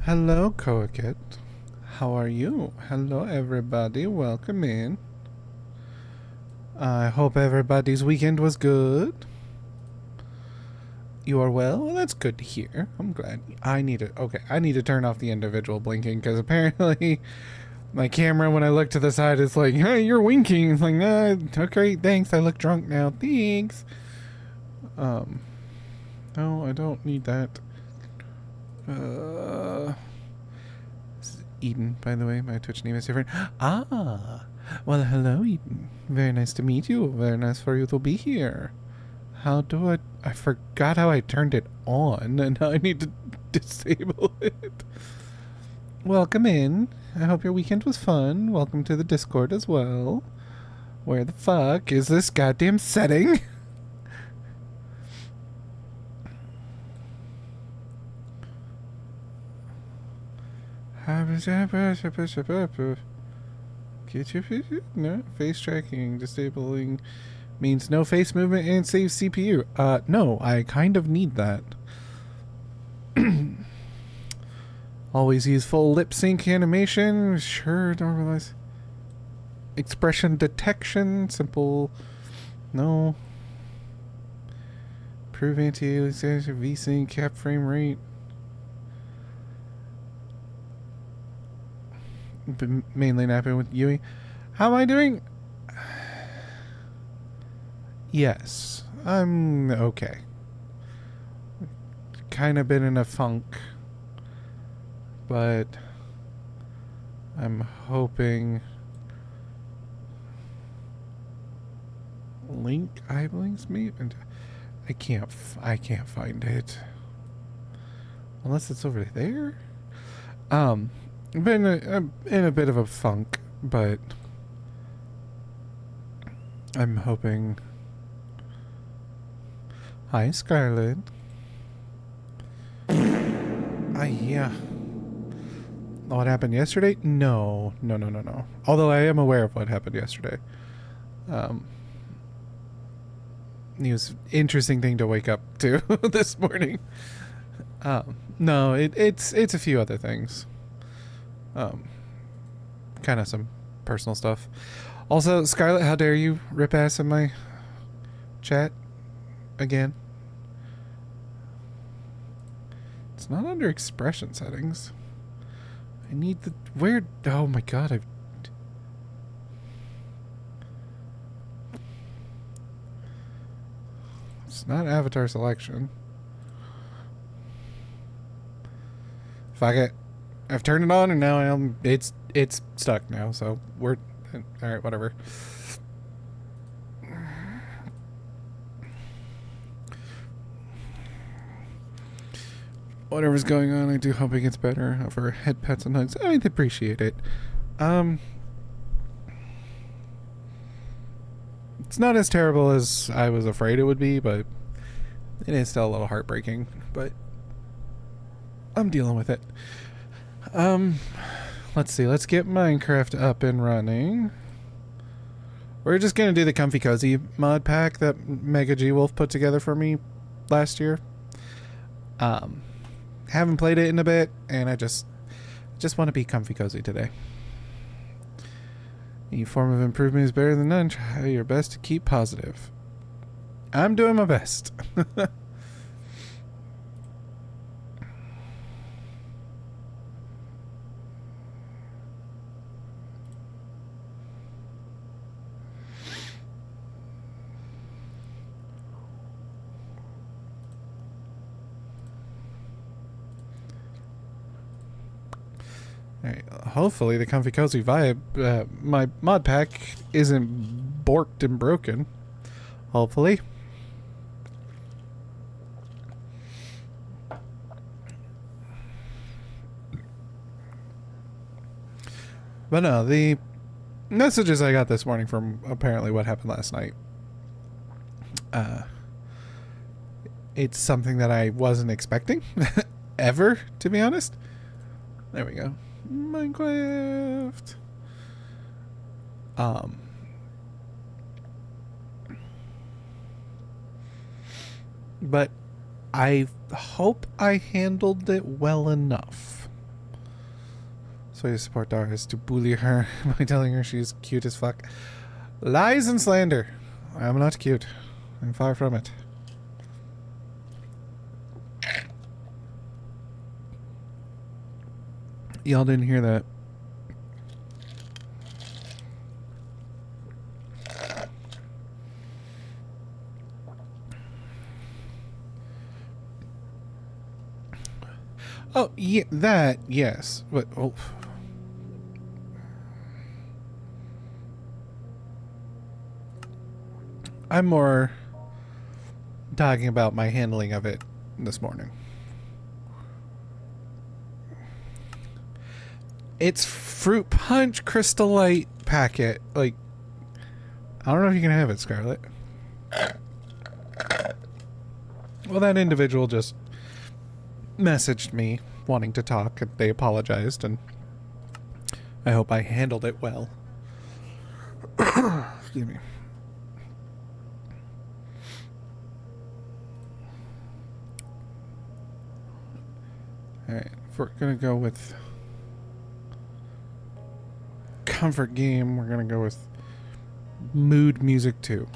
Hello, Coaket. How are you? Hello, everybody. Welcome in. I hope everybody's weekend was good. You are well? Well, that's good to hear. I'm glad. I need to turn off the individual blinking because apparently my camera, when I look to the side, is like, hey, you're winking. It's like, nah, okay, thanks. I look drunk now. Thanks. No, I don't need that. This is Eden, by the way. My Twitch name is different. Ah, well, hello, Eden. Very nice to meet you. Very nice for you to be here. How do I forgot how I turned it on, and now I need to disable it. Welcome in. I hope your weekend was fun. Welcome to the Discord as well. Where the fuck is this goddamn setting? No, face tracking, disabling means no face movement and save CPU. No, I kind of need that. Always use full lip sync animation. Sure, don't realize. Expression detection, simple. No. Prove anti-aliasing, VSync, cap frame rate. Been mainly napping with Yui. How am I doing? Yes, I'm okay. Kind of been in a funk, but I'm hoping link eye blinks me, and I can't find it unless it's over there. I'm in a bit of a funk, but I'm hoping. Hi, Scarlett. Yeah. What happened yesterday? No. Although I am aware of what happened yesterday. It was an interesting thing to wake up to this morning. No, it's a few other things. Kind of some personal stuff. Also, Scarlett, how dare you rip ass in my chat again? It's not under expression settings. I need the where. Oh my god! It's not avatar selection. Fuck it. I've turned it on and now it's stuck now. So we're all right. Whatever. Whatever's going on, I do hope it gets better. For head pats and hugs, I'd appreciate it. It's not as terrible as I was afraid it would be, but it is still a little heartbreaking. But I'm dealing with it. Let's see. Let's get Minecraft up and running. We're just gonna do the Comfy Cozy mod pack that Mega G Wolf put together for me last year. Haven't played it in a bit, and I just want to be comfy cozy today. Any form of improvement is better than none. Try your best to keep positive. I'm doing my best. Alright, hopefully the comfy cozy vibe, my mod pack isn't borked and broken. Hopefully. But no, the messages I got this morning from apparently what happened last night. It's something that I wasn't expecting ever, to be honest. There we go. Minecraft. But I hope I handled it well enough. So you support Dara is to bully her by telling her she's cute as fuck. Lies and slander. I'm not cute. I'm far from it. Y'all didn't hear that. Oh, yeah, that, yes. But, oh. I'm more talking about my handling of it this morning. It's fruit punch Crystal Light packet. Like, I don't know if you can have it, Scarlett. Well, that individual just messaged me wanting to talk, and they apologized, and I hope I handled it well. Excuse me. Alright, if we're gonna go with comfort game, we're gonna go with mood music 2.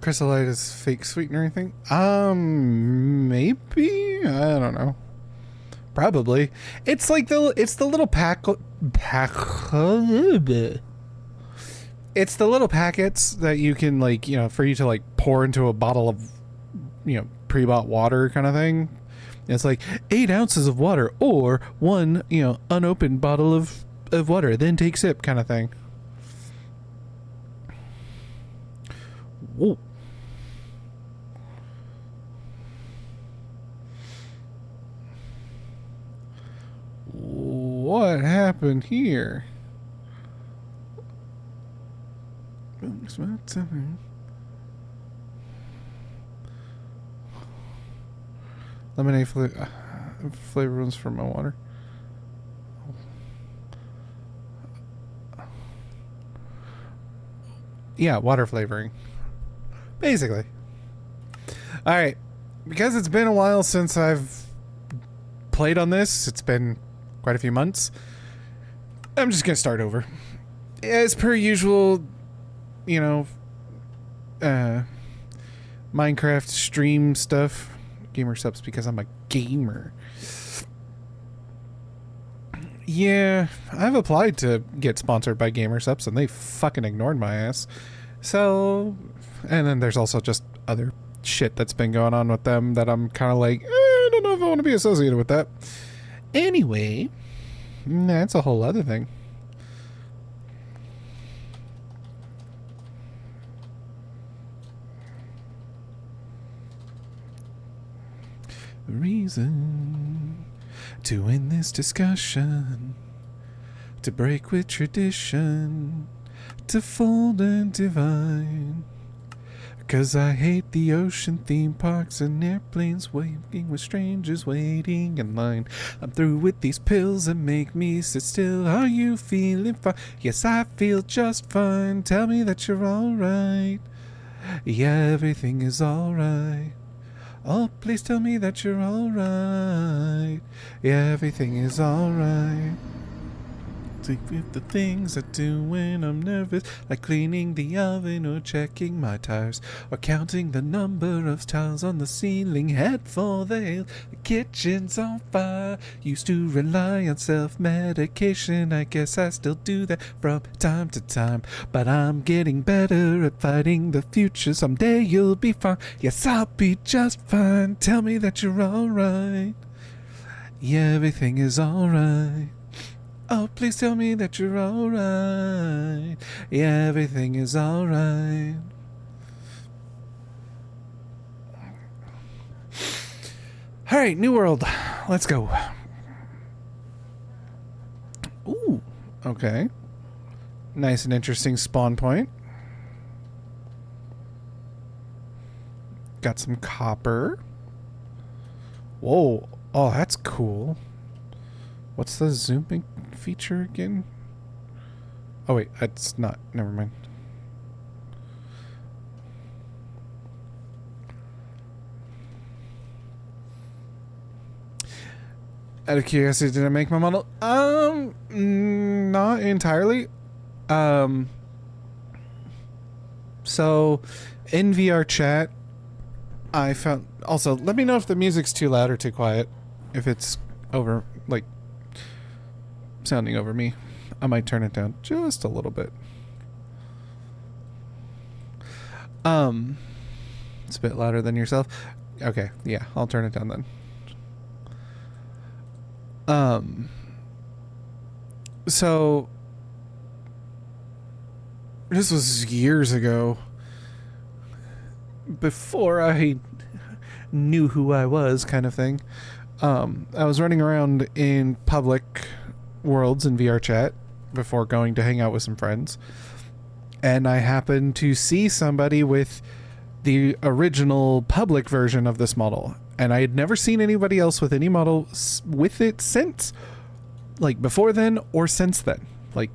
Chrysolite is fake sweetener, I think. Maybe? I don't know. Probably. It's like it's the little it's the little packets that you can, like, you know, for you to like pour into a bottle of, you know, pre-bought water kind of thing. It's like 8 ounces of water or 1, you know, unopened bottle of water, then take sip kind of thing. Whoa. What happened here? Lemonade flavor runs for my water. Yeah, water flavoring. Basically. Alright. Because it's been a while since I've played on this, it's been quite a few months, I'm just gonna start over. As per usual, you know, Minecraft stream stuff. Gamer subs because I'm a gamer. Yeah, I've applied to get sponsored by Gamer Subs and they fucking ignored my ass. So, and then there's also just other shit that's been going on with them that I'm kind of like, I don't know if I want to be associated with that. Anyway, that's a whole other thing. Reason to end this discussion, to break with tradition, to fold and divine. 'Cause I hate the ocean, theme parks, and airplanes waving with strangers waiting in line. I'm through with these pills that make me sit still. Are you feeling fine? Yes, I feel just fine. Tell me that you're alright. Yeah, everything is alright. Oh, please tell me that you're alright. Yeah, everything is alright. Take with the things I do when I'm nervous, like cleaning the oven or checking my tires, or counting the number of tiles on the ceiling. Head for the hill, the kitchen's on fire. Used to rely on self-medication, I guess I still do that from time to time. But I'm getting better at fighting the future. Someday you'll be fine. Yes, I'll be just fine. Tell me that you're alright. Yeah, everything is alright. Oh, please tell me that you're alright. Yeah, everything is alright. Alright, New World. Let's go. Ooh, okay. Nice and interesting spawn point. Got some copper. Whoa. Oh, that's cool. What's the zooming feature again? Oh, wait. It's not. Never mind. Out of curiosity, did I make my model? Not entirely. So, in VR chat, I found... Also, let me know if the music's too loud or too quiet. If it's over, like, sounding over me. I might turn it down just a little bit. It's a bit louder than yourself. Okay, yeah, I'll turn it down then. So this was years ago, before I knew who I was, kind of thing. I was running around in public worlds in VR chat before going to hang out with some friends, and I happened to see somebody with the original public version of this model, and I had never seen anybody else with any model with it since, like, before then or since then. Like,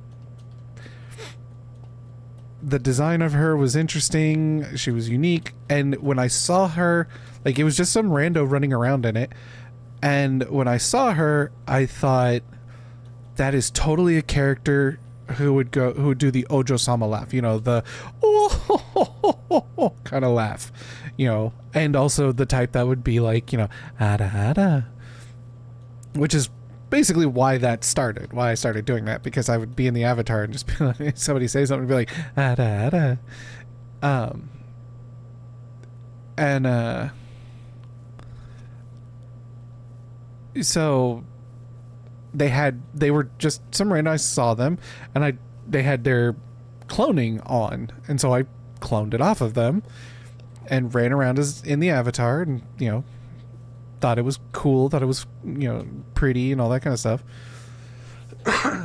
the design of her was interesting, she was unique, and when I saw her, like, it was just some rando running around in it, and when I saw her, I thought, that is totally a character who would do the Ojo-sama laugh, you know, the oh kind of laugh, you know, and also the type that would be like, you know, ada ada, which is basically why that started, why I started doing that, because I would be in the avatar and just be like, somebody say something and be like, ada ada, so they were just some random, I saw them, and they had their cloning on, and so I cloned it off of them and ran around as in the avatar, and, you know, thought it was cool, thought it was, you know, pretty and all that kind of stuff.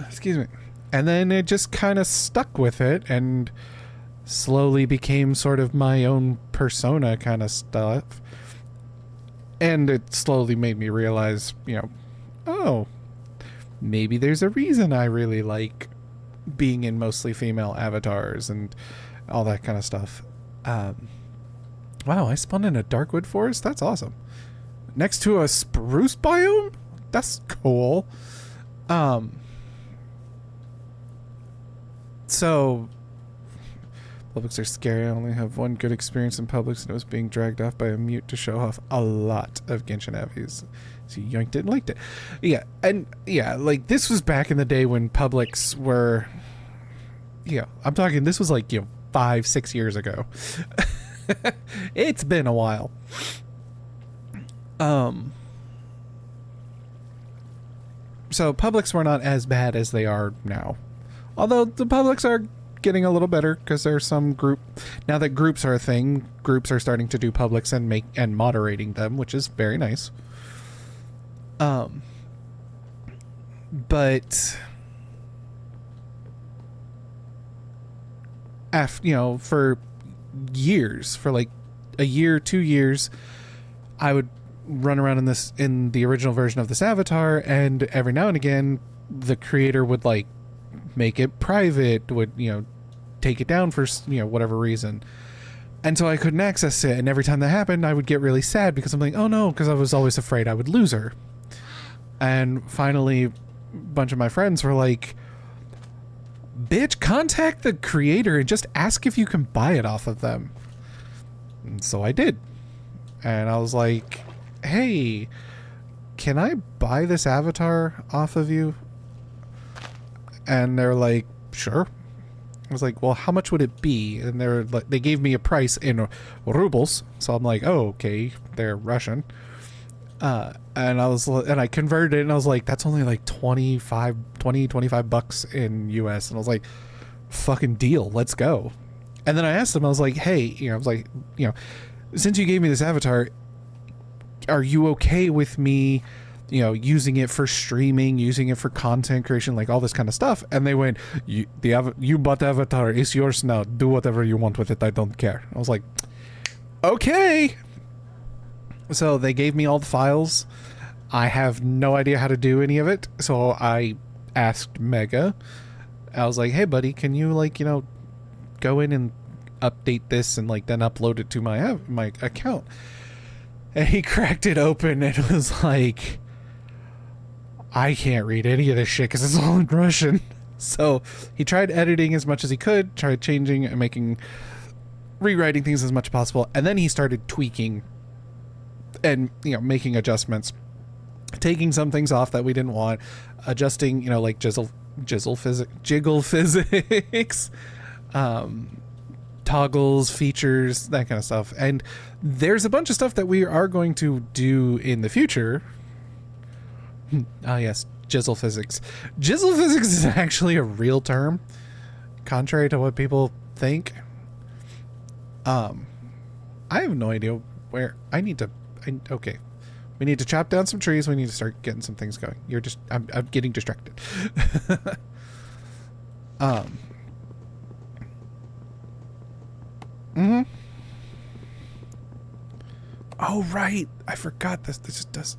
Excuse me. And then it just kind of stuck with it and slowly became sort of my own persona kind of stuff. And it slowly made me realize, you know, oh, maybe there's a reason I really like being in mostly female avatars and all that kind of stuff. Wow, I spawned in a darkwood forest? That's awesome. Next to a spruce biome? That's cool. So, Publics are scary. I only have one good experience in Publix, and it was being dragged off by a mute to show off a lot of Genshin Avies. So you yoinked it and liked it. Yeah, and yeah, like, this was back in the day when Publix were... Yeah, I'm talking, this was like, you know, 5-6 years ago. It's been a while. So Publix were not as bad as they are now. Although the Publix are getting a little better, because there's some group now that groups are a thing. Groups are starting to do Publix and moderating them, which is very nice. But after, you know, for years, for like a year, 2 years, I would run around in the original version of this avatar, and every now and again the creator would like make it private, would, you know, take it down for, you know, whatever reason, and so I couldn't access it, and every time that happened I would get really sad, because I'm like, oh no, because I was always afraid I would lose her. And finally a bunch of my friends were like, bitch, contact the creator and just ask if you can buy it off of them. And so I did, and I was like, hey, can I buy this avatar off of you? And they're like, sure. I was like, well, how much would it be? And they're like, they gave me a price in rubles, so I'm like, oh, okay, they're Russian. And I converted it, and I was like, that's only like 25 bucks in US. And I was like, fucking deal, let's go. And then I asked them, I was like, hey, you know, I was like, you know, since you gave me this avatar, are you okay with me, you know, using it for streaming, using it for content creation, like all this kind of stuff? And they went, you bought the avatar, it's yours now, do whatever you want with it, I don't care. I was like, okay. So they gave me all the files. I have no idea how to do any of it. So I asked Mega. I was like, hey buddy, can you like, you know, go in and update this and like then upload it to my account? And he cracked it open and was like, I can't read any of this shit because it's all in Russian. So he tried editing as much as he could, tried changing and rewriting things as much as possible, and then he started tweaking and, you know, making adjustments, taking some things off that we didn't want, adjusting, you know, like jiggle physics, toggles, features, that kind of stuff. And there's a bunch of stuff that we are going to do in the future. Ah, yes, jizzle physics. Jizzle physics is actually a real term, contrary to what people think. I have no idea where okay. We need to chop down some trees. We need to start getting some things going. I'm getting distracted. Oh, right. I forgot this. This just does.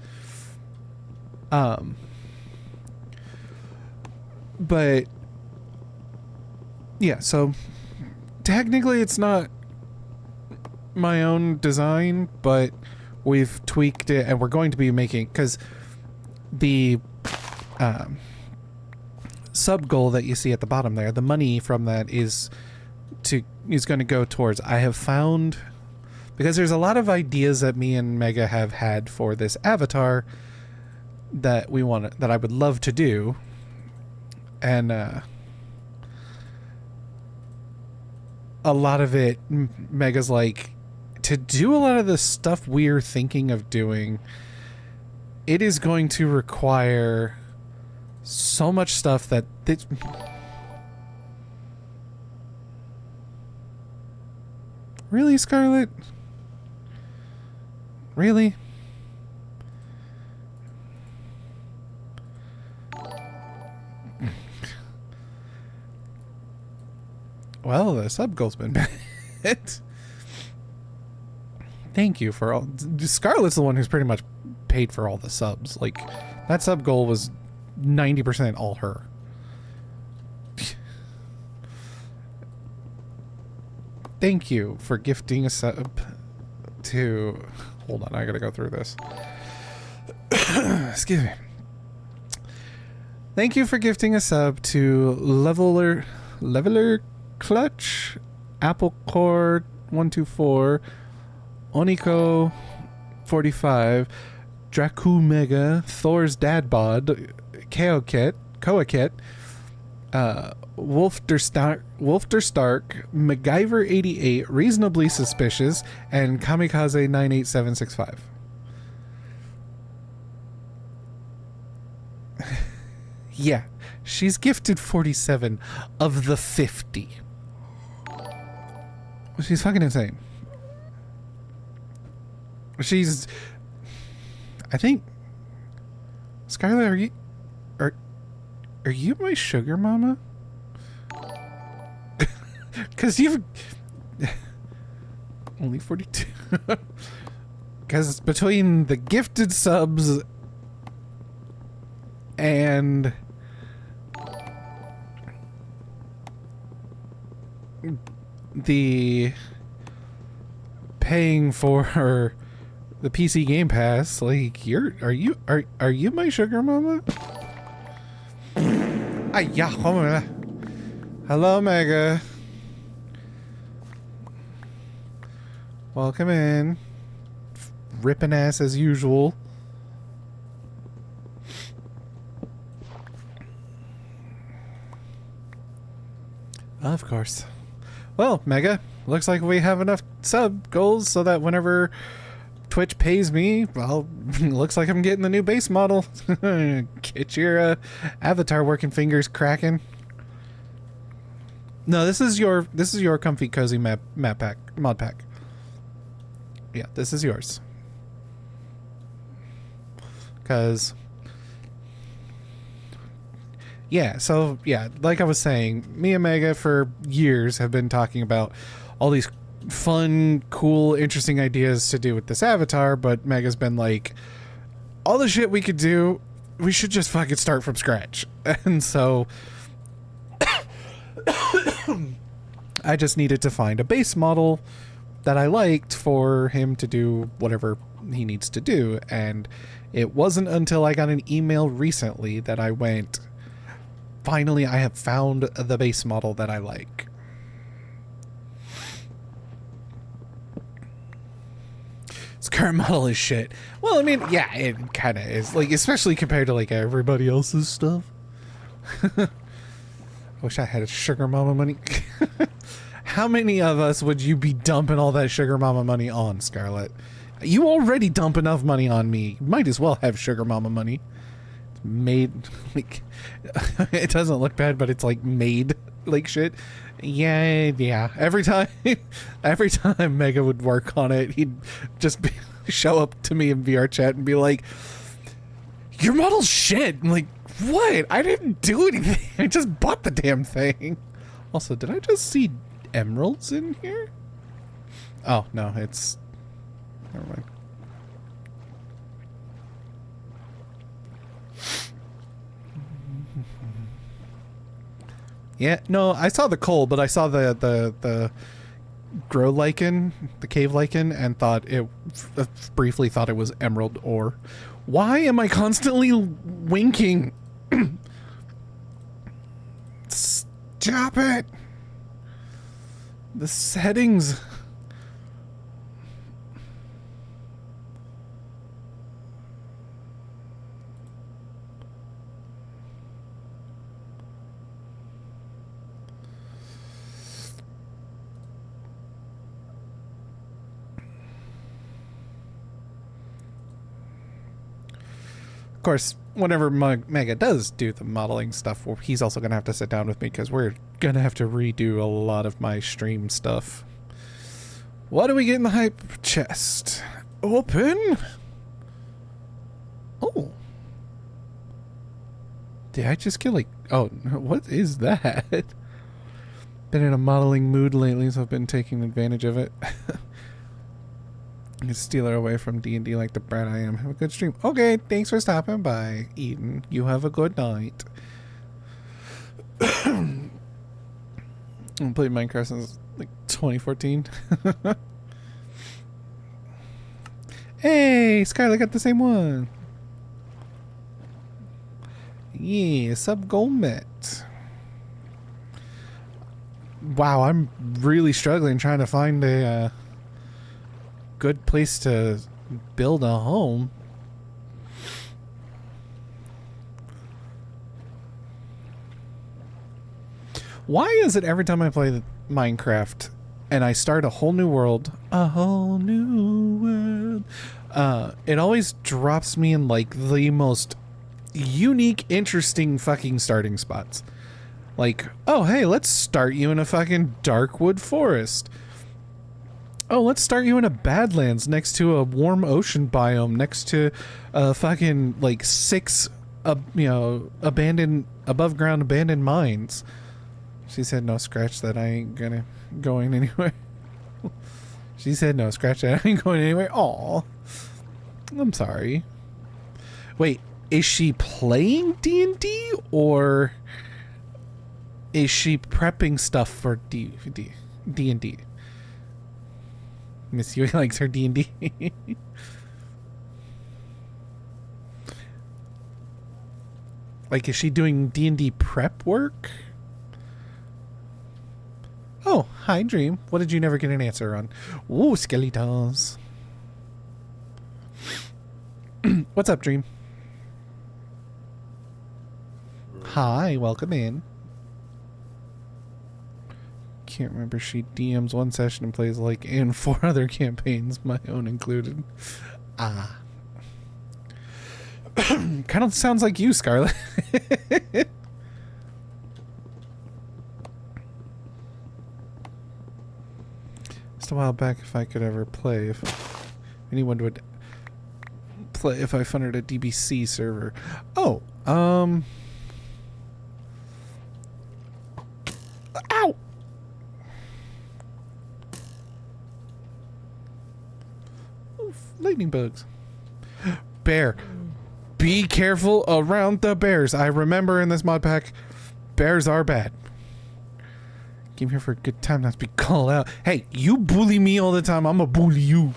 But yeah, so technically it's not my own design, but we've tweaked it and we're going to be making, because the sub goal that you see at the bottom there, the money from that is going to go towards, I have found, because there's a lot of ideas that me and Mega have had for this avatar that I would love to do. And a lot of it, Mega's like, to do a lot of the stuff we're thinking of doing, it is going to require so much stuff that really, Scarlet? Really? Well, the sub goal's been met. Thank you for all. Scarlet's the one who's pretty much paid for all the subs. Like, that sub goal was 90% all her. Thank you for gifting a sub to... Hold on, I gotta go through this. Excuse me. Thank you for gifting a sub to Leveler Clutch, Apple Core 124, Oniko 45, Dracu Mega, Thor's Dad Bod, Koakit, Wolfter Stark, MacGyver 88, Reasonably Suspicious, and Kamikaze 98765. Yeah, she's gifted 47 of the 50. She's fucking insane. I think, Skylar, are you my sugar mama? Because you've only 42. Because between the gifted subs and the paying for the PC Game Pass, like, are you my sugar mama? Hello, Mega. Welcome in. Ripping ass as usual. Of course. Well, Mega, looks like we have enough sub goals so that whenever Twitch pays me, well, looks like I'm getting the new base model. Get your avatar working fingers cracking. No, this is your comfy cozy mod pack. Yeah, this is yours. Cause yeah, so yeah, like I was saying, me and Mega for years have been talking about all these fun, cool, interesting ideas to do with this avatar, but Mega's been like, all the shit we could do, we should just fucking start from scratch. And so I just needed to find a base model that I liked for him to do whatever he needs to do. And it wasn't until I got an email recently that I went, finally, I have found the base model that I like. This current model is shit. Well, I mean, yeah, it kind of is. Like, especially compared to, like, everybody else's stuff. I wish I had sugar mama money. How many of us would you be dumping all that sugar mama money on, Scarlett? You already dump enough money on me. You might as well have sugar mama money. It's made, like, it doesn't look bad, but it's, like, made like shit. Yeah. Every time Mega would work on it, he'd just show up to me in VR chat and be like, your model's shit. I'm like, what? I didn't do anything. I just bought the damn thing. Also, did I just see emeralds in here? Oh, no, it's... Never mind. Yeah, no, I saw the coal, but I saw the grow lichen, the cave lichen, and thought it briefly thought it was emerald ore. Why am I constantly winking? Stop it! The settings. Of course, whenever Mega does do the modeling stuff, well, he's also going to have to sit down with me because we're going to have to redo a lot of my stream stuff. What do we get in the hype chest? Open? Oh. Did I just kill like... Oh, what is that? Been in a modeling mood lately, so I've been taking advantage of it. You can steal her away from D&D like the brat I am. Have a good stream. Okay, thanks for stopping by, Eden. You have a good night. I haven't played Minecraft since like 2014. Hey, Skylar got the same one. Yeah, sub goal met. Wow, I'm really struggling trying to find a good place to build a home. Why is it every time I play Minecraft and I start a whole new world, it always drops me in like the most unique, interesting fucking starting spots. Like, oh hey, let's start you in a fucking darkwood forest. Oh, let's start you in a Badlands next to a warm ocean biome next to fucking like 6 abandoned above ground abandoned mines. She said no, scratch that, I ain't gonna going anywhere. She said no, scratch that, I ain't going anywhere. Aw, I'm sorry. Wait, is she playing D&D or is she prepping stuff for D&D? Miss Yui likes her D&D. Like, is she doing D&D prep work? Oh, hi, Dream. What did you never get an answer on? Ooh, skeletons. What's up, Dream? Hi, welcome in. Can't remember. She DMs one session and plays like in 4 other campaigns, my own included. Ah. Kind of sounds like you, Scarlett. Just a while back, if I could ever play, if anyone would play, if I funded a DBC server. Oh, ow! lightning bugs. Bear. Be careful around the bears. I remember in this mod pack, bears are bad. Came here for a good time, not to be called out. Hey, you bully me all the time. I'm gonna bully you.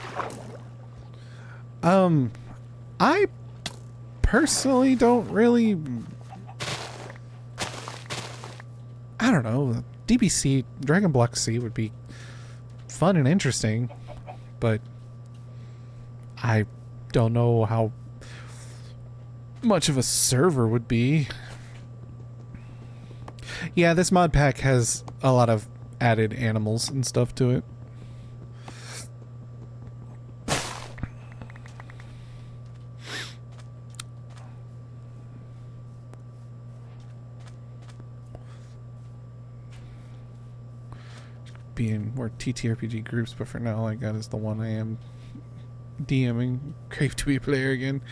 I personally don't really... I don't know. DBC, Dragon Block C would be fun and interesting, but I don't know how much of a server would be. Yeah, this mod pack has a lot of added animals and stuff to it. Being more TTRPG groups, but for now all I got is the one I am DMing. Crave to be a player again.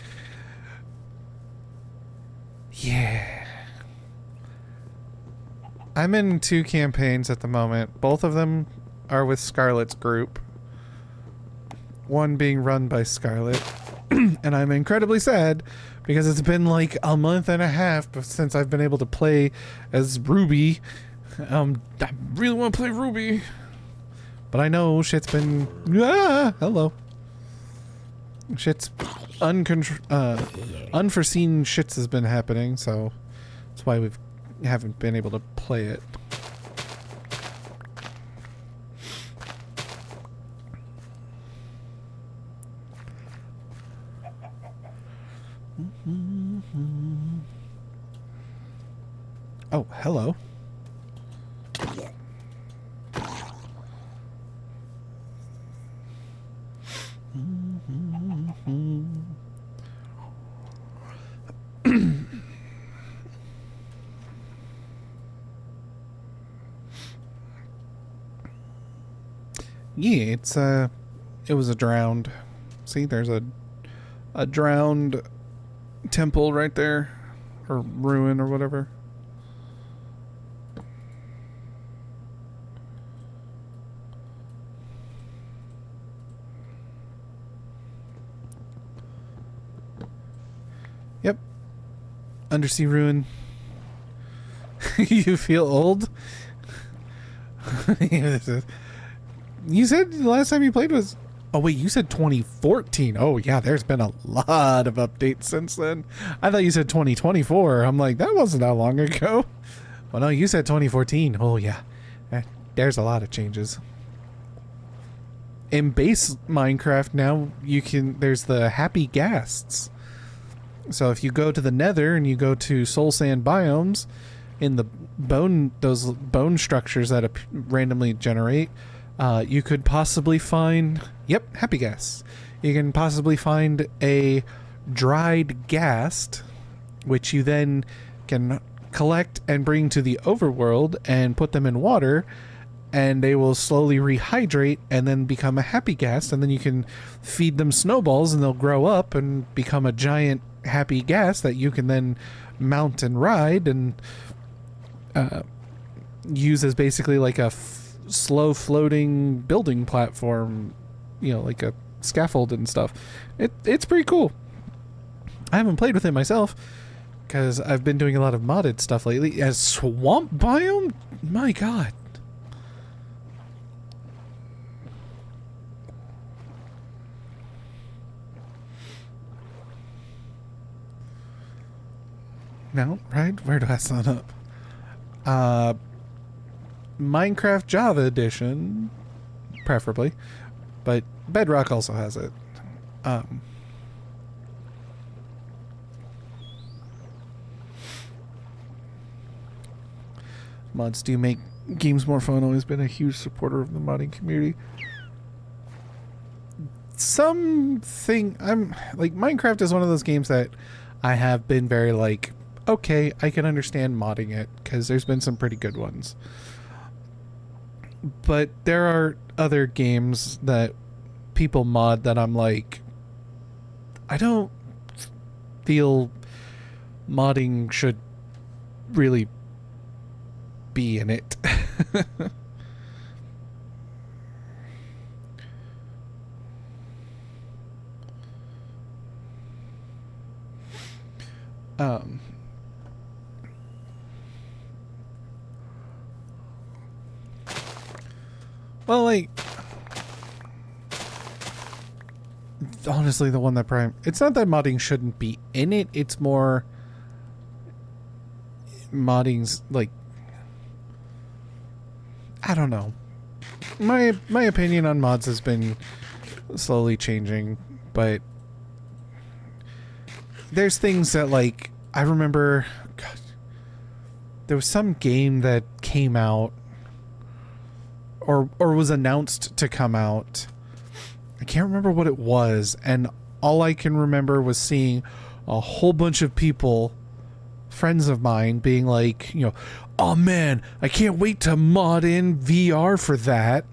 Yeah. I'm in 2 campaigns at the moment. Both of them are with Scarlett's group. One being run by Scarlett. And I'm incredibly sad because it's been like a month and a half since I've been able to play as Ruby. I really want to play Ruby. But I know shit's been... hello. Shit's unforeseen shits has been happening, so that's why we haven't been able to play it. Oh, hello. Yeah, it was a drowned. See, there's a drowned temple right there, or ruin or whatever. Yep. Undersea ruin. You feel old? You said the last time you played was... Oh, wait, you said 2014. Oh, yeah, there's been a lot of updates since then. I thought you said 2024. I'm like, that wasn't that long ago. Well, no, you said 2014. Oh, yeah. There's a lot of changes. In base Minecraft now, there's the happy ghasts. So if you go to the Nether and you go to soul sand biomes, in the those bone structures that randomly generate, you could possibly find, happy gas. You can possibly find a dried ghast, which you then can collect and bring to the overworld and put them in water, and they will slowly rehydrate and then become a happy ghast, and then you can feed them snowballs and they'll grow up and become a giant happy ghast that you can then mount and ride and use as basically like a slow floating building platform, you know, like a scaffold and stuff. It's pretty cool. I haven't played with it myself because I've been doing a lot of modded stuff lately. As swamp biome, my god. No, right? Where do I sign up? Minecraft Java Edition, preferably, but Bedrock also has it. Mods do make games more fun. Always been a huge supporter of the modding community. I'm like, Minecraft is one of those games that I have been very like, okay, I can understand modding it because there's been some pretty good ones. But there are other games that people mod that I'm like, I don't feel modding should really be in it. Um, well, like, honestly, the one that Prime... It's not that modding shouldn't be in it. It's more... Modding's, like... I don't know. My opinion on mods has been slowly changing, but... There's things that, like... I remember... God, there was some game that came out... Or was announced to come out... I can't remember what it was, and all I can remember was seeing a whole bunch of people, friends of mine, being like, you know, oh man, I can't wait to mod in VR for that.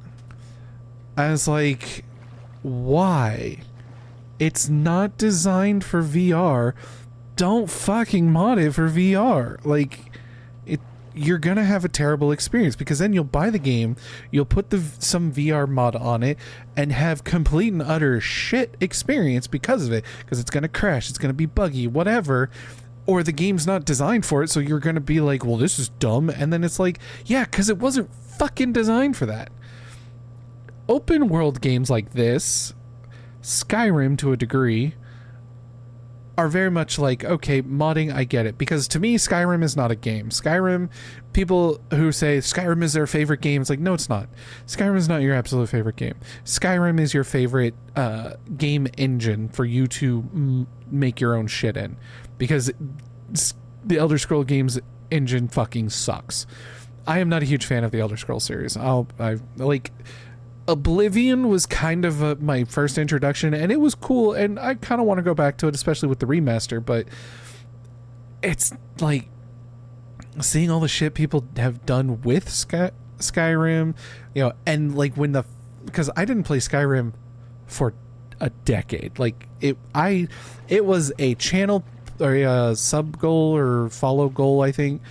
I was like, why? It's not designed for VR. Don't fucking mod it for VR. Like, you're gonna have a terrible experience, because then you'll buy the game, you'll put some VR mod on it, and have complete and utter shit experience because of it, because it's gonna crash, it's gonna be buggy, whatever, or the game's not designed for it, so you're gonna be like, well, this is dumb, and then it's like, yeah, because it wasn't fucking designed for that. Open world games like this, Skyrim to a degree, are very much like, okay, modding, I get it. Because to me, Skyrim is not a game. Skyrim, people who say Skyrim is their favorite game, it's like, no, it's not. Skyrim is not your absolute favorite game. Skyrim is your favorite game engine for you to make your own shit in. Because the Elder Scrolls games engine fucking sucks. I am not a huge fan of the Elder Scrolls series. I like... Oblivion was kind of my first introduction, and it was cool, and I kind of want to go back to it, especially with the remaster, but it's like seeing all the shit people have done with Skyrim, you know, and like because I didn't play Skyrim for a decade. Like it was a channel or a sub goal or follow goal, I think,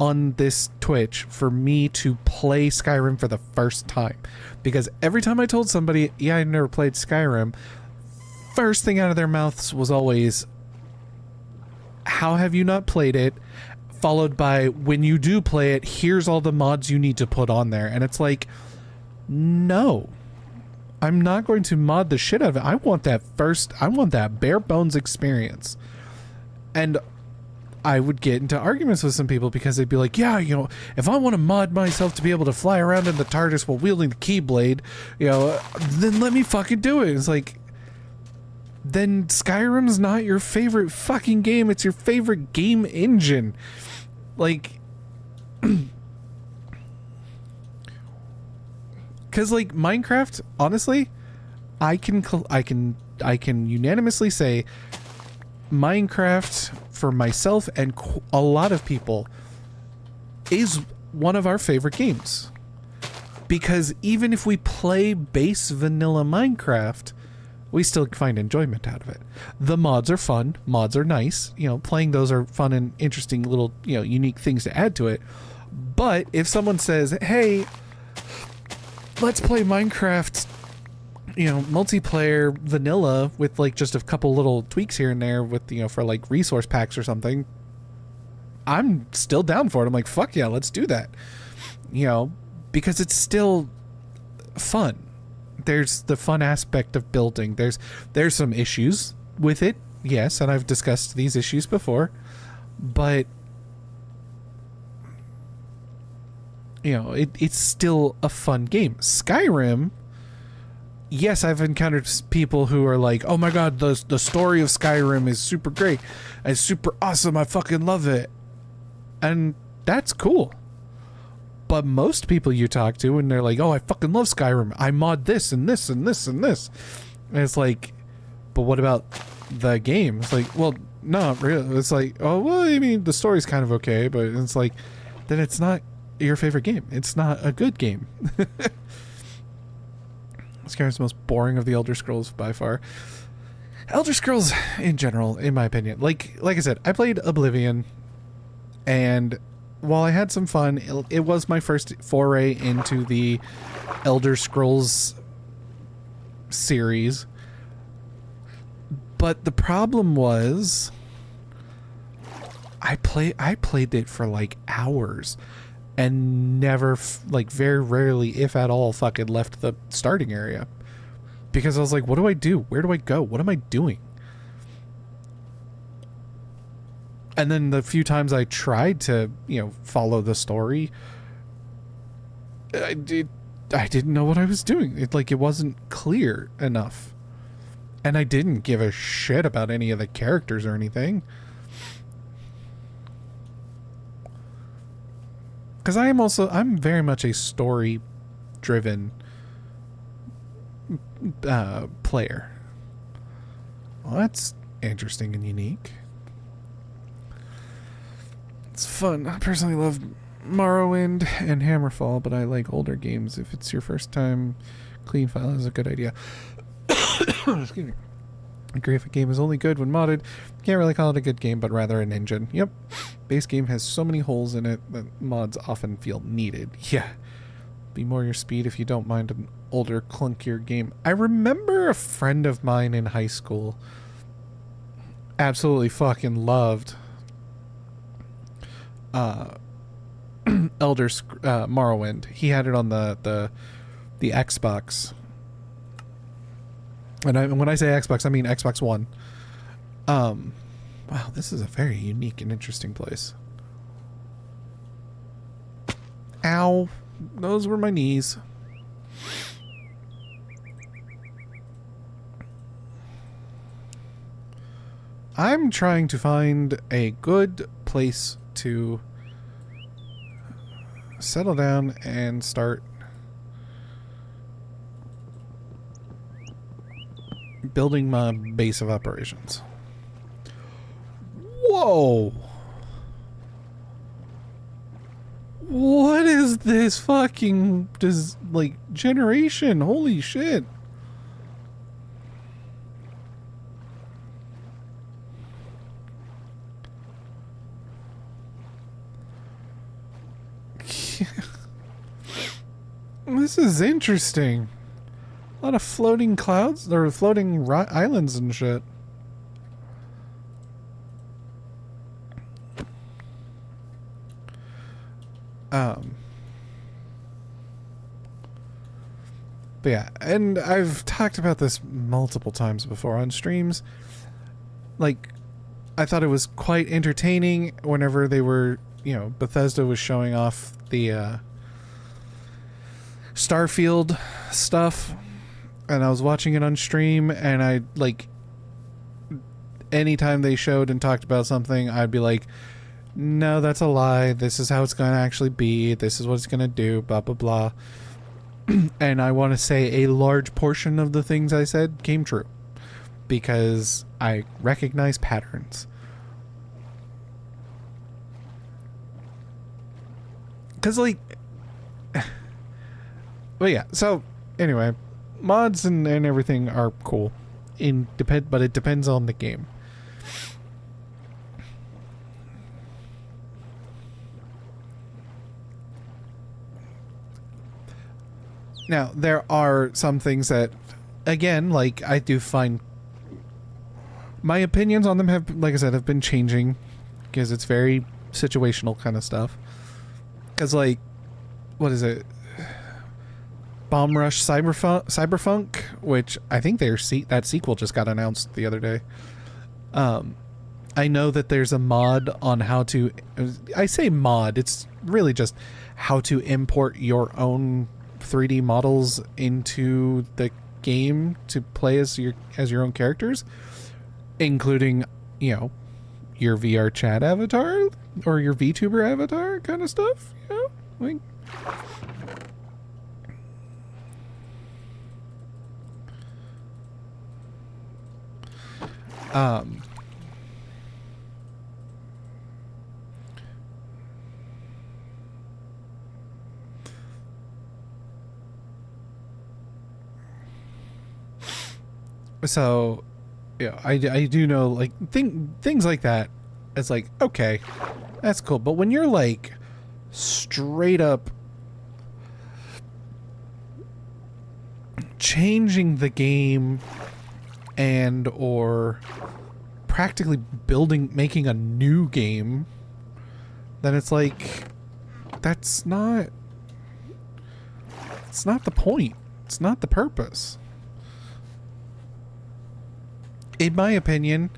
on this Twitch for me to play Skyrim for the first time, because every time I told somebody, yeah, I never played Skyrim, first thing out of their mouths was always, how have you not played it? Followed by, when you do play it, here's all the mods you need to put on there. And it's like, no, I'm not going to mod the shit out of it. I want that bare bones experience. And I would get into arguments with some people because they'd be like, yeah, you know, if I want to mod myself to be able to fly around in the TARDIS while wielding the Keyblade, you know, then let me fucking do it. It's like, then Skyrim's not your favorite fucking game. It's your favorite game engine. Like, because like Minecraft, honestly, I can unanimously say Minecraft, for myself and a lot of people, is one of our favorite games. Because even if we play base vanilla Minecraft, we still find enjoyment out of it. The mods are fun. Mods are nice. You know, playing those are fun and interesting little, you know, unique things to add to it. But if someone says, hey, let's play Minecraft, you know, multiplayer vanilla with like just a couple little tweaks here and there with, you know, for like resource packs or something, I'm still down for it. I'm like, fuck yeah, let's do that. You know, because it's still fun. There's the fun aspect of building. There's some issues with it, yes, and I've discussed these issues before, but you know, it's still a fun game. Skyrim, yes, I've encountered people who are like, oh my god, the story of Skyrim is super great. It's super awesome. I fucking love it. And that's cool. But most people you talk to, and they're like, oh, I fucking love Skyrim. I mod this and this and this and this. And it's like, but what about the game? It's like, well, not really. It's like, oh, well, I mean, the story's kind of okay, but it's like, then it's not your favorite game. It's not a good game. Skyrim's the most boring of the Elder Scrolls by far. Elder Scrolls in general, in my opinion. Like I said, I played Oblivion, and while I had some fun, it was my first foray into the Elder Scrolls series. But the problem was, I played it for like hours and never like very rarely, if at all, fucking left the starting area because I was like, what do I do? Where do I go? What am I doing? And then the few times I tried to, follow the story, I didn't know what I was doing. It wasn't clear enough. And I didn't give a shit about any of the characters or anything. Because I'm very much a story-driven player. Well, that's interesting and unique. It's fun. I personally love Morrowind and Hammerfall, but I like older games. If it's your first time, clean file is a good idea. Excuse me. I agree if a game is only good when modded. Can't really call it a good game, but rather an engine. Yep. Base game has so many holes in it that mods often feel needed. Yeah. Be more your speed if you don't mind an older, clunkier game. I remember a friend of mine in high school absolutely fucking loved Morrowind. He had it on the Xbox. And when I say Xbox, I mean Xbox One. Wow, this is a very unique and interesting place. Ow. Those were my knees. I'm trying to find a good place to settle down and start building my base of operations. Whoa! What is this fucking generation? Holy shit. This is interesting. A lot of floating clouds or floating islands and shit. But yeah, and I've talked about this multiple times before on streams. Like, I thought it was quite entertaining whenever they were, Bethesda was showing off the Starfield stuff, and I was watching it on stream, and anytime they showed and talked about something, I'd be like, no, that's a lie. This is how it's going to actually be. This is what it's going to do, blah, blah, blah. And I want to say a large portion of the things I said came true because I recognize patterns. Because, but yeah, so anyway, mods and everything are cool, but it depends on the game. Now, there are some things that, again, I do find my opinions on them have, like I said, have been changing because it's very situational kind of stuff. Because, what is it? Bomb Rush Cyberpunk, which I think that sequel just got announced the other day. I know that there's a mod on how to, I say mod, it's really just how to import your own 3D models into the game to play as your own characters, including, your VR chat avatar or your VTuber avatar kind of stuff, So, I do know, things like that. It's okay, that's cool. But when you're, straight up changing the game and or practically making a new game, then it's like, it's not the point. It's not the purpose. In my opinion,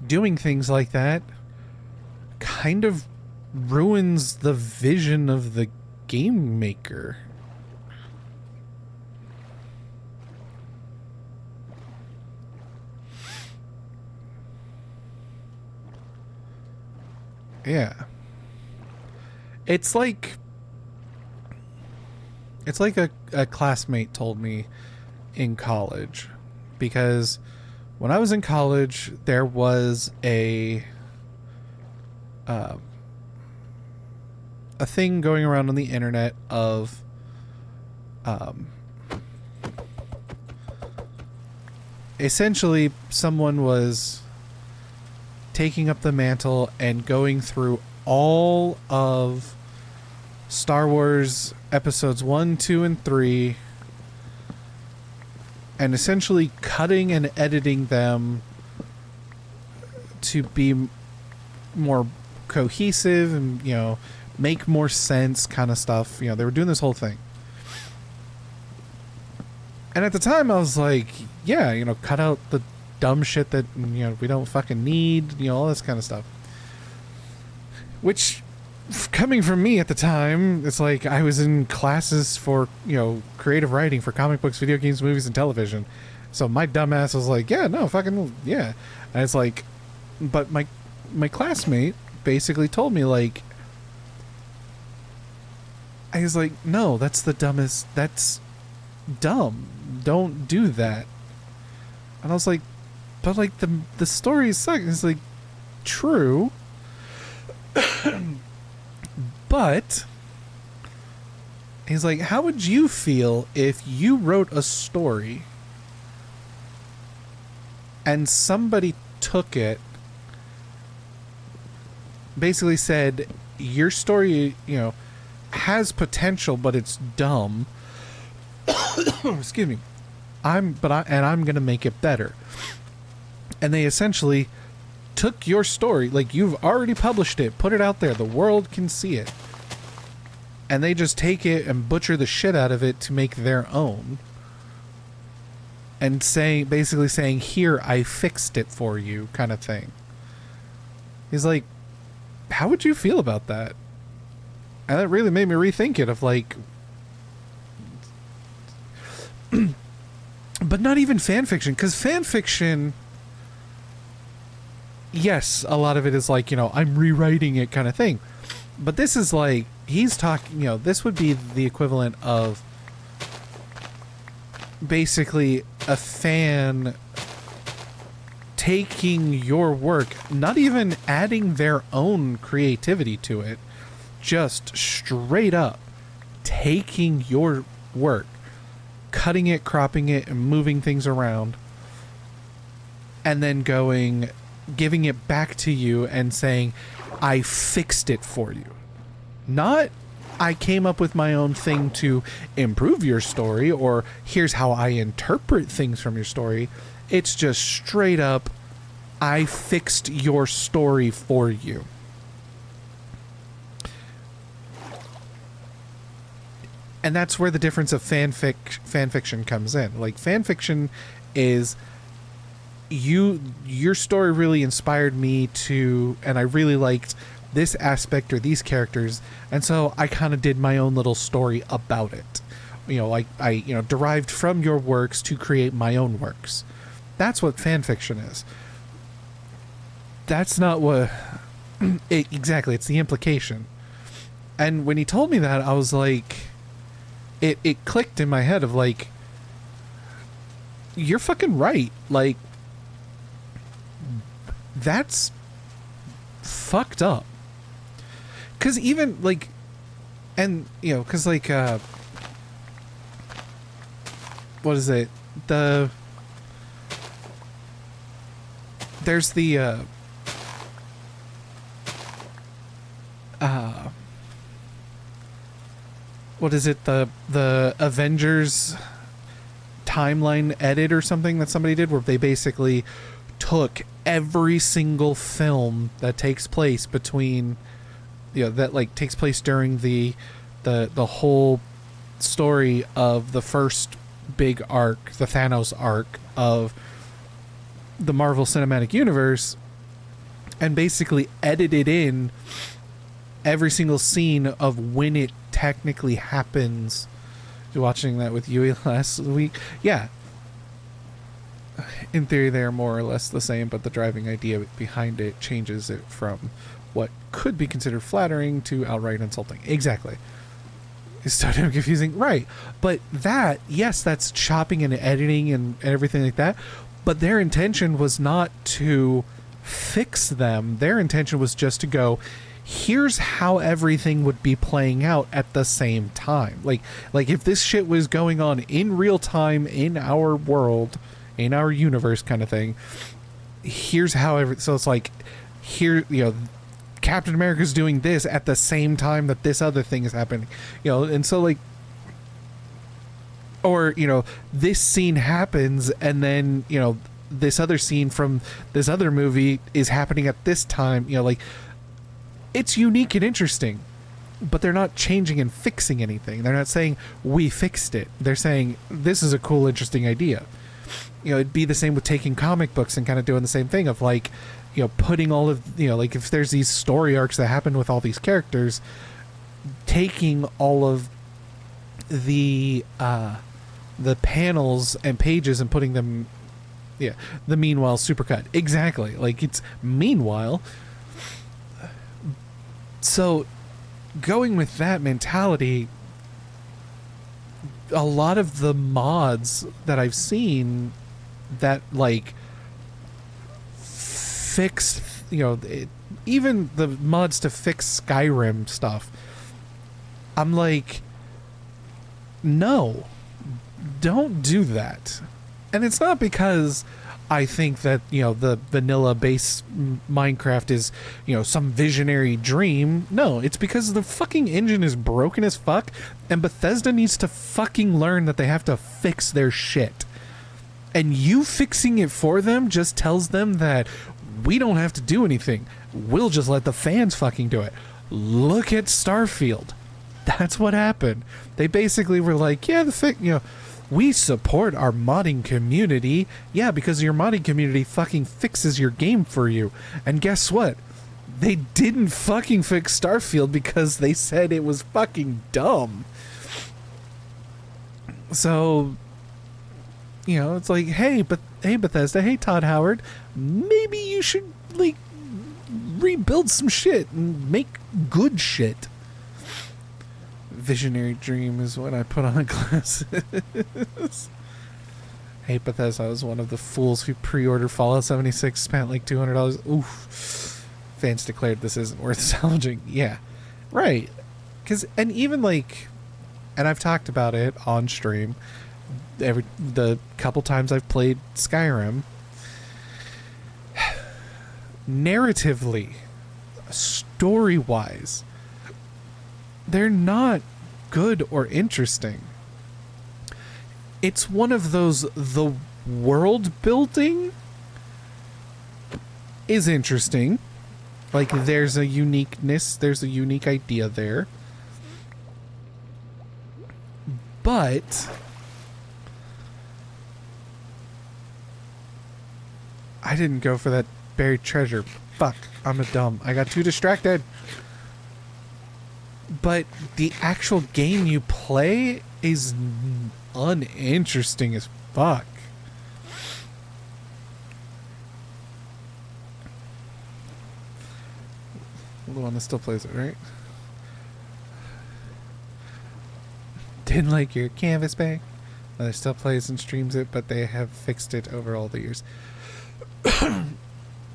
doing things like that kind of ruins the vision of the game maker. Yeah. It's like a classmate told me in college, because when I was in college, there was a thing going around on the internet of essentially someone was taking up the mantle and going through all of Star Wars episodes 1, 2, and 3 and essentially cutting and editing them to be more cohesive and, you know, make more sense kind of stuff. You know, they were doing this whole thing. And at the time I was like, yeah, you know, cut out the dumb shit that, you know, we don't fucking need, you know, all this kind of stuff. Which, coming from me at the time, it's like I was in classes for, you know, creative writing for comic books, video games, movies, and television. So my dumbass was like, yeah, no, fucking, yeah. And it's like, but my classmate basically told me, like, I was like, no, that's the dumbest, that's dumb. Don't do that. And I was like, but like the story sucks. It's like, true. But he's like, how would you feel if you wrote a story and somebody took it, basically said, your story, you know, has potential, but it's dumb. Excuse me. I'm gonna make it better. And they essentially took your story, like, you've already published it, put it out there, the world can see it, and they just take it and butcher the shit out of it to make their own, and basically saying, here, I fixed it for you, kind of thing. He's like, how would you feel about that? And that really made me rethink it, of like, but not even fan fiction, because fan fiction, yes, a lot of it is like, you know, I'm rewriting it kind of thing. But this is like, he's talking, you know, this would be the equivalent of basically a fan taking your work, not even adding their own creativity to it, just straight up taking your work, cutting it, cropping it, and moving things around, and then giving it back to you and saying, I fixed it for you. Not, I came up with my own thing to improve your story, or here's how I interpret things from your story. It's just straight up, I fixed your story for you. And that's where the difference of fan fiction comes in. Like, fan fiction is, your story really inspired me to, and I really liked this aspect or these characters, and so I kind of did my own little story about it. You know, like, I you know, derived from your works to create my own works. That's what fan fiction is. That's not what exactly, it's the implication. And when he told me that, I was like, it clicked in my head of like, you're fucking right. Like, that's fucked up. Because even like, and you know, because like, what is it? There's the what is it? The Avengers timeline edit or something that somebody did, where they basically took every single film that takes place between, that like takes place during the whole story of the first big arc, the Thanos arc of the Marvel Cinematic Universe, and basically edited in every single scene of when it technically happens. Watching that with Yui last week. Yeah. In theory, they are more or less the same, but the driving idea behind it changes it from what could be considered flattering to outright insulting. Exactly. It's so damn confusing. Right. But that, yes, that's chopping and editing and everything like that. But their intention was not to fix them. Their intention was just to go, here's how everything would be playing out at the same time. Like if this shit was going on in real time in our world, in our universe kind of thing, here's how so it's like, here, Captain America's doing this at the same time that this other thing is happening, and so like, or, this scene happens and then, this other scene from this other movie is happening at this time, like, it's unique and interesting, but they're not changing and fixing anything. They're not saying we fixed it. They're saying this is a cool, interesting idea. It'd be the same with taking comic books and kind of doing the same thing of like, putting all of, like if there's these story arcs that happen with all these characters, taking all of the panels and pages and putting them, the meanwhile supercut. Exactly. Like it's meanwhile. So, going with that mentality, a lot of the mods that I've seen that, like, fixed, even the mods to fix Skyrim stuff, I'm like, no, don't do that. And it's not because I think that, the vanilla base Minecraft is, some visionary dream. No, it's because the fucking engine is broken as fuck, and Bethesda needs to fucking learn that they have to fix their shit. And you fixing it for them just tells them that we don't have to do anything. We'll just let the fans fucking do it. Look at Starfield. That's what happened. They basically were like, yeah, we support our modding community. Yeah, because your modding community fucking fixes your game for you. And guess what? They didn't fucking fix Starfield because they said it was fucking dumb. So, it's like, hey Bethesda, hey Todd Howard, maybe you should, like, rebuild some shit and make good shit. Visionary dream is what I put on glasses. Hey Bethesda, I was one of the fools who pre-ordered Fallout 76, spent like $200. Oof. Fans declared this isn't worth salvaging. Yeah, right. And even like, and I've talked about it on stream, the couple times I've played Skyrim, narratively, story-wise, they're not good or interesting. It's one of those, the world building is interesting. Like, there's a uniqueness, there's a unique idea there. But I didn't go for that buried treasure. Fuck, I'm a dumb. I got too distracted. But the actual game you play is uninteresting as fuck. The one that still plays it, right? Didn't like your canvas bag. That still plays and streams it, but they have fixed it over all the years.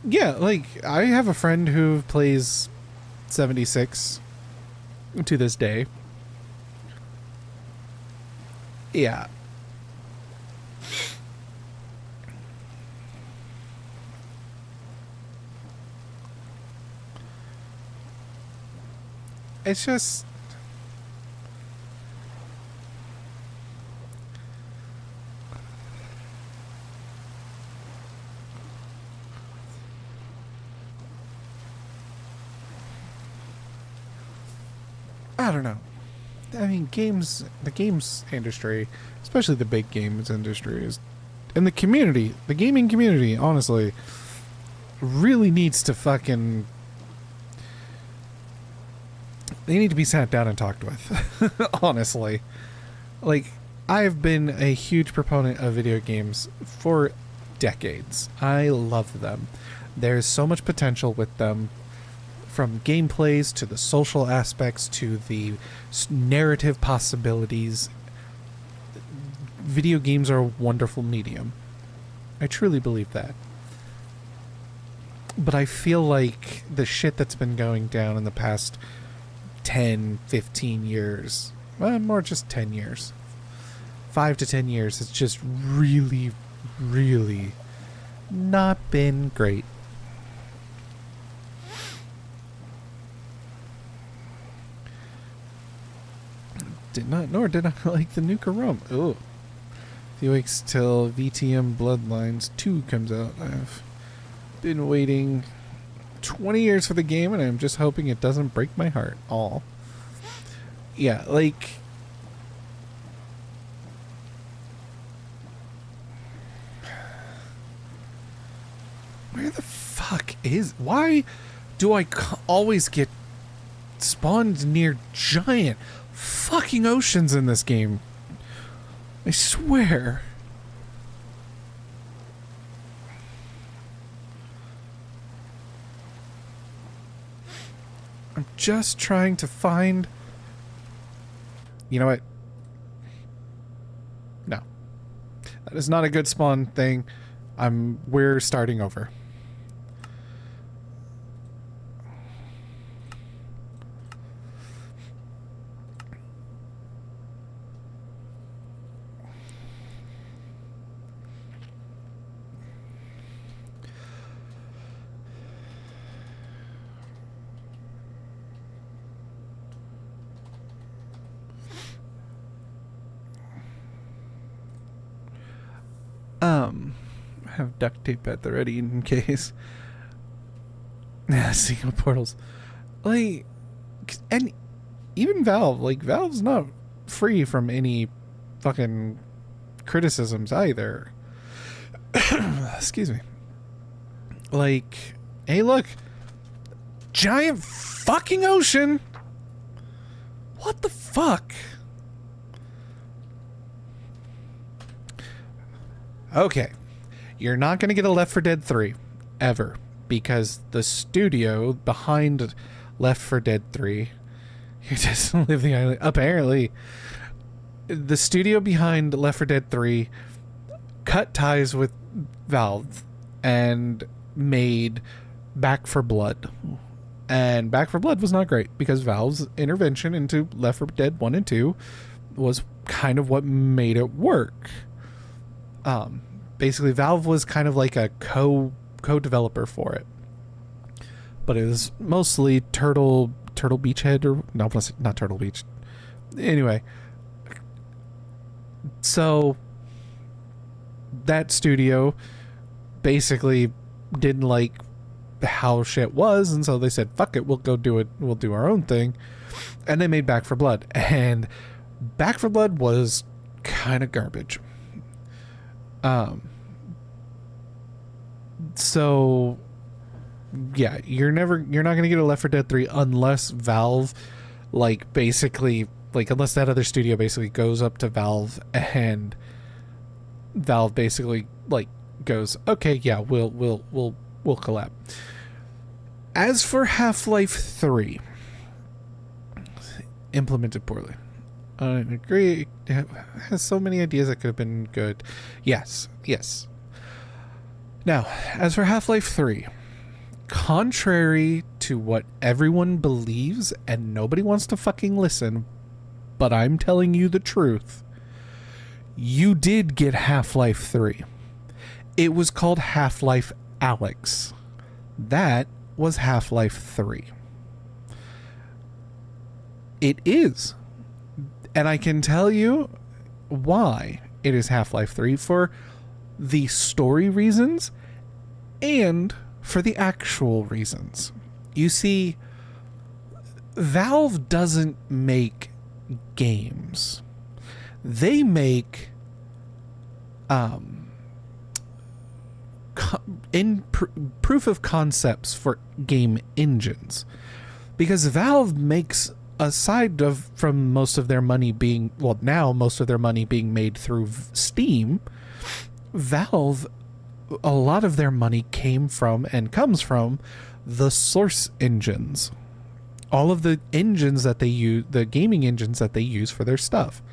Yeah, like, I have a friend who plays 76 to this day. Yeah. It's just, I don't know. I mean, the games industry, especially the big games industry, and the gaming community, honestly, really needs to fucking. They need to be sat down and talked with. Honestly. Like, I've been a huge proponent of video games for decades. I love them. There's so much potential with them, from gameplays to the social aspects to the narrative possibilities. Video games are a wonderful medium. I truly believe that. But I feel like the shit that's been going down in the past 10, 15 years, well, more just 10 years, 5 to 10 years, it's just really, really not been great. Nor did I like the Nuka Rum. Ooh. A few weeks till VTM Bloodlines 2 comes out. I've been waiting 20 years for the game, and I'm just hoping it doesn't break my heart all. Yeah, like, where the fuck is, why do I always get spawned near giant fucking oceans in this game? I swear. I'm just trying to find... You know what? No. That is not a good spawn thing. We're starting over. Have duct tape at the ready in case. Single portals. Like, and even Valve, like, Valve's not free from any fucking criticisms either. Excuse me. Like, hey, look, giant fucking ocean. What the fuck? Okay. You're not going to get a Left 4 Dead 3 ever, because the studio behind Left 4 Dead 3, you just live the island. Apparently, the studio behind Left 4 Dead 3 cut ties with Valve and made Back 4 Blood. And Back 4 Blood was not great, because Valve's intervention into Left 4 Dead 1 and 2 was kind of what made it work. Basically, Valve was kind of like a co-developer for it, but it was mostly Turtle Beachhead, or no, not Turtle Beach. Anyway, so that studio basically didn't like how shit was, and so they said, "Fuck it, we'll go do it. We'll do our own thing," and they made Back 4 Blood, and Back 4 Blood was kind of garbage. So yeah, you're not going to get a Left 4 Dead 3 unless Valve, like, basically, like, unless that other studio basically goes up to Valve and Valve basically, like, goes, okay, yeah, we'll collab. As for Half-Life 3, implemented poorly. I agree. It has so many ideas that could have been good. Yes. Now, as for Half-Life 3, contrary to what everyone believes, and nobody wants to fucking listen, but I'm telling you the truth, you did get Half-Life 3. It was called Half-Life Alyx. That was Half-Life 3. It is. And I can tell you why it is Half-Life 3, for the story reasons and for the actual reasons. You see, Valve doesn't make games. They make proof of concepts for game engines, because Valve makes, aside from most of their money being, well, now most of their money being made through Steam, Valve, a lot of their money came from and comes from the source engines, all of the engines that they use, the gaming engines that they use for their stuff.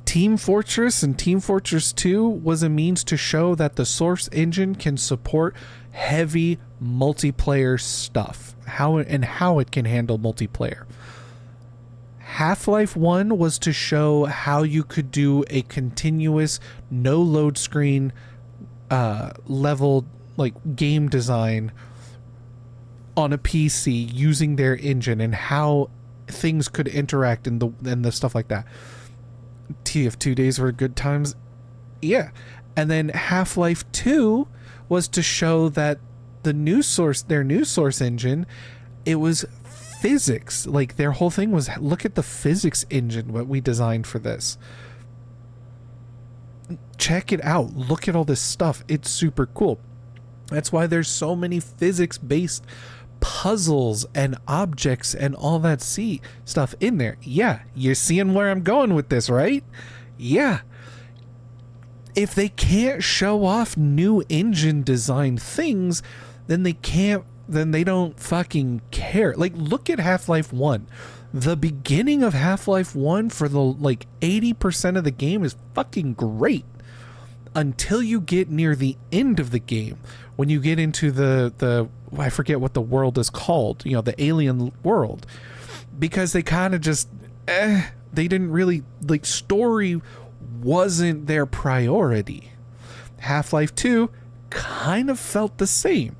Team Fortress and Team Fortress 2 was a means to show that the source engine can support heavy multiplayer stuff, how it can handle multiplayer. Half-Life 1 was to show how you could do a continuous no load screen level like game design on a PC using their engine, and how things could interact and the stuff like that. TF2 days were good times. Yeah. And then Half-Life 2 was to show that their new source engine, it was physics. Like, their whole thing was, look at the physics engine, what we designed for this. Check it out. Look at all this stuff. It's super cool. That's why there's so many physics-based puzzles and objects and all that stuff in there. Yeah, you're seeing where I'm going with this, right? Yeah. If they can't show off new engine design things, then they don't fucking care. Like, look at Half-Life 1. The beginning of Half-Life 1 for the 80% of the game is fucking great, until you get near the end of the game, when you get into the I forget what the world is called, the alien world, because they kind of just they didn't really, story wasn't their priority. Half-Life 2 kind of felt the same.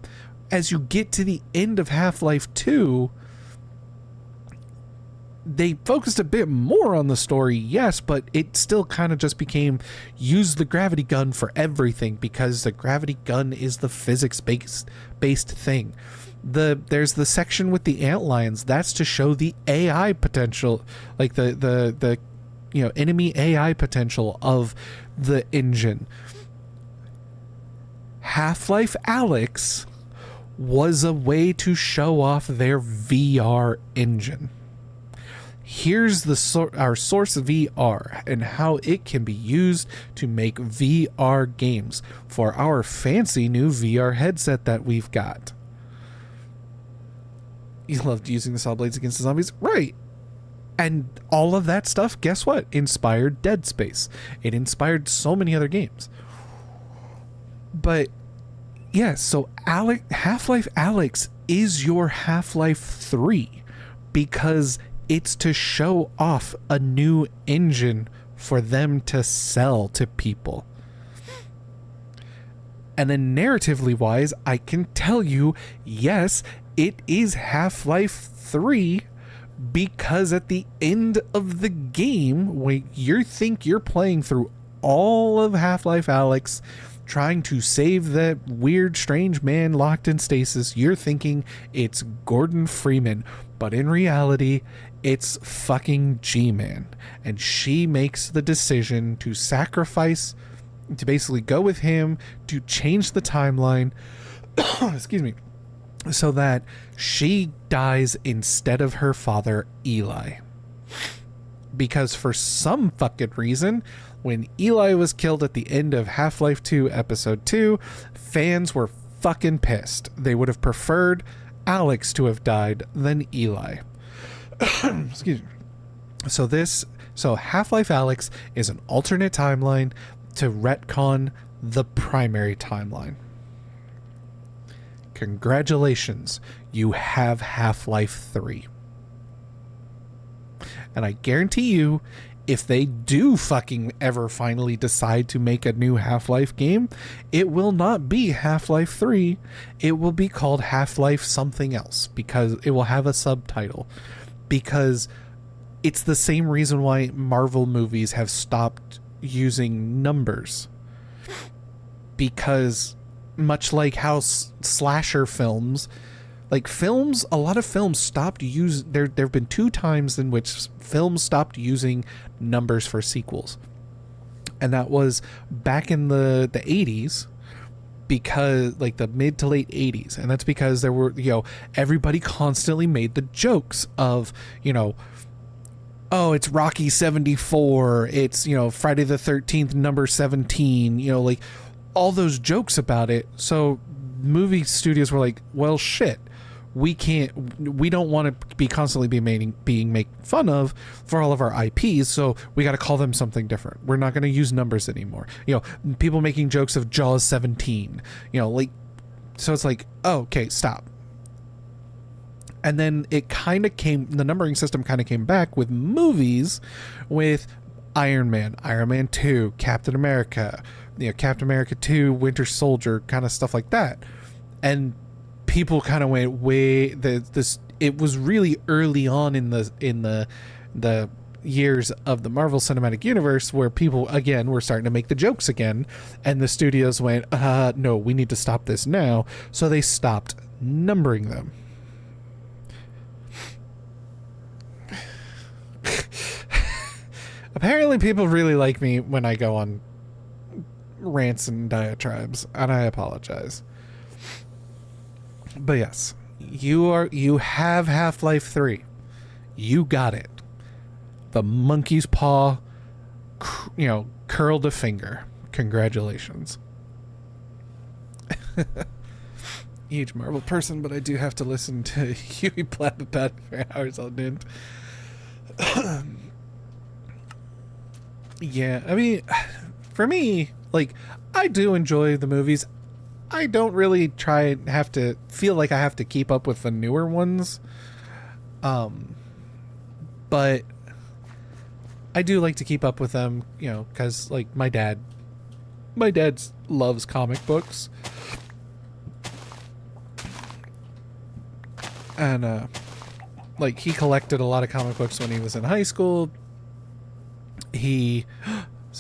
As you get to the end of Half-Life 2, they focused a bit more on the story, yes, but it still kind of just became use the gravity gun for everything, because the gravity gun is the physics-based thing. There's the section with the antlions, that's to show the AI potential, like the enemy AI potential of the engine. Half-Life Alyx was a way to show off their VR engine. Here's our source VR and how it can be used to make VR games for our fancy new VR headset that we've got. You loved using the saw blades against the zombies? Right. And all of that stuff, guess what? Inspired Dead Space. It inspired so many other games. But yeah, so Half-Life Alyx is your Half-Life 3, because it's to show off a new engine for them to sell to people. And then narratively wise, I can tell you, yes, it is Half-Life 3, because at the end of the game, when you think you're playing through all of Half-Life Alyx, trying to save that weird, strange man locked in stasis, you're thinking it's Gordon Freeman, but in reality, it's fucking G-Man. And she makes the decision to sacrifice, to basically go with him, to change the timeline, excuse me, so that she dies instead of her father, Eli. Because for some fucking reason, when Eli was killed at the end of Half-Life 2 Episode 2, fans were fucking pissed. They would have preferred Alyx to have died than Eli. Excuse me. So Half-Life Alyx is an alternate timeline to retcon the primary timeline. Congratulations, you have Half-Life 3. And I guarantee you, if they do fucking ever finally decide to make a new Half-Life game, it will not be Half-Life 3. It will be called Half-Life something else, because it will have a subtitle. Because it's the same reason why Marvel movies have stopped using numbers. Because much like how slasher films Like films, a lot of films stopped there've been 2 times in which films stopped using numbers for sequels. And that was back in the 80s, because like the mid to late 80s, and that's because there were, everybody constantly made the jokes of, oh, it's Rocky 74, it's, Friday the 13th number 17, like all those jokes about it. So movie studios were like, well, shit, we don't want to be constantly being made fun of for all of our IPs, so we got to call them something different. We're not going to use numbers anymore. People making jokes of Jaws 17, so it's like, oh, okay, stop. And then the numbering system kind of came back with movies, with Iron Man 2, Captain America, Captain America 2, Winter Soldier, kind of stuff like that. And people kind of went it was really early on in the years of the Marvel Cinematic Universe where people again were starting to make the jokes again, and the studios went, no, we need to stop this now. So they stopped numbering them. Apparently people really like me when I go on rants and diatribes, and I apologize. But yes, you have Half-Life 3. You got it. The monkey's paw, curled a finger. Congratulations. Huge Marvel person, but I do have to listen to Huey blab about it for hours on end. Yeah, I mean, for me, like, I do enjoy the movies. I don't really have to feel like I have to keep up with the newer ones. But I do like to keep up with them, because like my dad loves comic books. And like he collected a lot of comic books when he was in high school. Is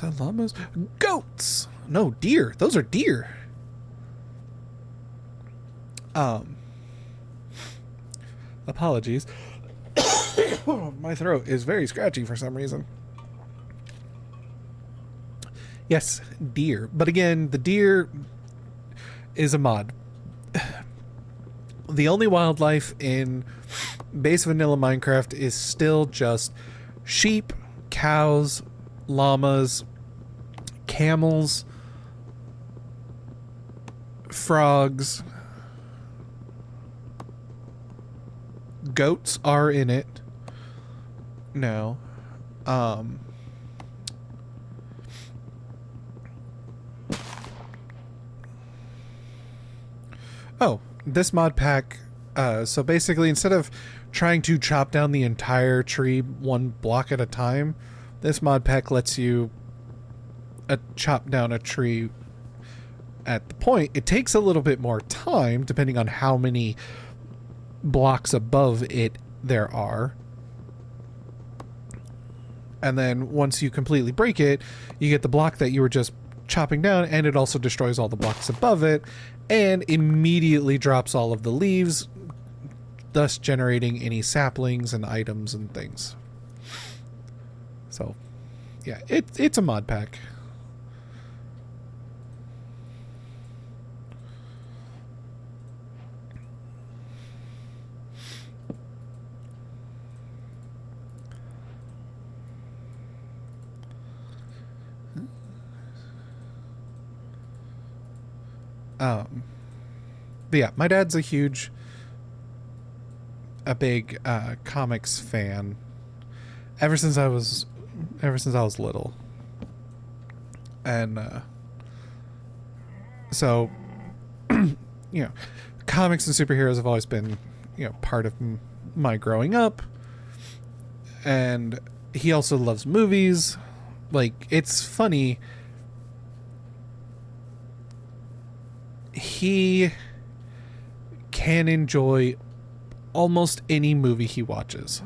that llamas? Goats! No, deer. Those are deer. Apologies. My throat is very scratchy for some reason. Yes, deer. But again, the deer is a mod. The only wildlife in base vanilla Minecraft is still just sheep, cows, llamas, camels, frogs. Goats are in it now. Oh, this mod pack, so basically instead of trying to chop down the entire tree one block at a time, this mod pack lets you chop down a tree at the point. It takes a little bit more time depending on how many blocks above it there are. And then once you completely break it, you get the block that you were just chopping down, and it also destroys all the blocks above it and immediately drops all of the leaves, thus generating any saplings and items and things. So yeah, it's a mod pack. But yeah, my dad's a big comics fan ever since I was little. And so comics and superheroes have always been part of my growing up. And he also loves movies. Like, it's funny, he can enjoy almost any movie he watches.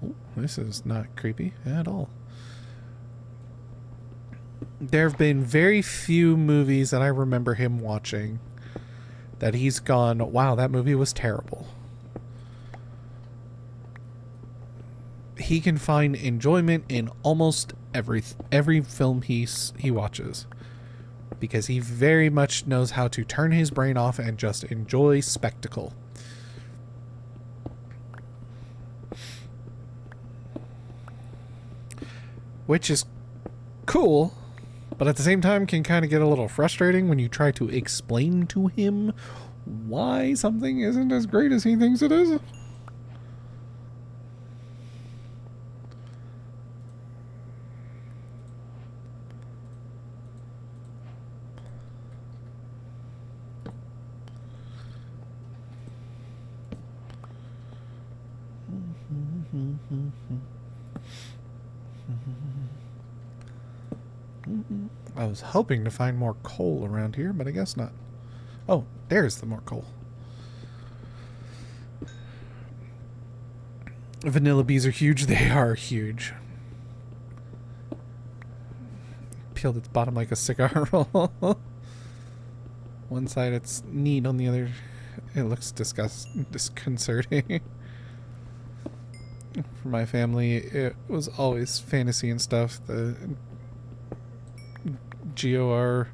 Oh, this is not creepy at all. There have been very few movies that I remember him watching that he's gone, wow, that movie was terrible. He can find enjoyment in almost every film he watches, because he very much knows how to turn his brain off and just enjoy spectacle. Which is cool, but at the same time can kind of get a little frustrating when you try to explain to him why something isn't as great as he thinks it is. I was hoping to find more coal around here, but I guess not. Oh, there's the more coal. Vanilla bees are huge. They are huge. Peeled its bottom like a cigar roll. One side it's neat, on the other it looks disconcerting. For my family, it was always fantasy and stuff. The GOR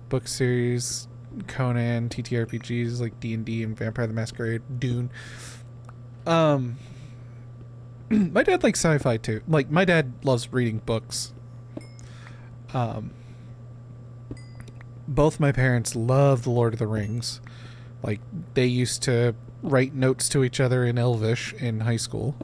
book series, Conan, TTRPGs like D&D and Vampire the Masquerade, Dune. My dad likes sci-fi too. Like, my dad loves reading books. Both my parents love The Lord of the Rings. Like, they used to write notes to each other in Elvish in high school.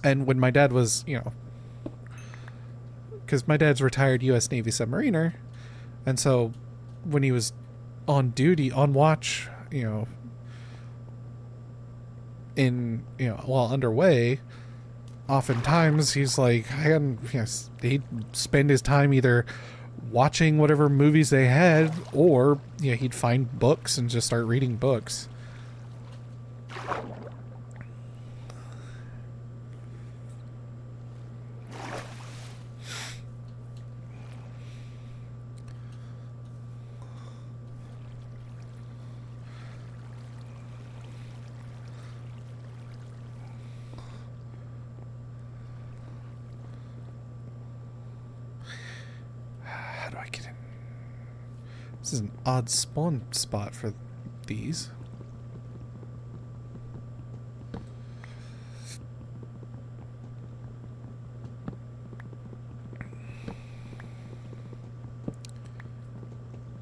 And when my dad was, because my dad's retired U.S. Navy submariner, and so when he was on duty, on watch, while underway, oftentimes he's like, he'd spend his time either watching whatever movies they had, or he'd find books and just start reading books. How do I get in? This is an odd spawn spot for these.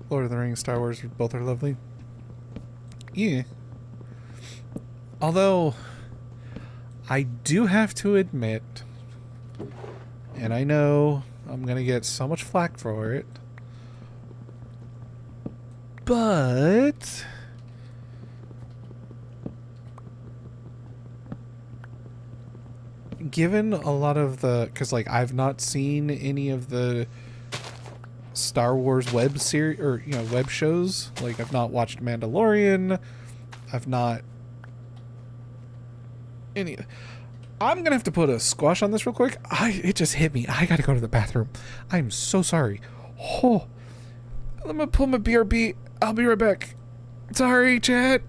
Lord of the Rings, Star Wars, both are lovely. Yeah. Although, I do have to admit, and I know I'm going to get so much flack for it, but given a lot of the, because like I've not seen any of the Star Wars web series or web shows. Like, I've not watched Mandalorian. I've not any. I'm gonna have to put a squash on this real quick. It just hit me. I gotta go to the bathroom. I'm so sorry. Oh, let me pull my BRB. I'll be right back. Sorry, chat.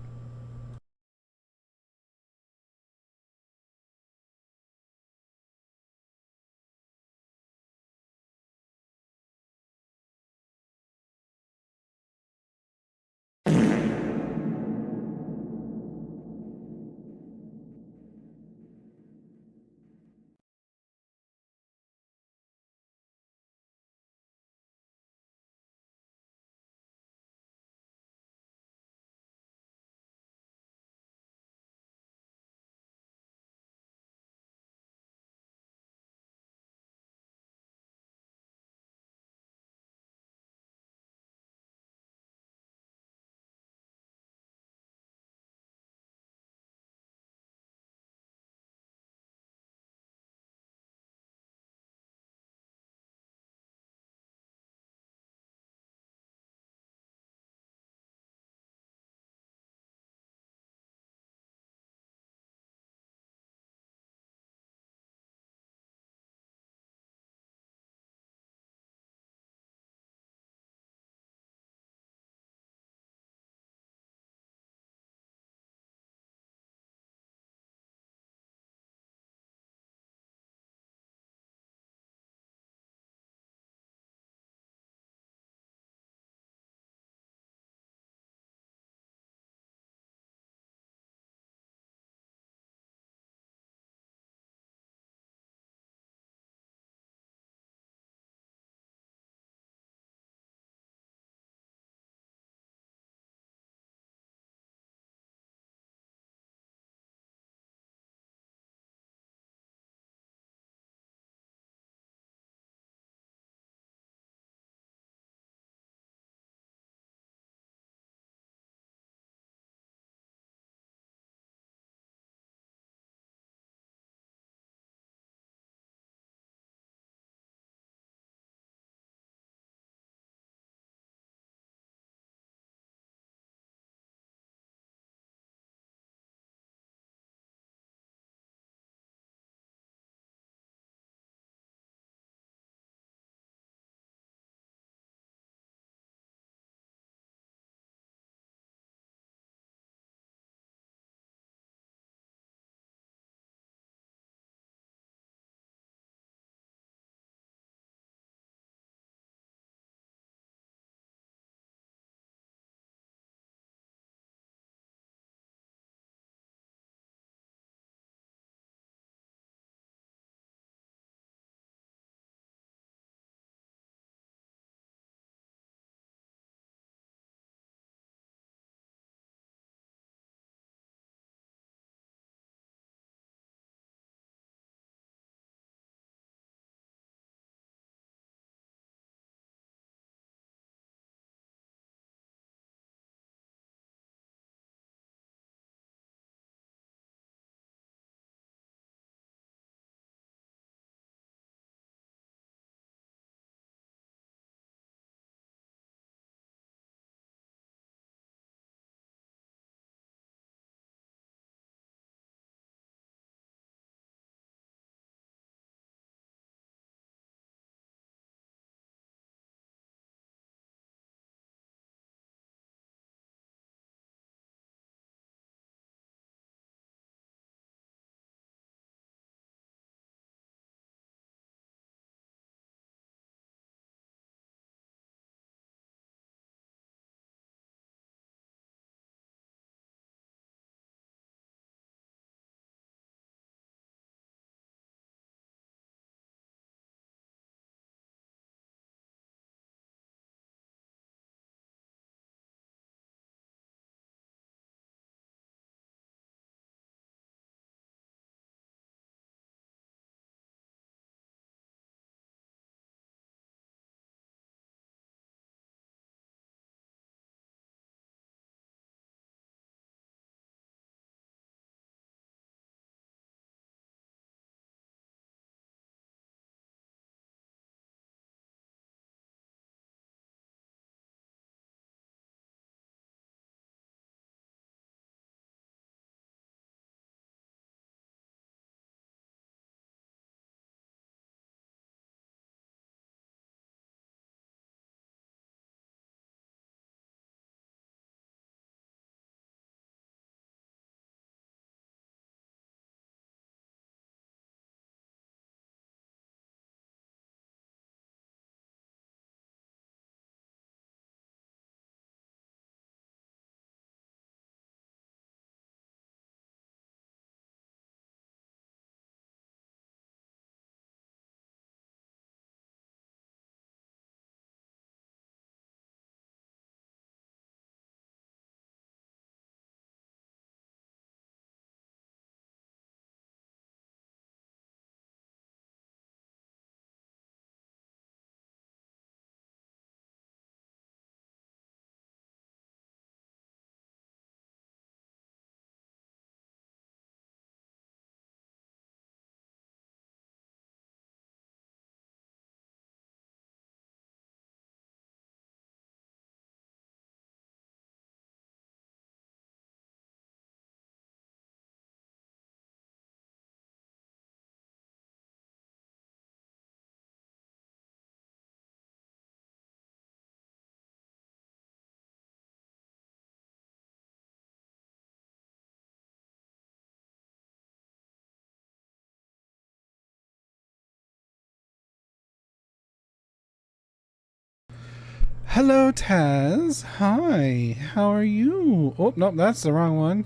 Hello, Taz. Hi. How are you? Oh, nope, that's the wrong one.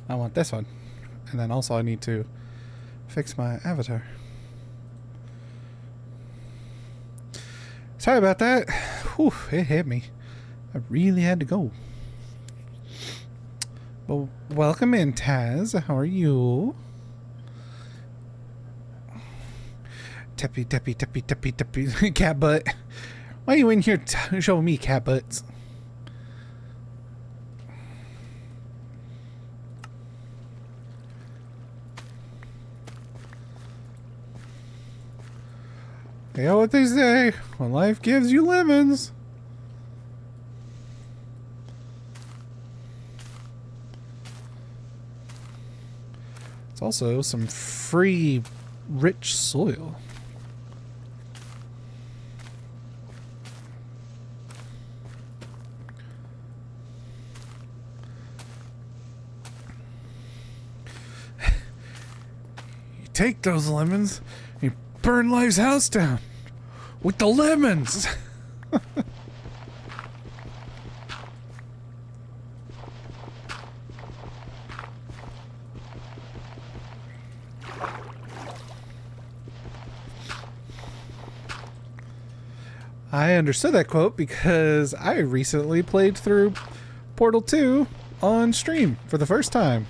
I want this one. And then also I need to fix my avatar. Sorry about that. Whew, it hit me. I really had to go. Well, welcome in, Taz. How are you? Teppy, teppy, teppy, teppy, teppy. Cat butt. Why are you in here showing me cat butts? You know what they say, when life gives you lemons. It's also some free, rich soil. You take those lemons, you burn life's house down with the lemons. I understood that quote because I recently played through Portal 2 on stream for the first time.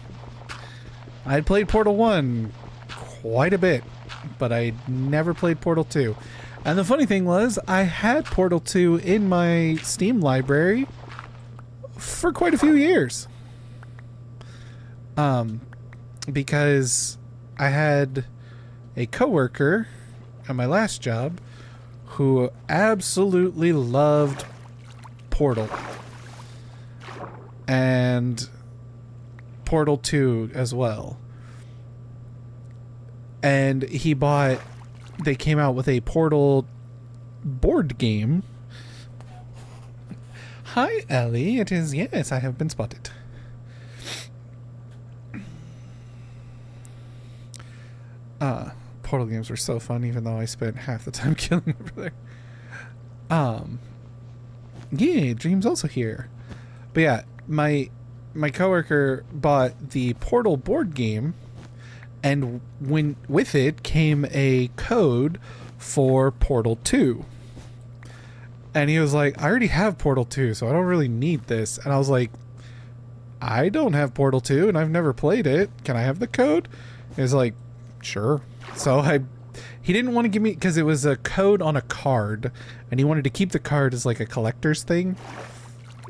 I had played Portal 1 quite a bit, but I never played Portal 2. And the funny thing was, I had Portal 2 in my Steam library for quite a few years. Because I had a coworker at my last job who absolutely loved Portal. And Portal 2 as well. And they came out with a Portal board game. Hi, Ellie. It is, yes, I have been spotted. Portal games were so fun, even though I spent half the time killing over there. Yeah, Dream's also here. But yeah, my coworker bought the Portal board game, and with it came a code for Portal 2. And he was like, I already have Portal 2, so I don't really need this. And I was like, I don't have Portal 2, and I've never played it. Can I have the code? He was like, sure. So he didn't want to give me, because it was a code on a card, and he wanted to keep the card as like a collector's thing.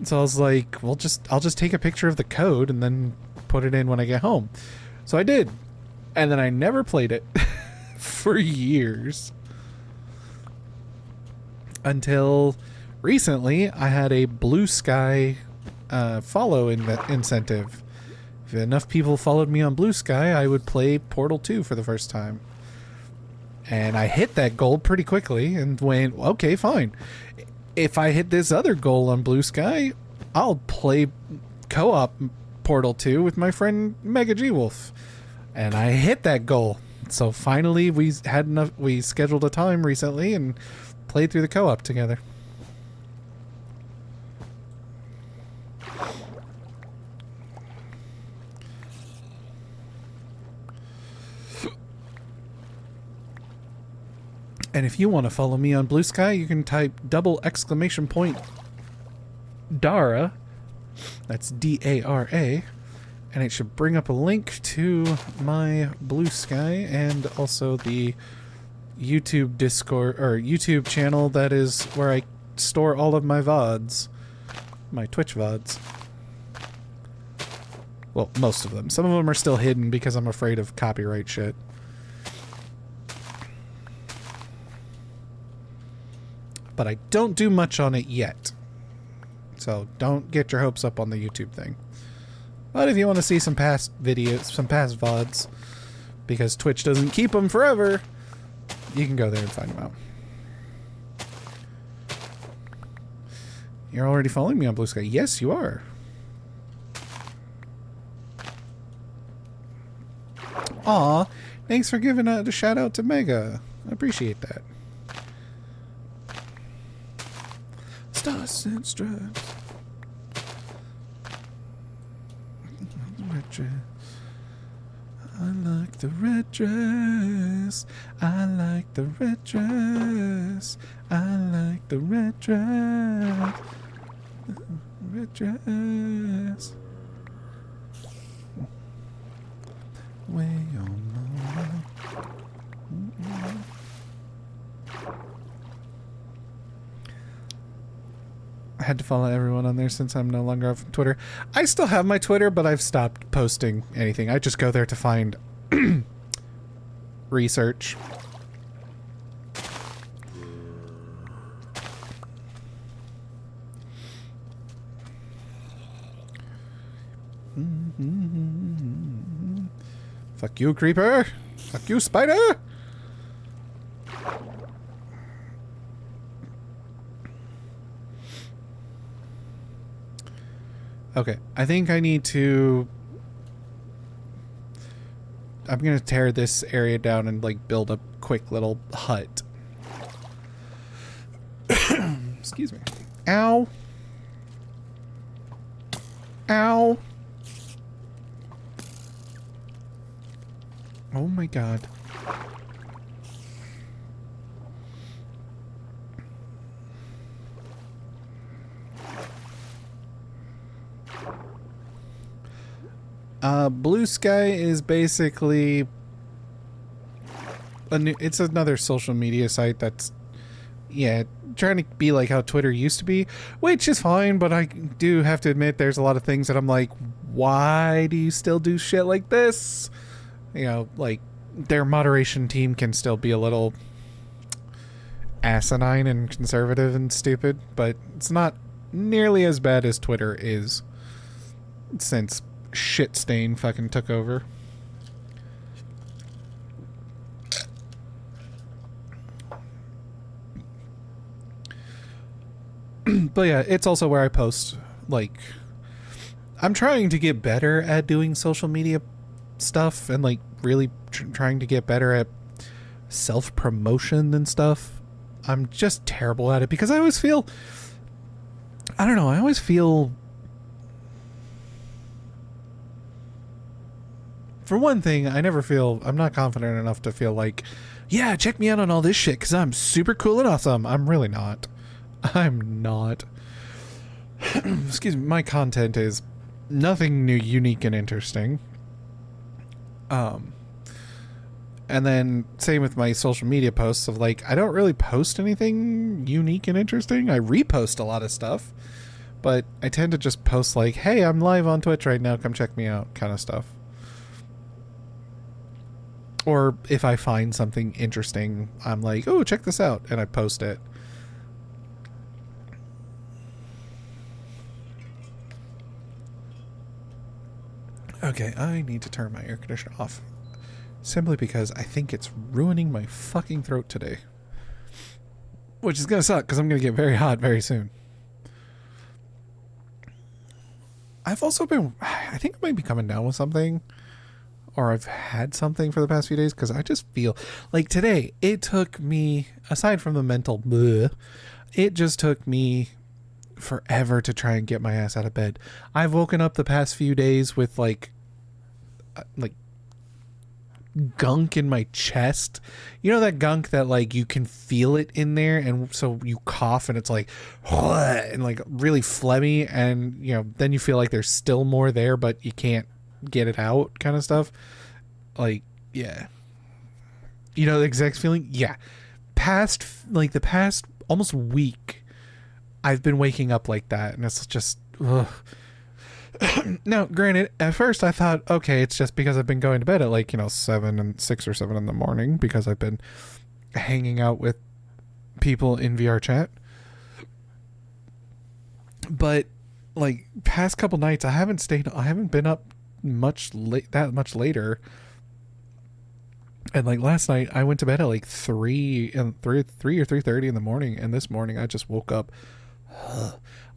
So I was like, well, I'll just take a picture of the code and then put it in when I get home. So I did. And then I never played it for years. Until recently, I had a Blue Sky follow incentive. If enough people followed me on Blue Sky, I would play Portal 2 for the first time. And I hit that goal pretty quickly and went, okay, fine. If I hit this other goal on Blue Sky, I'll play co-op Portal 2 with my friend Mega G Wolf. And I hit that goal. So finally we scheduled a time recently and played through the co-op together. And if you want to follow me on Blue Sky, you can type !Dara. That's D-A-R-A. And it should bring up a link to my Blue Sky and also the YouTube Discord or YouTube channel that is where I store all of my VODs. My Twitch VODs. Well, most of them. Some of them are still hidden because I'm afraid of copyright shit. But I don't do much on it yet. So don't get your hopes up on the YouTube thing. But if you want to see some past videos, some past VODs, because Twitch doesn't keep them forever, you can go there and find them out. You're already following me on Blue Sky. Yes, you are. Aw, thanks for giving a shout out to Mega. I appreciate that. bus and stripes. Red dress. I like the red dress. I like the red dress. I like the red dress. Red dress. Way on my way. I had to follow everyone on there since I'm no longer off Twitter. I still have my Twitter, but I've stopped posting anything. I just go there to find research. Fuck you, creeper. Fuck you, spider. Okay, I think I need to... I'm gonna tear this area down and, like, build a quick little hut. Excuse me. Ow. Ow. Oh my god. Blue Sky is basically it's another social media site that's, yeah, trying to be like how Twitter used to be, which is fine, but I do have to admit there's a lot of things that I'm like, why do you still do shit like this? You know, like, their moderation team can still be a little asinine and conservative and stupid, but it's not nearly as bad as Twitter is since Shitstain fucking took over. But yeah, it's also where I post, like, I'm trying to get better at doing social media stuff and, like, really trying to get better at self-promotion and stuff. I'm just terrible at it because I always feel, I don't know, I always feel, for one thing, I never feel, I'm not confident enough to feel like, yeah, check me out on all this shit because I'm super cool and awesome. I'm really not. I'm not. Excuse me, my content is nothing new, unique, and interesting. And then same with my social media posts of, like, I don't really post anything unique and interesting. I repost a lot of stuff, but I tend to just post like, hey, I'm live on Twitch right now, come check me out, kind of stuff. Or if I find something interesting, I'm like, oh, check this out, and I post it. Okay, I need to turn my air conditioner off. Simply because I think it's ruining my fucking throat today. Which is gonna suck, because I'm gonna get very hot very soon. I've also been... I think I might be coming down with something. Or I've had something for the past few days, because I just feel... Like today, it took me... Aside from the mental bleh, it just took me forever to try and get my ass out of bed. I've woken up the past few days with, like gunk in my chest. You know that gunk that, like, you can feel it in there, and so you cough and it's like and like really phlegmy, and you know, then you feel like there's still more there but you can't get it out, kind of stuff. Like, yeah, you know the exact feeling. Yeah, the past almost week I've been waking up like that, and it's just ugh. Now, granted, at first I thought, okay, it's just because I've been going to bed at, like, you know, 6 or 7 in the morning because I've been hanging out with people in VR chat. But, like, past couple nights, I haven't been up that much later. And, like, last night I went to bed at like 3 or 3:30 in the morning, and this morning I just woke up.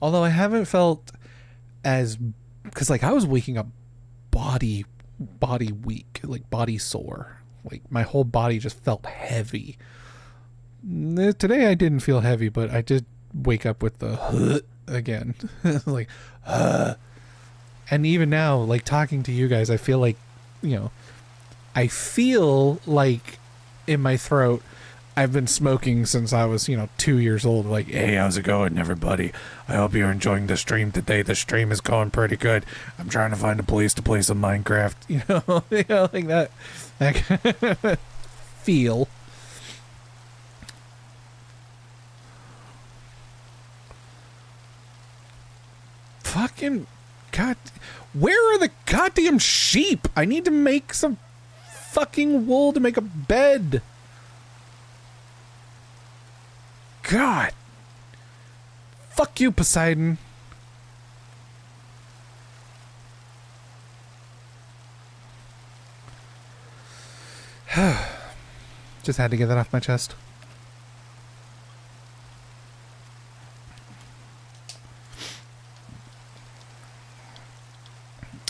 Although I haven't felt as, because, like, I was waking up body weak, like body sore, like my whole body just felt heavy. Today I didn't feel heavy, but I did wake up with the again. Like, and even now, like talking to you guys, I feel like, I feel like in my throat, I've been smoking since I was, 2 years old. Like, hey, how's it going, everybody? I hope you're enjoying the stream today. The stream is going pretty good. I'm trying to find a place to play some Minecraft. Like that. Like feel. Fucking god, where are the goddamn sheep? I need to make some fucking wool to make a bed. God. Fuck you, Poseidon. Just had to get that off my chest.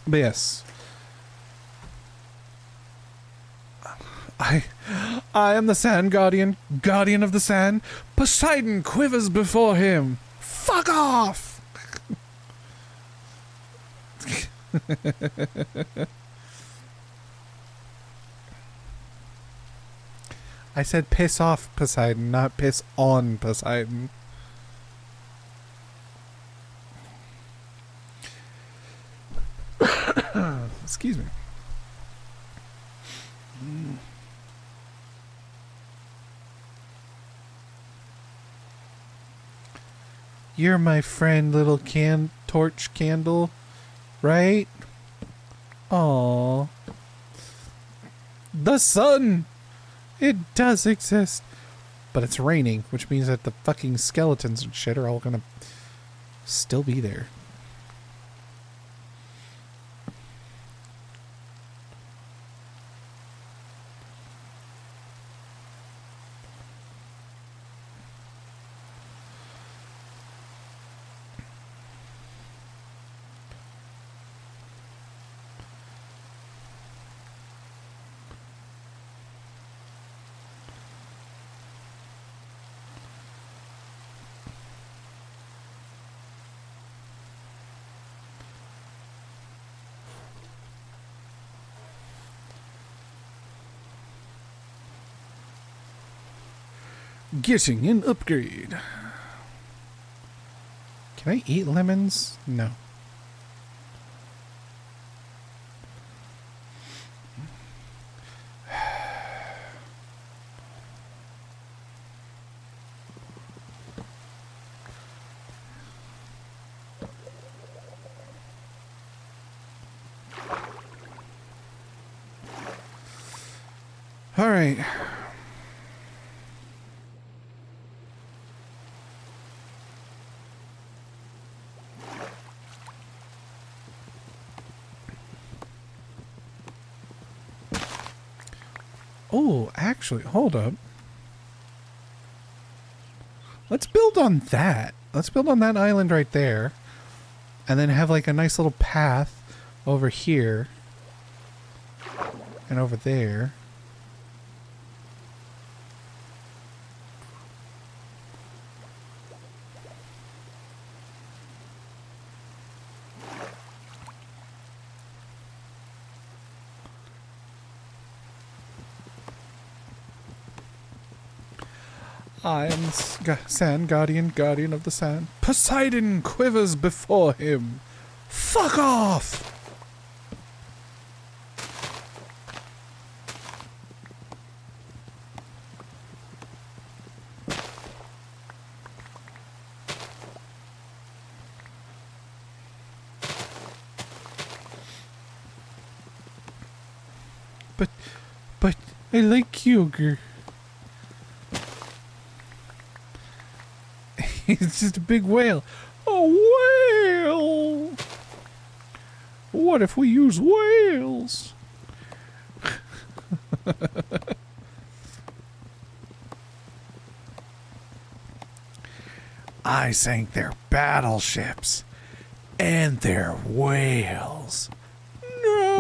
But yes. I am the Sand Guardian, Guardian of the Sand. Poseidon quivers before him. Fuck off! I said piss off, Poseidon, not piss on, Poseidon. Excuse me. You're my friend, little torch candle, right? Aww. The sun! It does exist. But it's raining, which means that the fucking skeletons and shit are all gonna still be there. Getting an upgrade. Can I eat lemons? No. All right. Oh, actually, hold up. Let's build on that. Let's build on that island right there. And then have like a nice little path over here. And over there. I am Sand Guardian, Guardian of the Sand. Poseidon quivers before him. Fuck off! But I like yogurt. It's just a big whale. A whale! What if we use whales? I sank their battleships and their whales. No!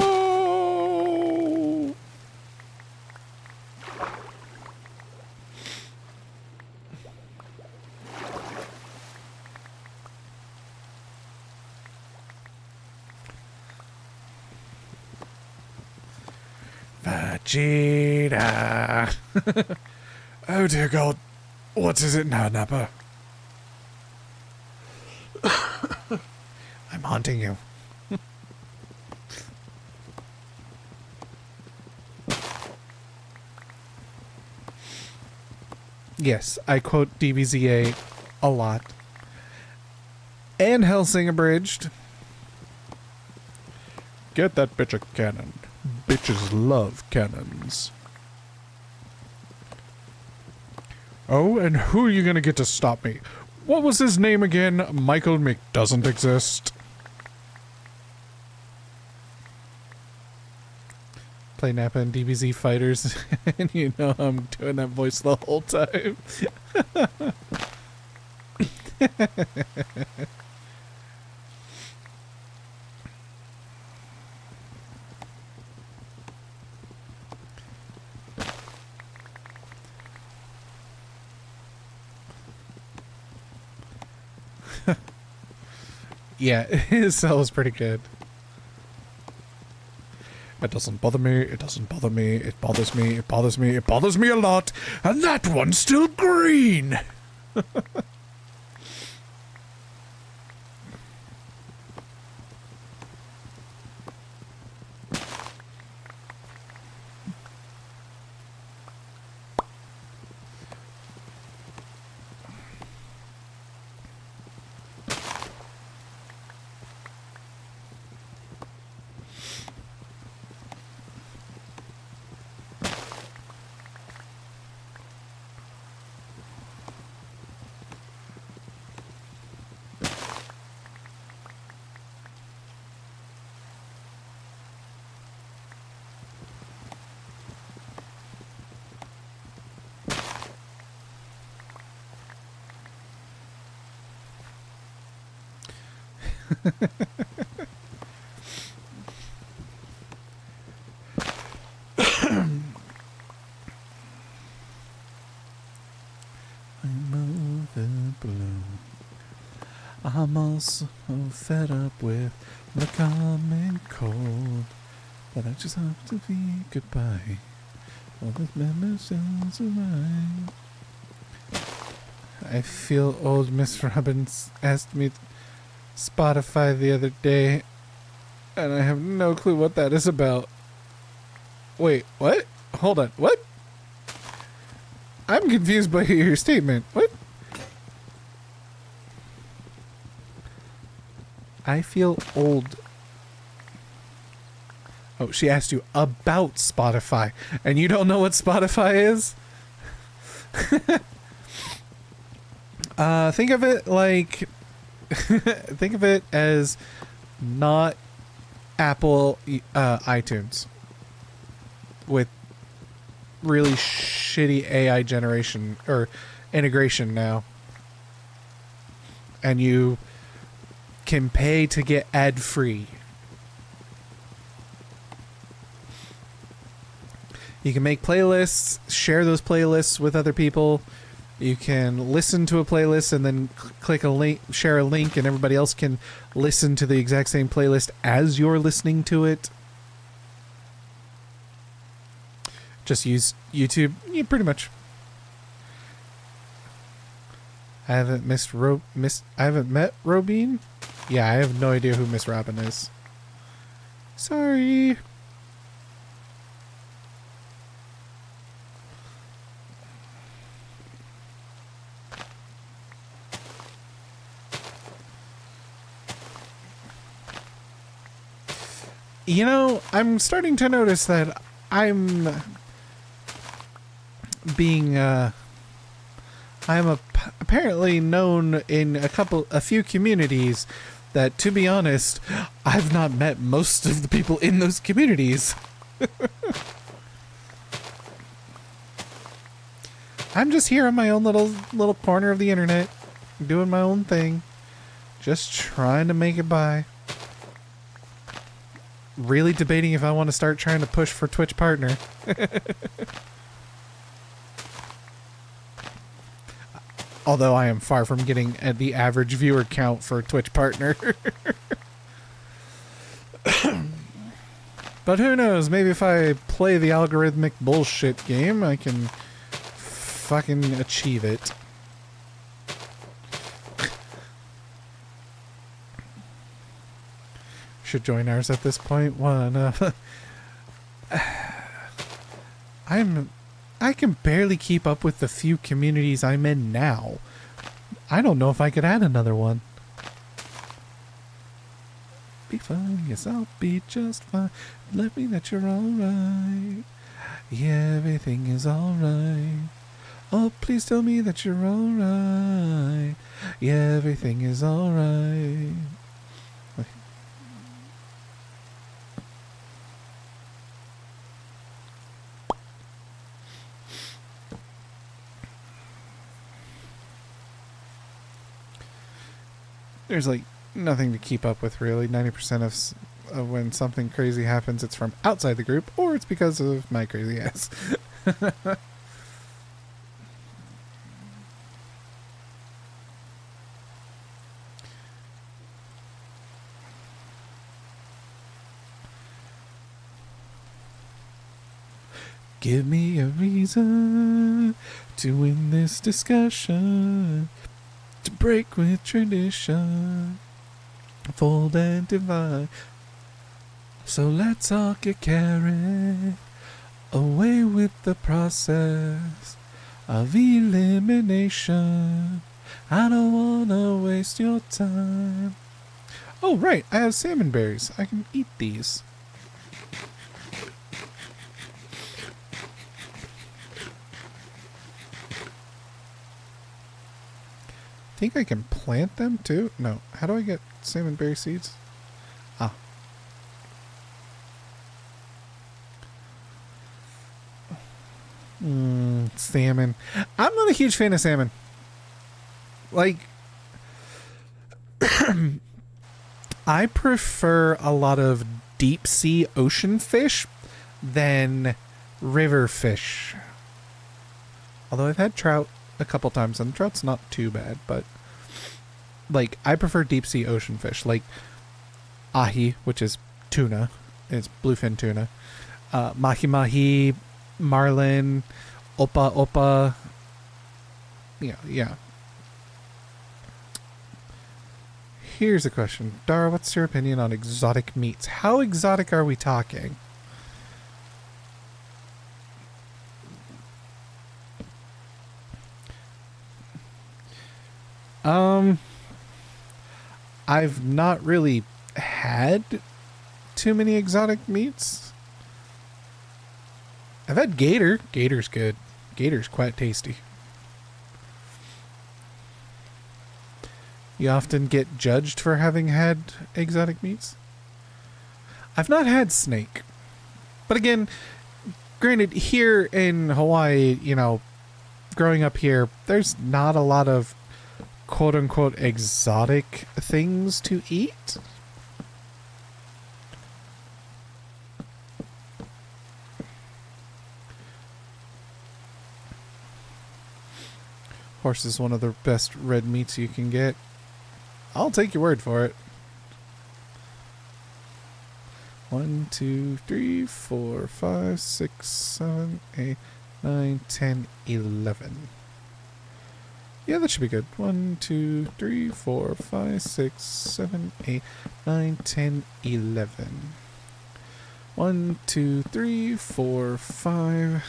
Vegeta. Oh dear God. What is it now, Nappa? I'm haunting you. Yes, I quote DBZA a lot. And Hellsing Abridged. Get that bitch a cannon. Bitches love cannons. Oh, and who are you gonna get to stop me? What was his name again? Michael Mick doesn't exist. Play Nappa and DBZ Fighters, and you know I'm doing that voice the whole time. Yeah, his cell is pretty good. It doesn't bother me, it doesn't bother me, it bothers me, it bothers me, it bothers me a lot, and that one's still green! I'm overblown. I'm also fed up with the common cold, but I just have to be goodbye. All this memories of mine. I feel old. Miss Robbins asked me Spotify the other day, and I have no clue what that is about. Wait, what? Hold on, what? I'm confused by your statement. What? I feel old. Oh, she asked you about Spotify, and you don't know what Spotify is? Think of it like... think of it as not Apple iTunes with really shitty AI generation or integration now, and you can pay to get ad free. You can make playlists, share those playlists with other people. You can listen to a playlist and then click a link, share a link, and everybody else can listen to the exact same playlist as you're listening to it. Just use YouTube. Yeah, pretty much. I haven't I haven't met Robin. Yeah, I have no idea who Miss Robin is. Sorry. You know, I'm starting to notice that I'm being, apparently known in a few communities that, to be honest, I've not met most of the people in those communities. I'm just here on my own little corner of the internet, doing my own thing, just trying to make it by. Really debating if I want to start trying to push for Twitch partner. Although I am far from getting the average viewer count for Twitch partner. But who knows? Maybe if I play the algorithmic bullshit game, I can fucking achieve it. Should join ours at this point. I can barely keep up with the few communities I'm in now. I don't know if I could add another one. Be fine, yes, I'll be just fine. Let me that you're alright. Yeah, everything is alright. Oh, please tell me that you're alright. Yeah, everything is alright. There's like nothing to keep up with really. 90% of when something crazy happens, it's from outside the group, or it's because of my crazy ass. Give me a reason to win this discussion, to break with tradition, fold and divide. So let's all get carried away with the process of elimination. I don't wanna waste your time. Oh right, I have salmon berries. I can eat these. Think I can plant them too? No. How do I get salmon berry seeds? Ah. Salmon. I'm not a huge fan of salmon. Like, I prefer a lot of deep sea ocean fish than river fish. Although I've had trout a couple times, and trout's not too bad, but like I prefer deep sea ocean fish, like ahi, which is tuna, it's bluefin tuna, mahi mahi, marlin, opa opa. Yeah. Here's a question, Dara. What's your opinion on exotic meats? How exotic are we talking? I've not really had too many exotic meats. I've had gator. Gator's good. Gator's quite tasty. You often get judged for having had exotic meats. I've not had snake. But again, granted, here in Hawaii, growing up here, there's not a lot of quote-unquote exotic things to eat. Horse is one of the best red meats you can get. I'll take your word for it. 1, 2, 3, 4, 5, 6, 7, 8, 9, 10, 11. Yeah, that should be good. 1, 2, 3, 4, 5, 6, 7, 8, 9, 10, 11. 1, 2, 3, 4, 5,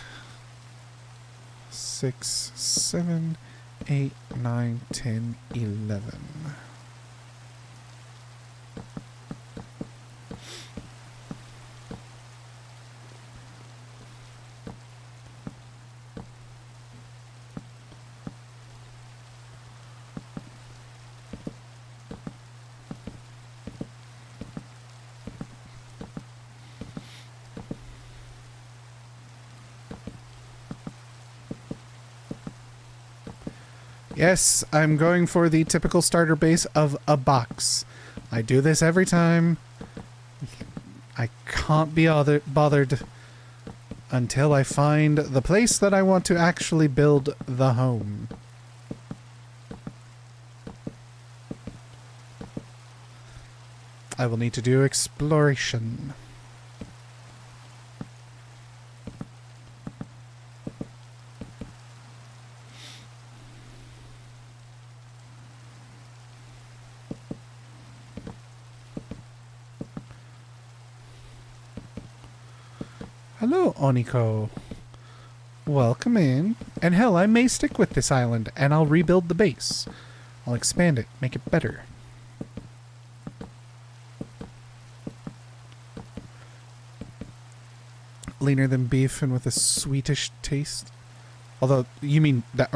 6, 7, 8, 9, 10, 11. Yes, I'm going for the typical starter base of a box. I do this every time. I can't be bothered until I find the place that I want to actually build the home. I will need to do exploration. Hello, Oniko. Welcome in. And hell, I may stick with this island, and I'll rebuild the base. I'll expand it, make it better. Leaner than beef and with a sweetish taste. Although, you mean that,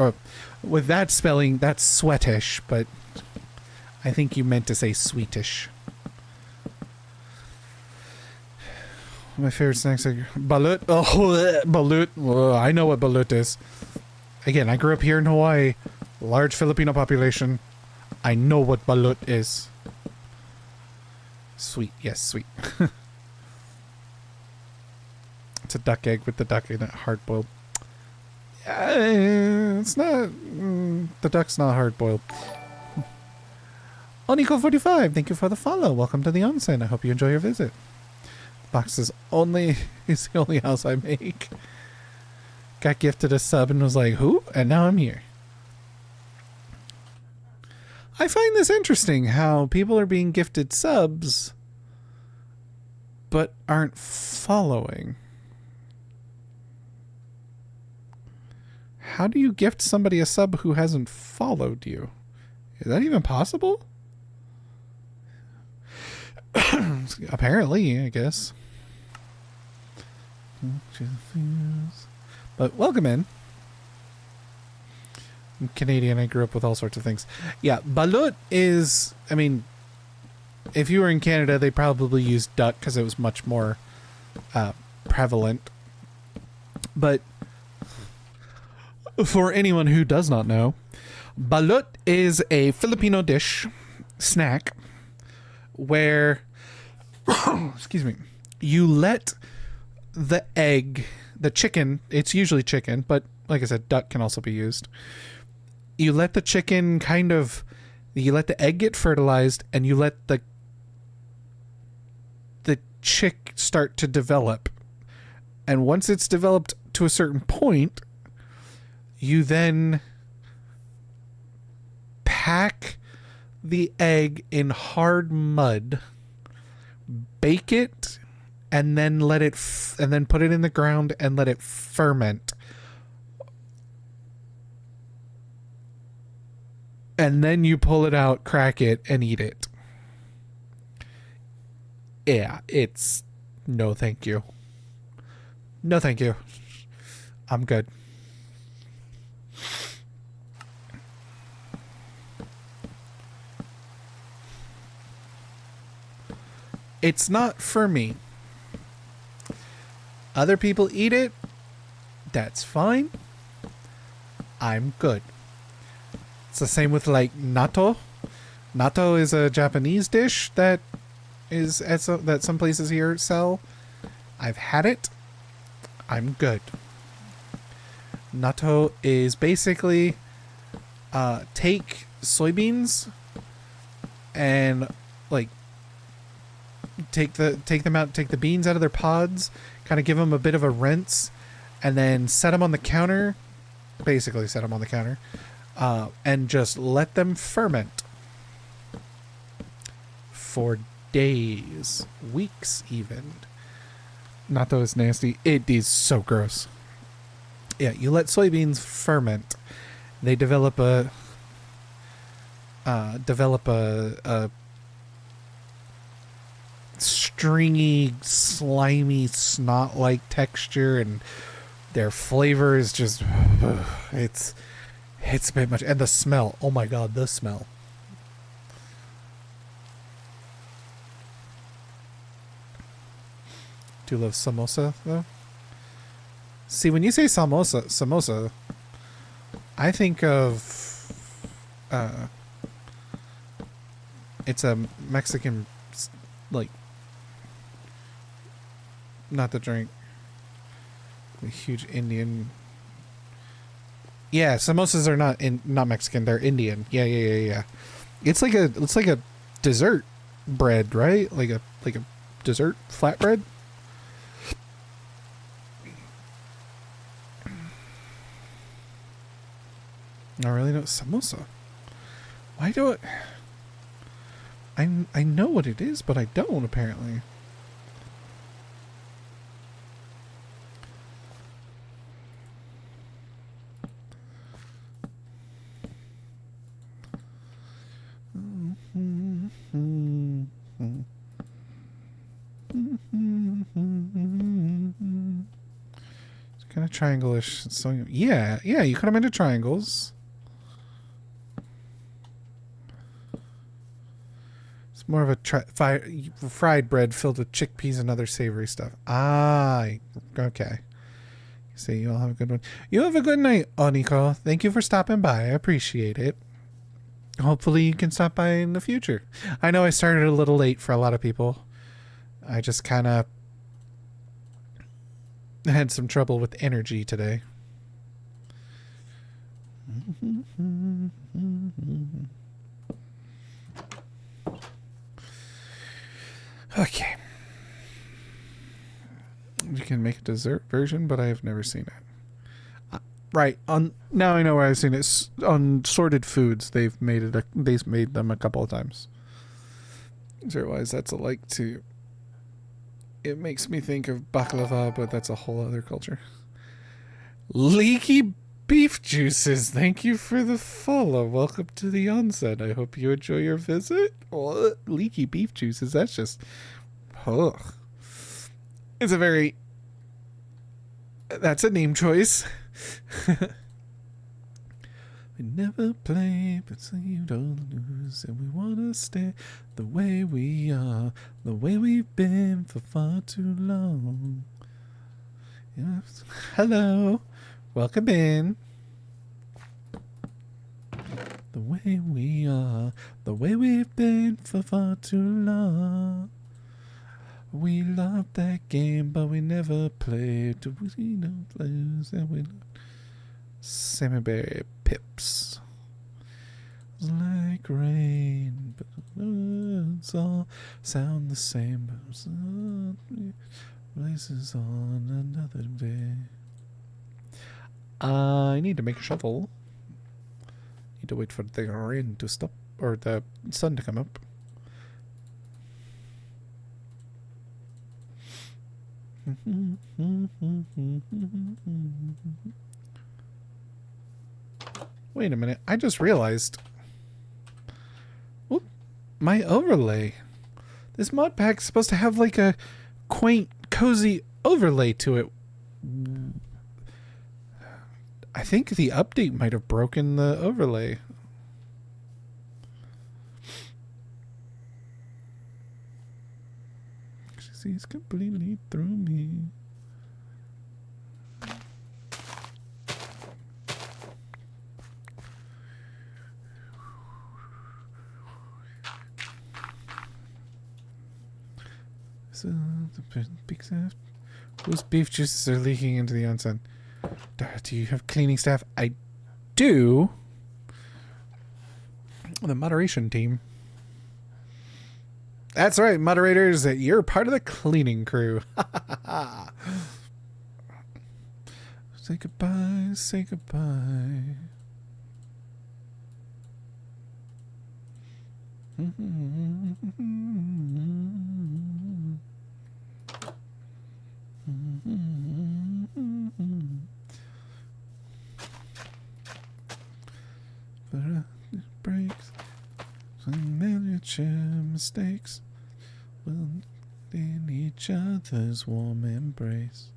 with that spelling, that's sweatish, but I think you meant to say sweetish. My favorite snacks are balut. Oh, balut. I know what balut is. Again, I grew up here in Hawaii. Large Filipino population. I know what balut is. Sweet. Yes, sweet. It's a duck egg with the duck in it, hard boiled. It's not. The duck's not hard boiled. Oniko45, thank you for the follow. Welcome to the onsen. I hope you enjoy your visit. Box is the only house I make. Got gifted a sub and was like, who? And now I'm here. I find this interesting how people are being gifted subs but aren't following. How do you gift somebody a sub who hasn't followed you? Is that even possible? Apparently, I guess. But welcome in. I'm Canadian. I grew up with all sorts of things. Yeah, balut is, I mean, if you were in Canada, they probably used duck because it was much more prevalent. But for anyone who does not know, balut is a Filipino dish, snack, where, excuse me, you let the egg, the chicken, it's usually chicken, but like I said, duck can also be used. You let the chicken you let the egg get fertilized, and you let the chick start to develop. And once it's developed to a certain point, you then pack the egg in hard mud, bake it, and then and then put it in the ground and let it ferment. And then you pull it out, crack it, and eat it. Yeah, it's no thank you. No thank you. I'm good. It's not for me. Other people eat it. That's fine. I'm good. It's the same with like natto. Natto is a Japanese dish that that some places here sell. I've had it. I'm good. Natto is basically take soybeans and like take them out, take the beans out of their pods, kind of give them a bit of a rinse, and then set them on the counter. Basically, set them on the counter, and just let them ferment for days, weeks, even. Natto is nasty. It is so gross. Yeah, you let soybeans ferment. They develop a stringy, slimy, snot-like texture, and their flavor is just it's a bit much. And the smell, oh my god, the smell. Do you love samosa though? See, when you say samosa, I think of it's a Mexican, like, not the drink, a huge Indian. Yeah, samosas are not Mexican, they're Indian. Yeah. It's like a dessert bread, right? Like a dessert flatbread. I really don't samosa. Why do it? I know what it is, but I don't apparently. Kind of triangle-ish. So, yeah, you cut them into triangles. It's more of a fried bread filled with chickpeas and other savory stuff. Ah, okay. See, you all have a good one. You have a good night, Oniko. Thank you for stopping by. I appreciate it. Hopefully you can stop by in the future. I know I started a little late for a lot of people. I just kind of had some trouble with energy today. Okay. You can make a dessert version, but I have never seen it. Right. Now I know where I've seen it. On Sorted Foods, they've made them a couple of times. Dessert-wise, that's a like too. It makes me think of baklava, but that's a whole other culture. Leaky beef juices. Thank you for the follow. Welcome to the onsen. I hope you enjoy your visit. What? Leaky beef juices. That's just. Ugh. It's a very. That's a name choice. We never play, but so you don't lose, and we want to stay the way we are, the way we've been for far too long. Yes. Hello, welcome in. The way we are, the way we've been for far too long. We love that game, but we never played. Do we don't lose, and we love Salmonberry Pips. It's like rain, but it's all sound the same. But places on another day. I need to make a shovel. Need to wait for the rain to stop, or the sun to come up. Wait a minute, I just realized. Whoop, my overlay. This mod pack's supposed to have like a quaint, cozy overlay to it. I think the update might have broken the overlay. She sees completely through me. So the big staff. Whose beef juices are leaking into the onsen? Do you have cleaning staff? I do. The moderation team. That's right, moderators. You're part of the cleaning crew. Say goodbye. Say goodbye. Breaks, some miniature mistakes will in each other's warm embrace.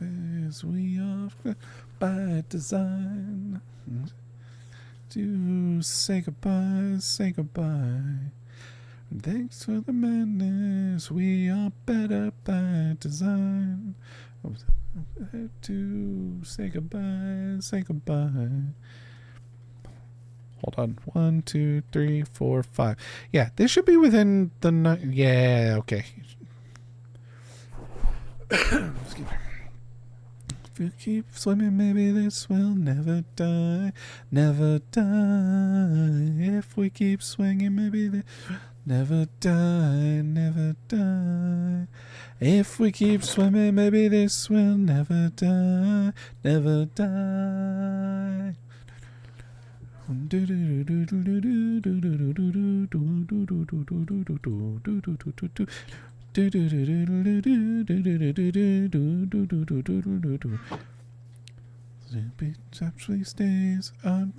As we are by design to say goodbye, say goodbye. Thanks for the madness, we are better by design. To say goodbye, say goodbye. Hold on. 1, 2, 3, 4, 5. Yeah, this should be within the yeah, okay. Excuse me. If you keep swimming, maybe this will never die. Never die. If we keep swinging, maybe this will never die. Never die. If we keep swimming, maybe this will never die. Never die. Actually stays on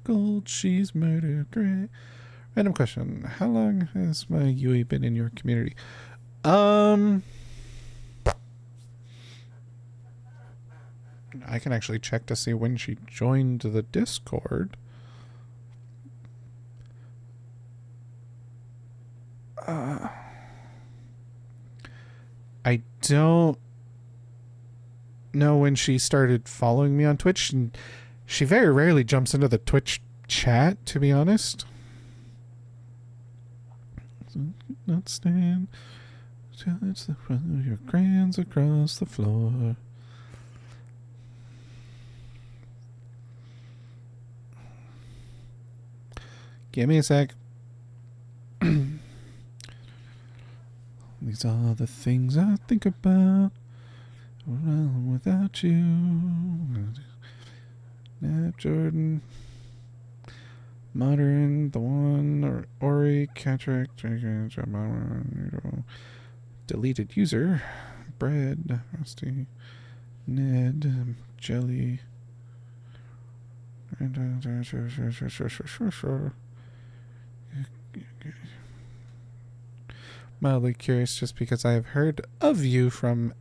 gold. She's murder gray. Random question: how long has my Yui been in your community? I can actually check to see when she joined the Discord. I don't know when she started following me on Twitch, and she very rarely jumps into the Twitch chat, to be honest. Not stand till it's the front of your crayons across the floor. Give me a sec. These are the things I think about without you. Nap Jordan. Modern, the one, or Ori, Cataract, deleted user, Bread, Rusty, Ned, Jelly, mildly curious just because I have heard of you from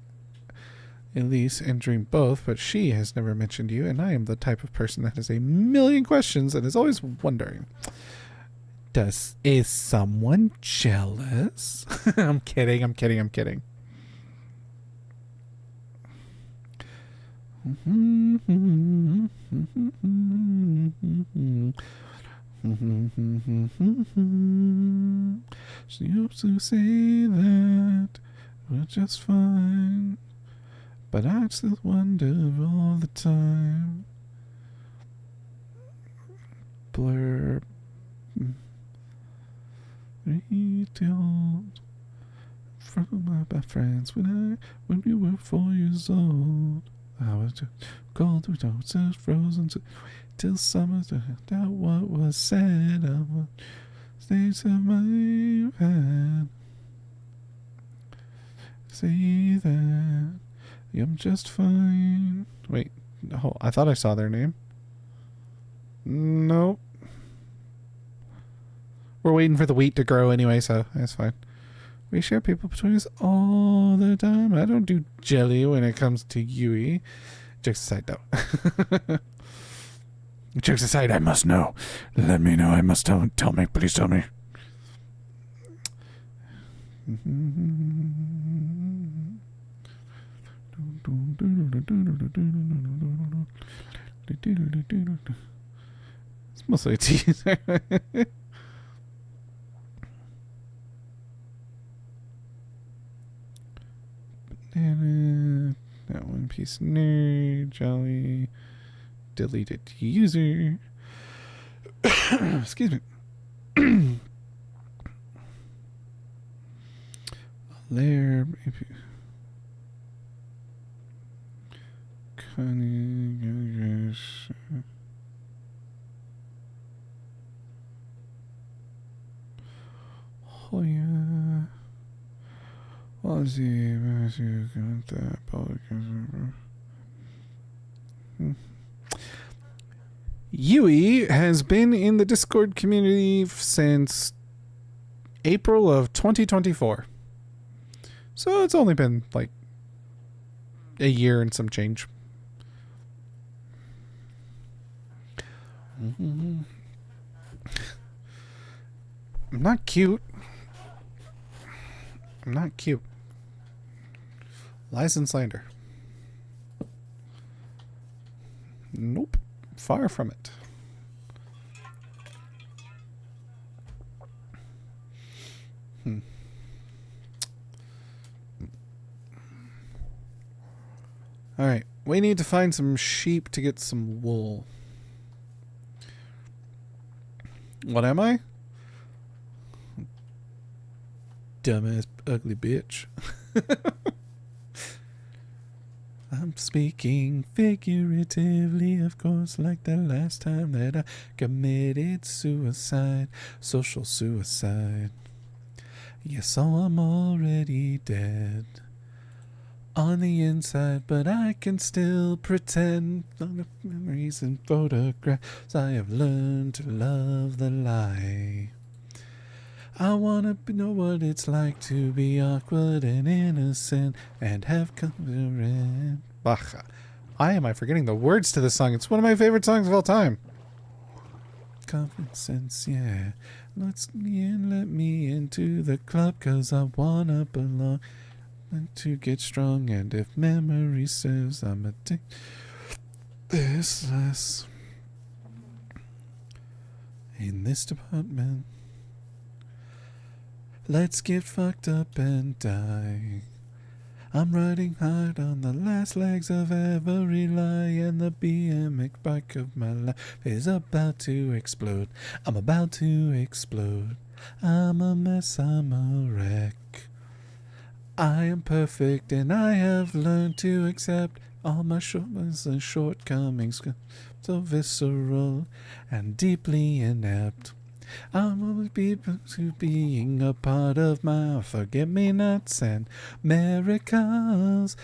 Elise and Dream both, but she has never mentioned you, and I am the type of person that has a million questions and is always wondering. Is someone jealous? I'm kidding. She used to say that we're just fine, but I still wonder all the time. Blur. Retold from my friends when we were 4 years old. I was just cold, we don't just frozen till summer to doubt what was said of what states of my head. Say that I'm just fine. Wait, oh, I thought I saw their name. Nope. We're waiting for the wheat to grow anyway, so that's fine. We share people between us all the time. I don't do jelly when it comes to Yui. Jokes aside, though. Jokes aside, I must know. Let me know. I must tell me. Please tell me. It's mostly a teaser. Banana, that One Piece nerd, Jolly, deleted user. Excuse me. There, maybe. Cunning, oh yeah. Let's see if you got that public. Yui has been in the Discord community since April of 2024. So it's only been like a year and some change. I'm not cute. I'm not cute. Lies and slander. Nope. Far from it. Alright. We need to find some sheep to get some wool. What am I? Dumbass ugly bitch. I'm speaking figuratively, of course, like the last time that I committed suicide, social suicide. Yes, so I'm already dead on the inside, but I can still pretend on the memories and photographs. I have learned to love the lie. I wanna know what it's like to be awkward and innocent and have confidence. Baja. Why am I forgetting the words to this song? It's one of my favorite songs of all time. Common sense, yeah. Let me into the club, 'cause I wanna belong. To get strong, and if memory serves, I'm addicted. This less in this department. Let's get fucked up and die. I'm riding hard on the last legs of every lie, and the BMX bike of my life is about to explode. I'm about to explode. I'm a mess, I'm a wreck. I am perfect, and I have learned to accept all my shortcomings and shortcomings. So visceral and deeply inept. I'm always people to being a part of my forget-me-nots and miracles.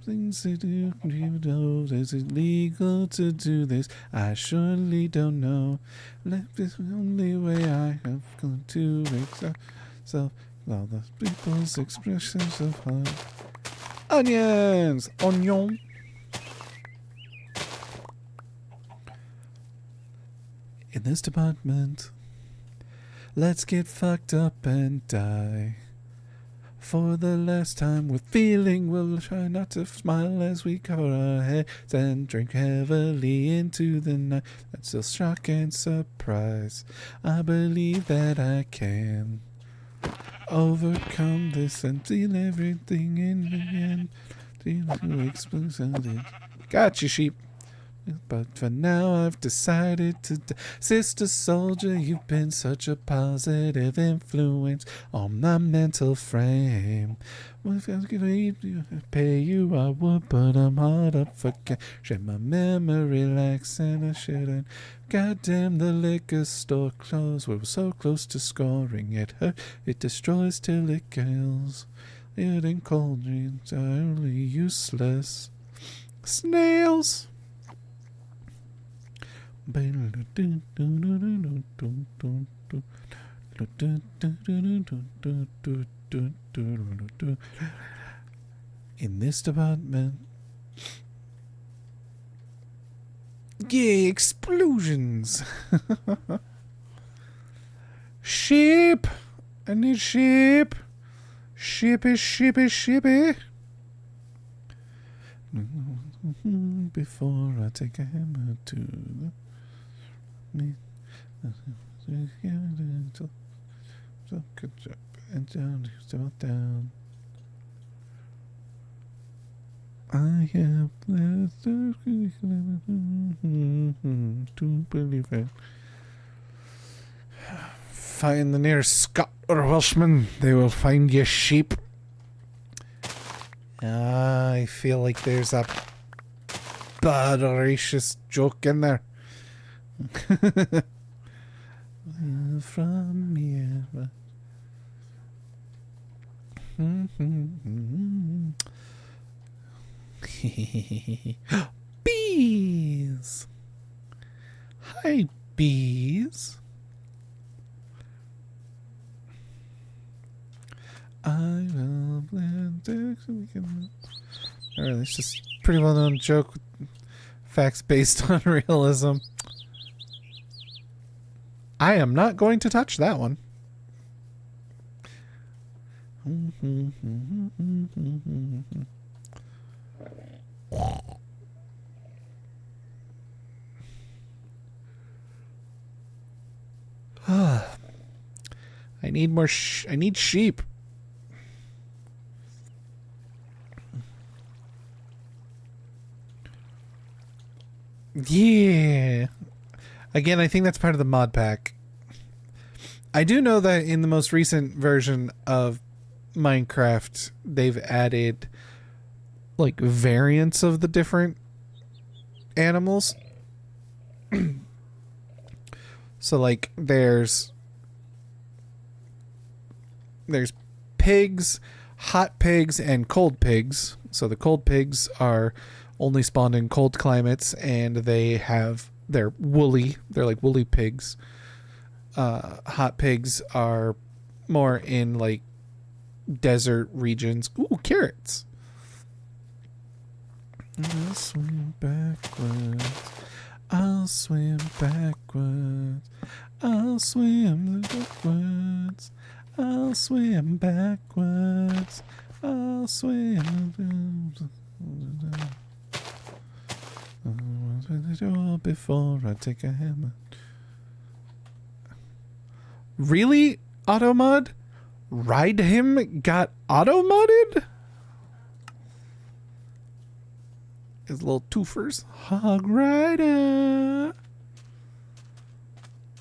Things to do, you know, is it legal to do this? I surely don't know. Left is the only way I have gone to accept myself. All the people's expressions of heart. Onions! Onion! In this department, let's get fucked up and die. For the last time with feeling, we'll try not to smile as we cover our heads and drink heavily into the night. That's still shock and surprise. I believe that I can overcome this and feel everything in the end. Gotcha, sheep. But for now I've decided to Sister Soldier, you've been such a positive influence on my mental frame. Well, if I could pay you, I would, but I'm hard up for cash. My memory lacks and I shouldn't. Goddamn, the liquor store closed. We were so close to scoring. It hurt, it destroys till it kills. It in cold dreams are only useless. Snails! In this department, yay, explosions! Sheep! I need sheep! Sheepy, sheepy, sheepy! Before I take a hammer to the me, so good job, and down, down. I have to believe it. Find the nearest Scot or Welshman, they will find you sheep. I feel like there's a bad racist joke in there. From here. Bees. Hi, bees. I will blend. Alright, it's just a pretty well known joke with facts based on realism. I am not going to touch that one. I need more I need sheep. Yeah. Again, I think that's part of the mod pack. I do know that in the most recent version of Minecraft, they've added like variants of the different animals. So like there's pigs, hot pigs, and cold pigs. So the cold pigs are only spawned in cold climates, and they're woolly. They're like woolly pigs. Hot pigs are more in like desert regions. Ooh, carrots. I'll swim backwards. I'll swim backwards. I'll swim backwards. I'll swim backwards. I'll swim before I take a hammer. Really? Automod? Ride him got auto-modded? His little twofers. Hog Rider.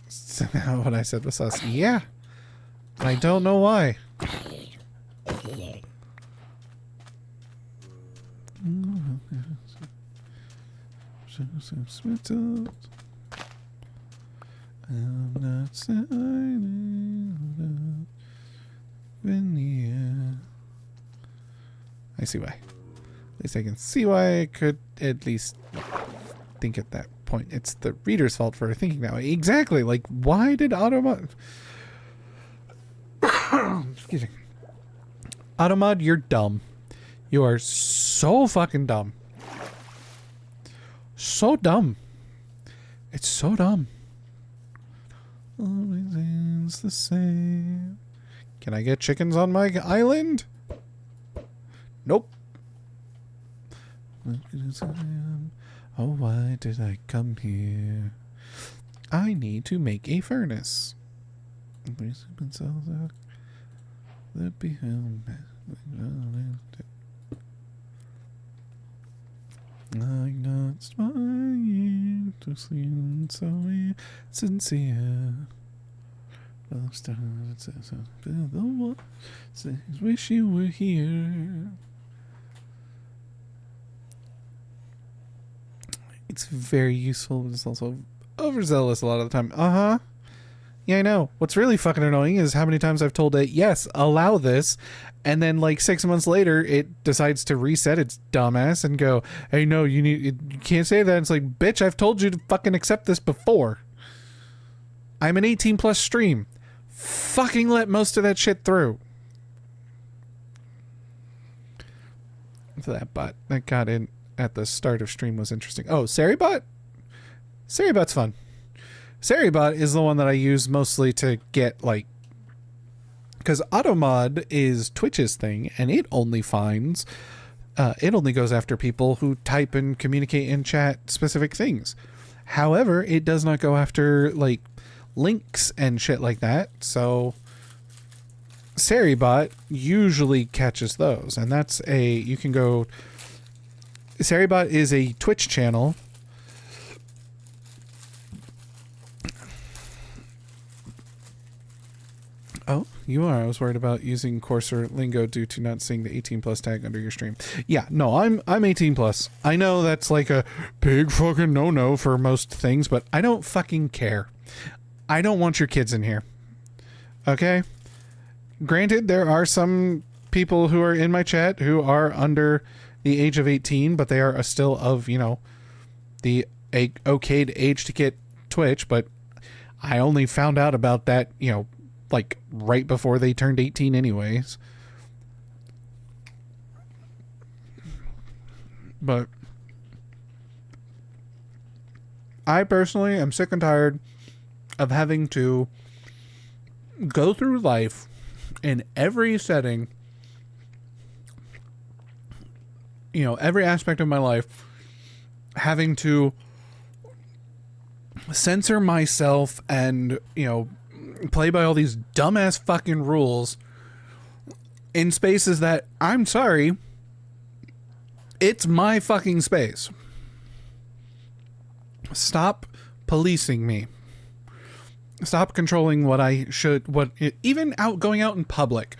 So now what I said was sus. Yeah. I don't know why. I'm not signing veneer. I see why. At least I can see why I could at least think at that point. It's the reader's fault for thinking that way. Exactly. Like, why did Automod... Excuse me. Automod, you're dumb. You are so fucking dumb. So dumb. It's so dumb. Always ends the same. Can I get chickens on my island? Nope. Oh, why did I come here? I need to make a furnace. I'm not trying to seem so sincere. Wish you were here. It's very useful, but it's also overzealous a lot of the time. Uh-huh. Yeah, I know. What's really fucking annoying is how many times I've told it, yes, allow this, and then like 6 months later, it decides to reset its dumbass and go, hey, no, you can't say that. It's like, bitch, I've told you to fucking accept this before. I'm an 18 plus stream. Fucking let most of that shit through. So that bot that got in at the start of stream was interesting. Oh, Saribot? Saribot's fun. Saribot is the one that I use mostly to get, like, because Automod is Twitch's thing, and it only finds, it only goes after people who type and communicate in chat specific things. However, it does not go after, like, links and shit like that, so Saribot usually catches those, and that's you can go, Saribot is a Twitch channel. Oh, you are. I was worried about using coarser lingo due to not seeing the 18 plus tag under your stream. Yeah, no, I'm 18 plus. I know that's like a big fucking no-no for most things, but I don't fucking care. I don't want your kids in here. Okay? Granted, there are some people who are in my chat who are under the age of 18, but they are still of, you know, the okayed age to get Twitch, but I only found out about that, you know, like right before they turned 18 anyways. But I personally am sick and tired of having to go through life in every setting, you know, every aspect of my life, having to censor myself and, you know, play by all these dumbass fucking rules in spaces that, I'm sorry, it's my fucking space. Stop policing me. Stop controlling what I should, even going out in public.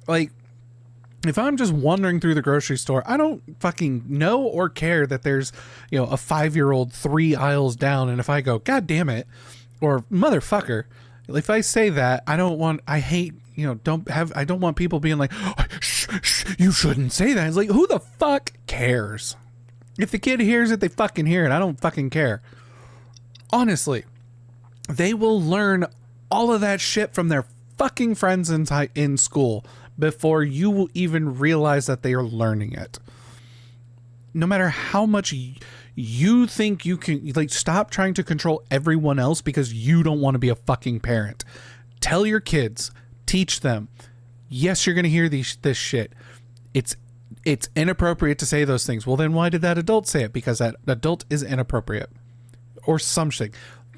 Like, if I'm just wandering through the grocery store, I don't fucking know or care that there's, you know, a 5-year-old 3 aisles down, and if I go, God damn it, or motherfucker, if I say that, I hate, you know, I don't want people being like, oh, shh, you shouldn't say that. It's like, who the fuck cares? If the kid hears it, they fucking hear it. I don't fucking care. Honestly, they will learn all of that shit from their fucking friends in school before you will even realize that they are learning it. no matter how much you think you can, like, stop trying to control everyone else because you don't want to be a fucking parent. Tell your kids, teach them. Yes, you're going to hear this shit. It's inappropriate to say those things. Well, then why did that adult say it? Because that adult is inappropriate or something.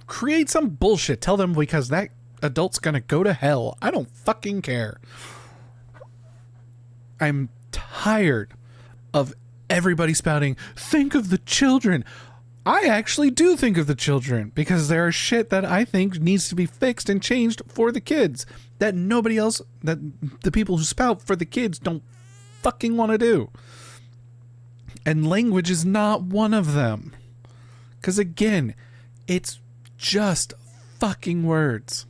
Create some bullshit. Tell them because that adult's going to go to hell. I don't fucking care. I'm tired of everybody spouting, think of the children. I actually do think of the children because there are shit that I think needs to be fixed and changed for the kids that nobody else, that the people who spout for the kids don't fucking want to do. And language is not one of them. Because again, it's just fucking words.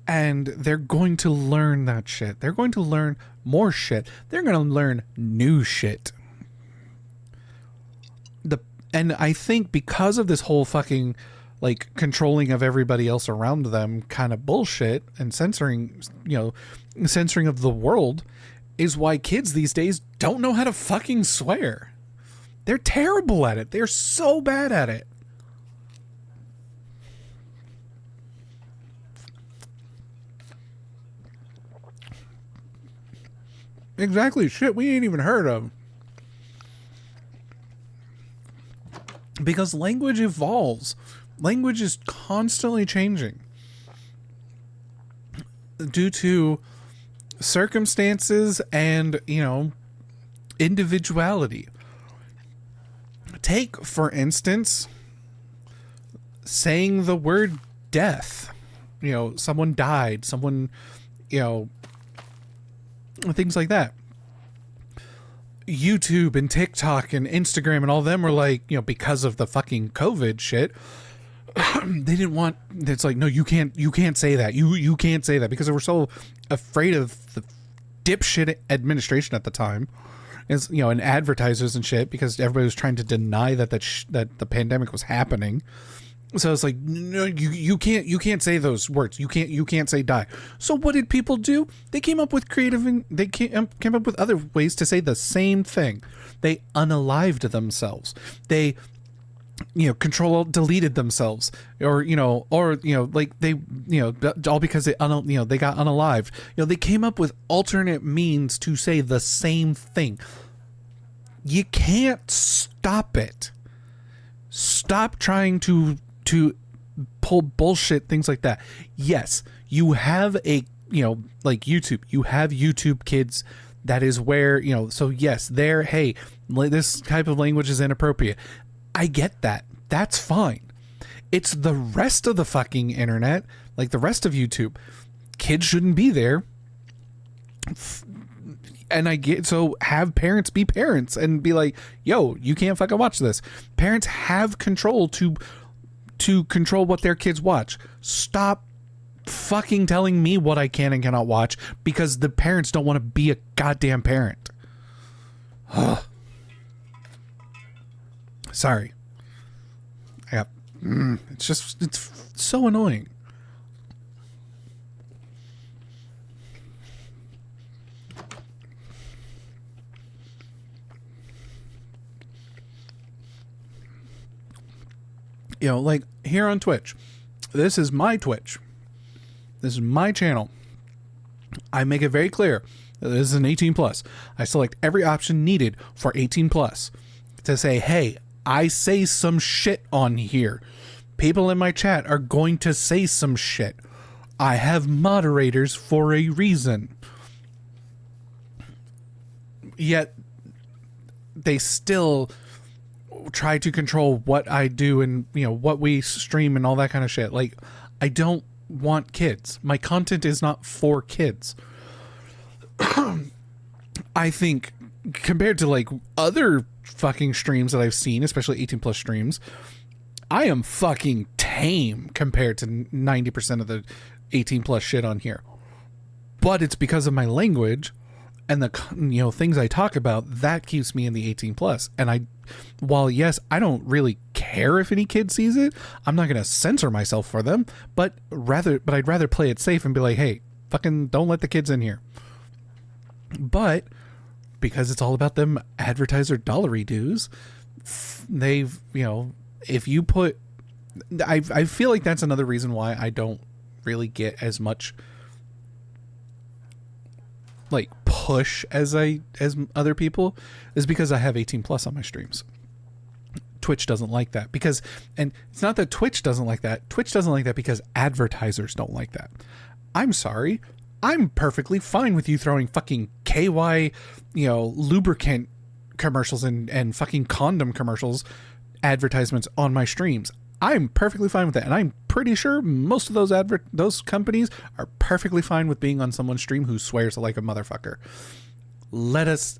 And they're going to learn that shit. They're going to learn more shit. They're going to learn new shit. And I think because of this whole fucking, like, controlling of everybody else around them kind of bullshit and censoring, censoring of the world is why kids these days don't know how to fucking swear. They're terrible at it. They're so bad at it. Exactly. Shit we ain't even heard of. Because language evolves. Language is constantly changing. Due to circumstances and, individuality. Take, for instance, saying the word death. Someone died. Someone, things like that. YouTube and TikTok and Instagram and all of them were like, because of the fucking COVID shit, they didn't want, it's like, no, you can't say that. You can't say that because they were so afraid of the dipshit administration at the time. As, and advertisers and shit, because everybody was trying to deny that the pandemic was happening. So it's like, no, you can't say those words. You can't say die. So what did people do? They came up with they came up with other ways to say the same thing. They unalived themselves. They, deleted themselves, or like they, all because they they got unalived. They came up with alternate means to say the same thing. You can't stop it. Stop trying to pull bullshit, things like that. Yes, you have like YouTube. You have YouTube Kids. That is where, so yes, hey, this type of language is inappropriate. I get that. That's fine. It's the rest of the fucking internet, like the rest of YouTube. Kids shouldn't be there. And I get, so have parents be parents and be like, yo, you can't fucking watch this. Parents have control to control what their kids watch. Stop fucking telling me what I can and cannot watch because the parents don't want to be a goddamn parent. Ugh. Sorry. It's so annoying. Like here on Twitch, this is my Twitch. This is my channel. I make it very clear that this is an 18 plus. I select every option needed for 18 plus to say, hey, I say some shit on here. People in my chat are going to say some shit. I have moderators for a reason. Yet they still try to control what I do and what we stream and all that kind of shit. Like, I don't want kids. My content is not for kids. I think compared to like other fucking streams that I've seen, especially 18 plus streams, I am fucking tame compared to 90% of the 18 plus shit on here. But it's because of my language and the things I talk about that keeps me in the 18 plus. And while yes, I don't really care if any kid sees it, I'm not gonna censor myself for them. But I'd rather play it safe and be like, hey, fucking don't let the kids in here. But because it's all about them advertiser dollary dues. They've, if you put, I feel like that's another reason why I don't really get as much like push as other people, is because I have 18 plus on my streams. Twitch doesn't like that and it's not that Twitch doesn't like that. Twitch doesn't like that because advertisers don't like that. I'm sorry. I'm perfectly fine with you throwing fucking KY, lubricant commercials and fucking condom commercials, advertisements on my streams. I'm perfectly fine with that. And I'm pretty sure most of those companies are perfectly fine with being on someone's stream who swears like a motherfucker. Let us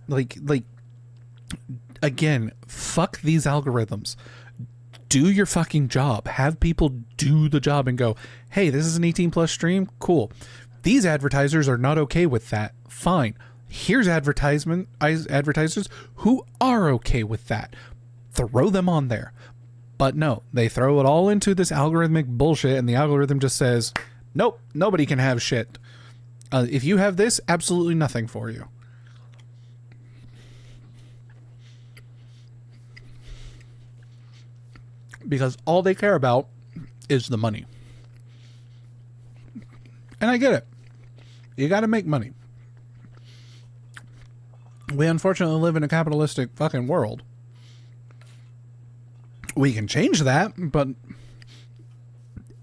again, fuck these algorithms. Do your fucking job. Have people do the job and go, hey, this is an 18 plus stream. Cool. These advertisers are not okay with that. Fine. Here's advertisers who are okay with that. Throw them on there. But no, they throw it all into this algorithmic bullshit, and the algorithm just says, nope, nobody can have shit. If you have this, absolutely nothing for you. Because all they care about is the money. And I get it. You got to make money. We unfortunately live in a capitalistic fucking world. We can change that, but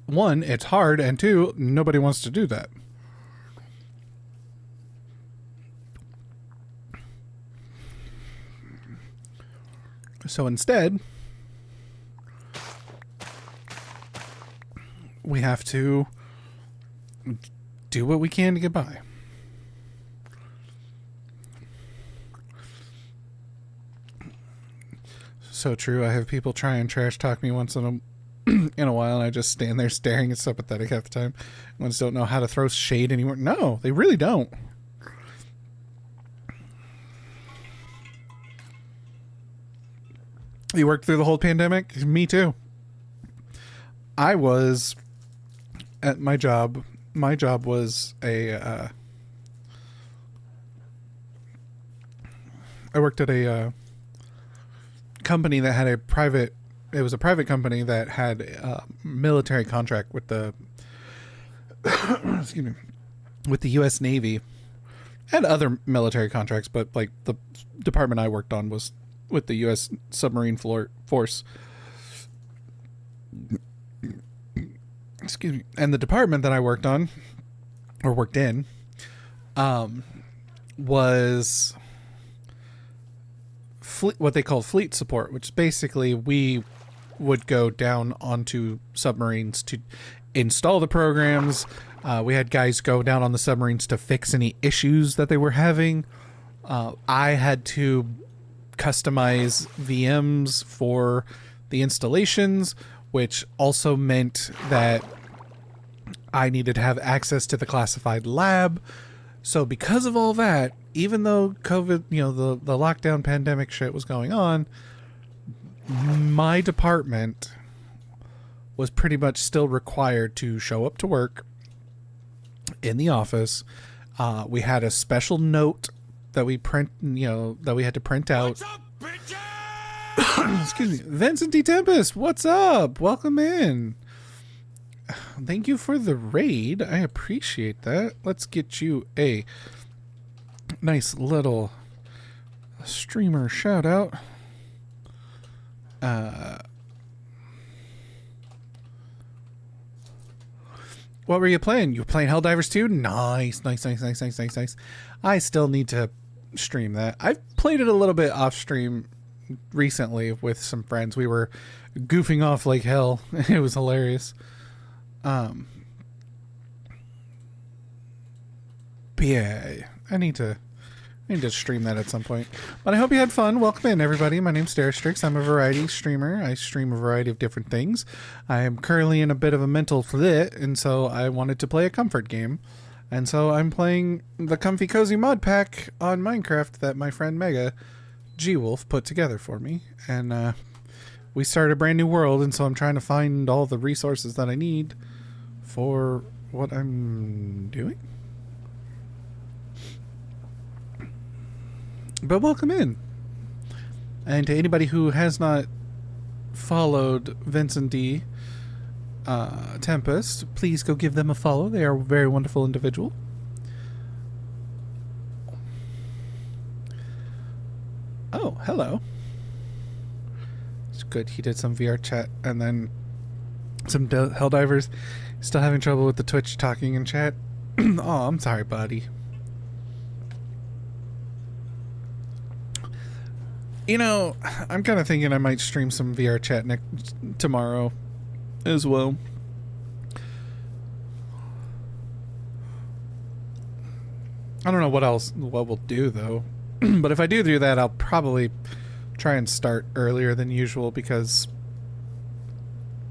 one, it's hard, and two, nobody wants to do that. So instead, we have to do what we can to get by. So true. I have people try and trash talk me once in a while, and I just stand there staring. It's so pathetic half the time. Ones don't know how to throw shade anymore. No, they really don't. You worked through the whole pandemic? Me too. I was at my job. My job was I worked at a company that had a private company that had a military contract with the excuse me, with the US Navy and other military contracts, but like the department I worked on was with the US submarine force. Excuse me. And the department that I worked on or worked in was what they call fleet support, which basically we would go down onto submarines to install the programs. We had guys go down on the submarines to fix any issues that they were having. I had to customize VMs for the installations, which also meant that I needed to have access to the classified lab. So because of all that, even though COVID, the lockdown pandemic shit was going on, my department was pretty much still required to show up to work in the office. We had a special note that we that we had to print out. Excuse me. Vincent D. Tempest, what's up? Welcome in. Thank you for the raid. I appreciate that. Let's get you a nice little streamer shout out. What were you playing? You were playing Helldivers 2? Nice. I still need to stream that. I've played it a little bit off stream recently with some friends. We were goofing off like hell. It was hilarious. But yeah, I need to stream that at some point. But I hope you had fun. Welcome in, everybody. My name's Darastrix. I'm a variety streamer. I stream a variety of different things. I am currently in a bit of a mental flit, and so I wanted to play a comfort game. And so I'm playing the Comfy Cozy mod pack on Minecraft that my friend Mega G-Wolf put together for me. And we started a brand new world, and so I'm trying to find all the resources that I need for what I'm doing. But welcome in. And to anybody who has not followed Vincent D. Tempest, please go give them a follow. They are a very wonderful individual. Oh, hello. It's good. He did some VR chat and then some Helldivers. Still having trouble with the Twitch talking in chat. Oh, I'm sorry, buddy. You know, I'm kind of thinking I might stream some VR chat tomorrow as well. I don't know what we'll do though. But if I do that, I'll probably try and start earlier than usual because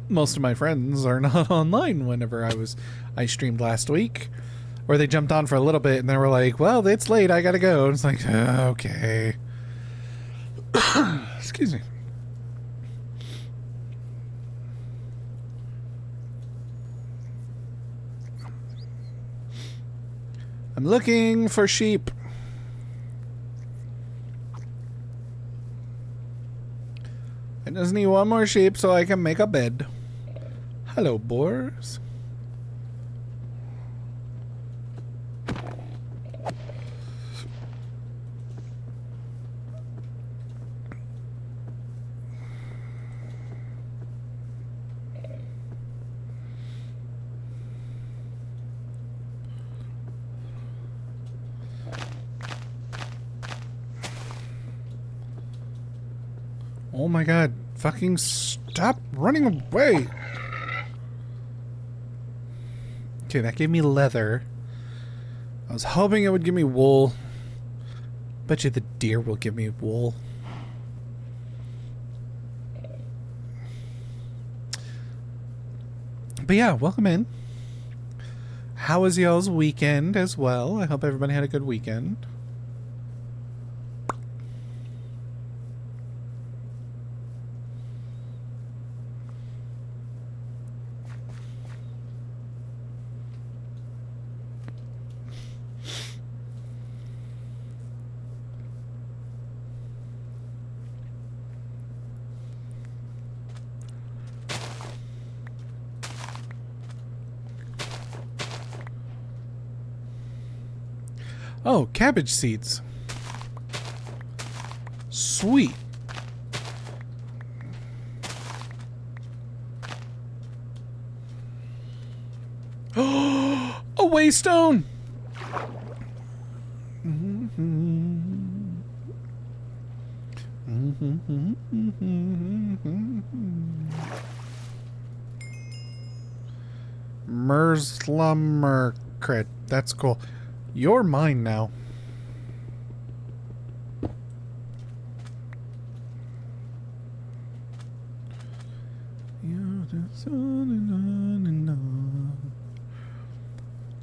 most of my friends are not online whenever I streamed last week. Or they jumped on for a little bit and they were like, well, it's late, I gotta go. And it's like, okay. Excuse me. I'm looking for sheep. I just need one more sheep so I can make a bed. Hello, boars. Oh my god, fucking stop running away! Okay, that gave me leather. I was hoping it would give me wool. Bet you the deer will give me wool. But yeah, welcome in. How was y'all's weekend as well? I hope everybody had a good weekend. Oh, cabbage seeds. Sweet. Oh, a waystone. Merzlamerkrit. That's cool. You're mine now.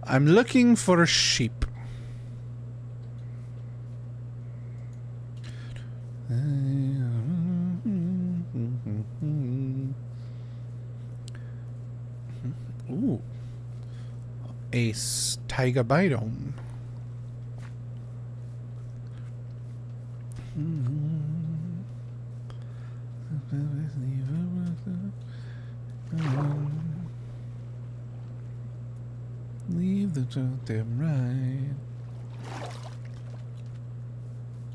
I'm looking for a sheep. Ooh. A tiger bidome. Leave the damn right.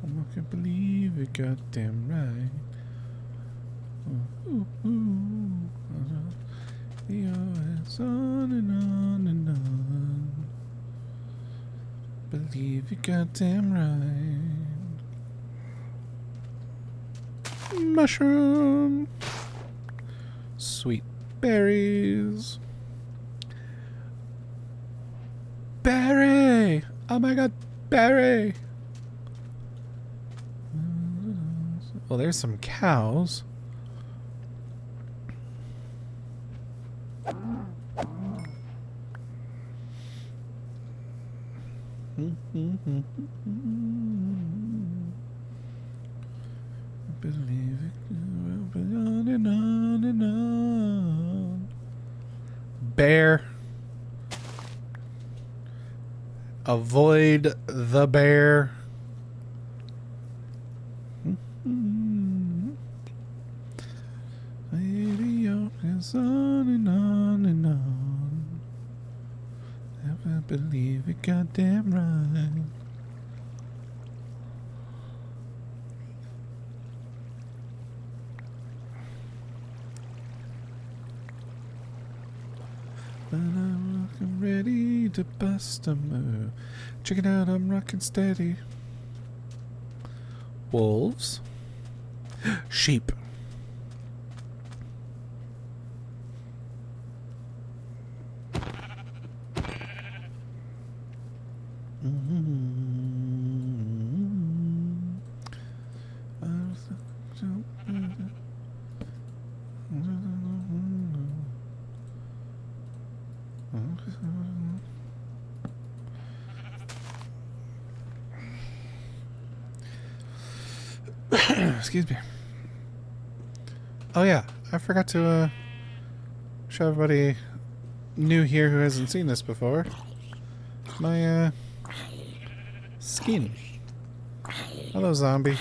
I can't believe it, goddamn right. It's on and on and on. Believe you goddamn right. Mushroom. Sweet berries. Berry! Oh my god, berry! Well, there's some cows. Believe it will be on and on and on. Bear. Avoid the bear. goes on and on and on. Never believe it, goddamn right. But I'm ready to bust a move. Check it out, I'm rocking steady. Wolves. Sheep. Excuse me. Oh yeah, I forgot to show everybody new here who hasn't seen this before. My skin. Hello, zombie.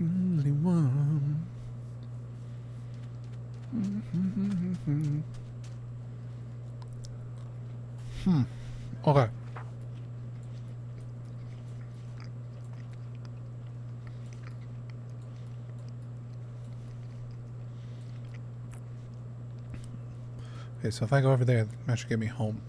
Only one. Okay. Okay, so if I go over there, that should get me home.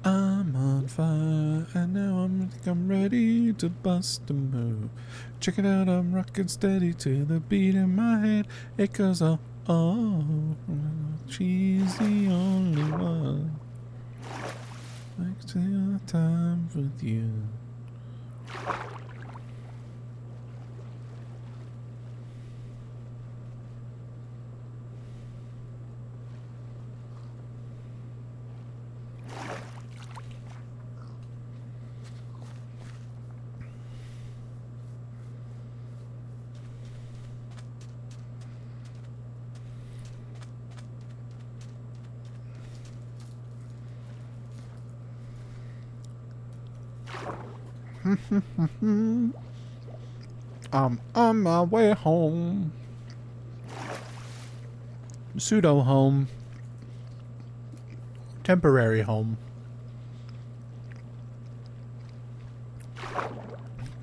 I'm on fire, and now I'm ready to bust a move. Check it out, I'm rocking steady to the beat in my head. It goes oh, she's the only one. Like to time with you. I'm on my way home. Pseudo home. Temporary home.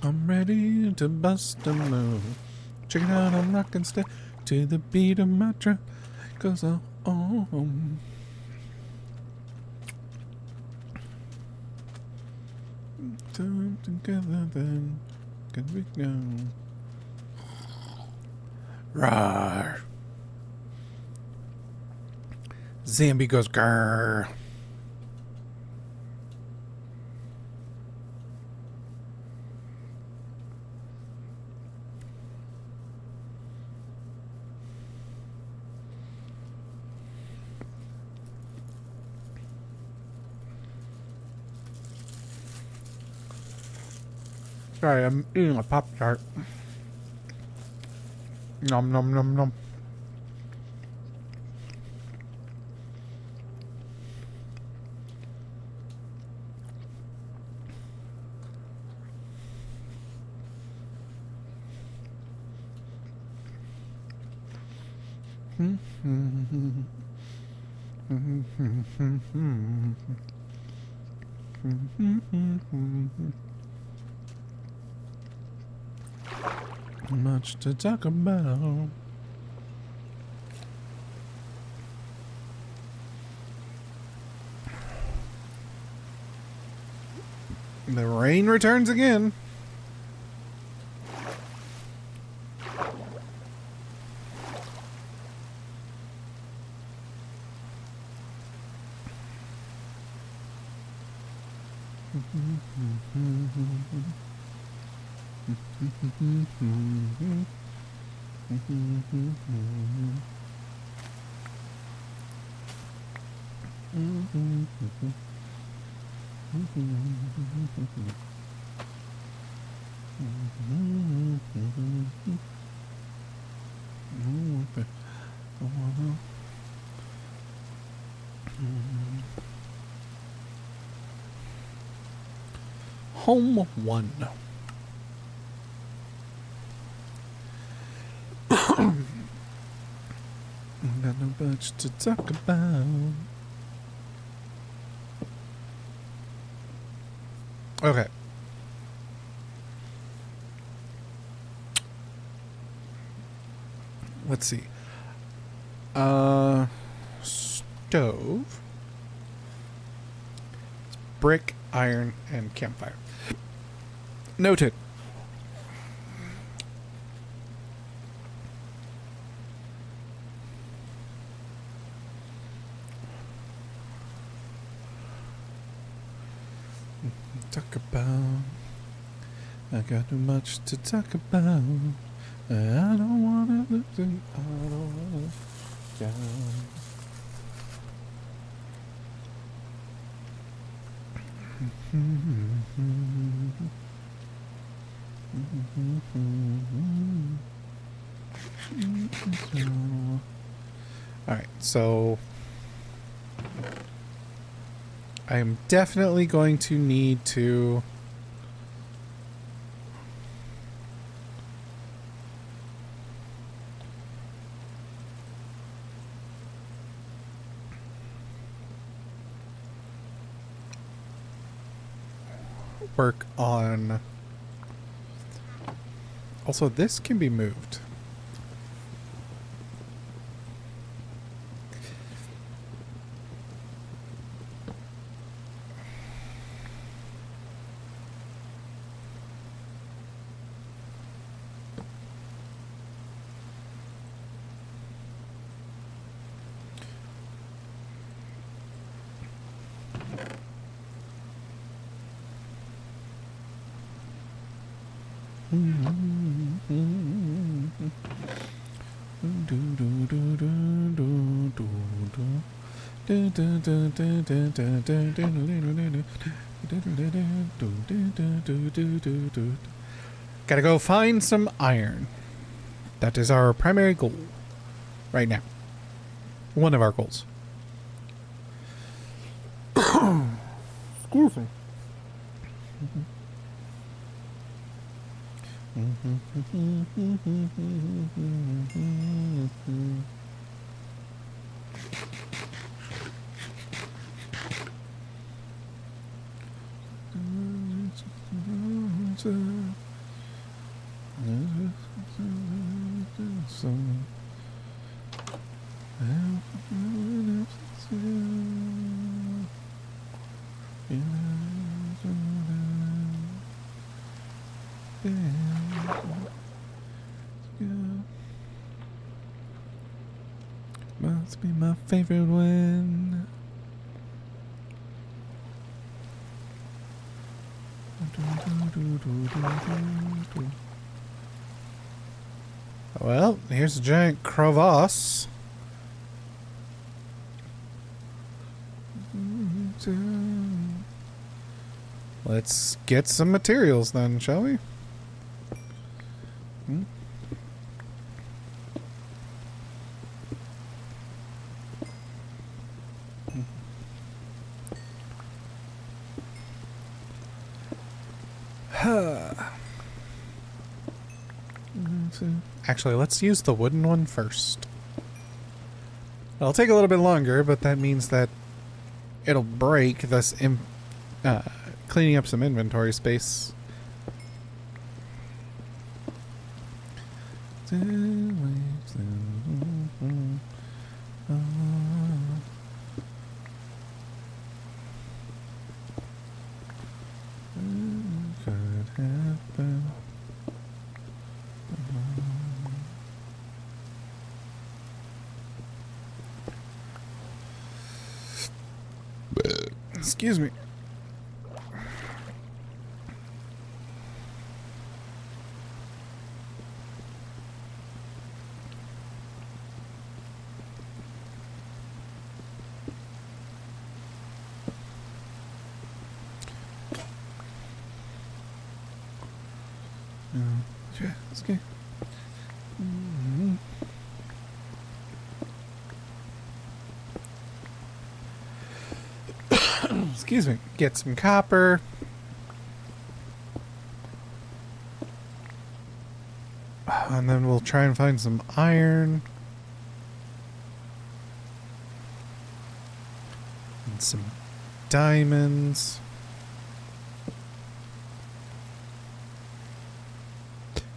I'm ready to bust a move. Check it out, I'm rockin' steady to the beat of my drum. Goes on. Time together then can we go? Rawr. Zambi goes grrr. Sorry, I'm eating a Pop-Tart. Nom nom nom nom. Much to talk about. The rain returns again. Home 1. Got no much to talk about. Okay. Let's see. Stove. Brick, iron, and campfire. Noted. Talk about. I got too much to talk about. I don't wanna lose it. I don't wanna go. All right, so I am definitely going to need to work on. Also, this can be moved. Gotta go find some iron. That is our primary goal right now. One of our goals. Excuse me. Must be my favorite one. Well, here's a giant crevasse. Let's get some materials then, shall we? Actually, let's use the wooden one first. It'll take a little bit longer, but that means that it'll break, thus cleaning up some inventory space. Excuse me. Okay. Excuse me. Get some copper. And then we'll try and find some iron. And some diamonds.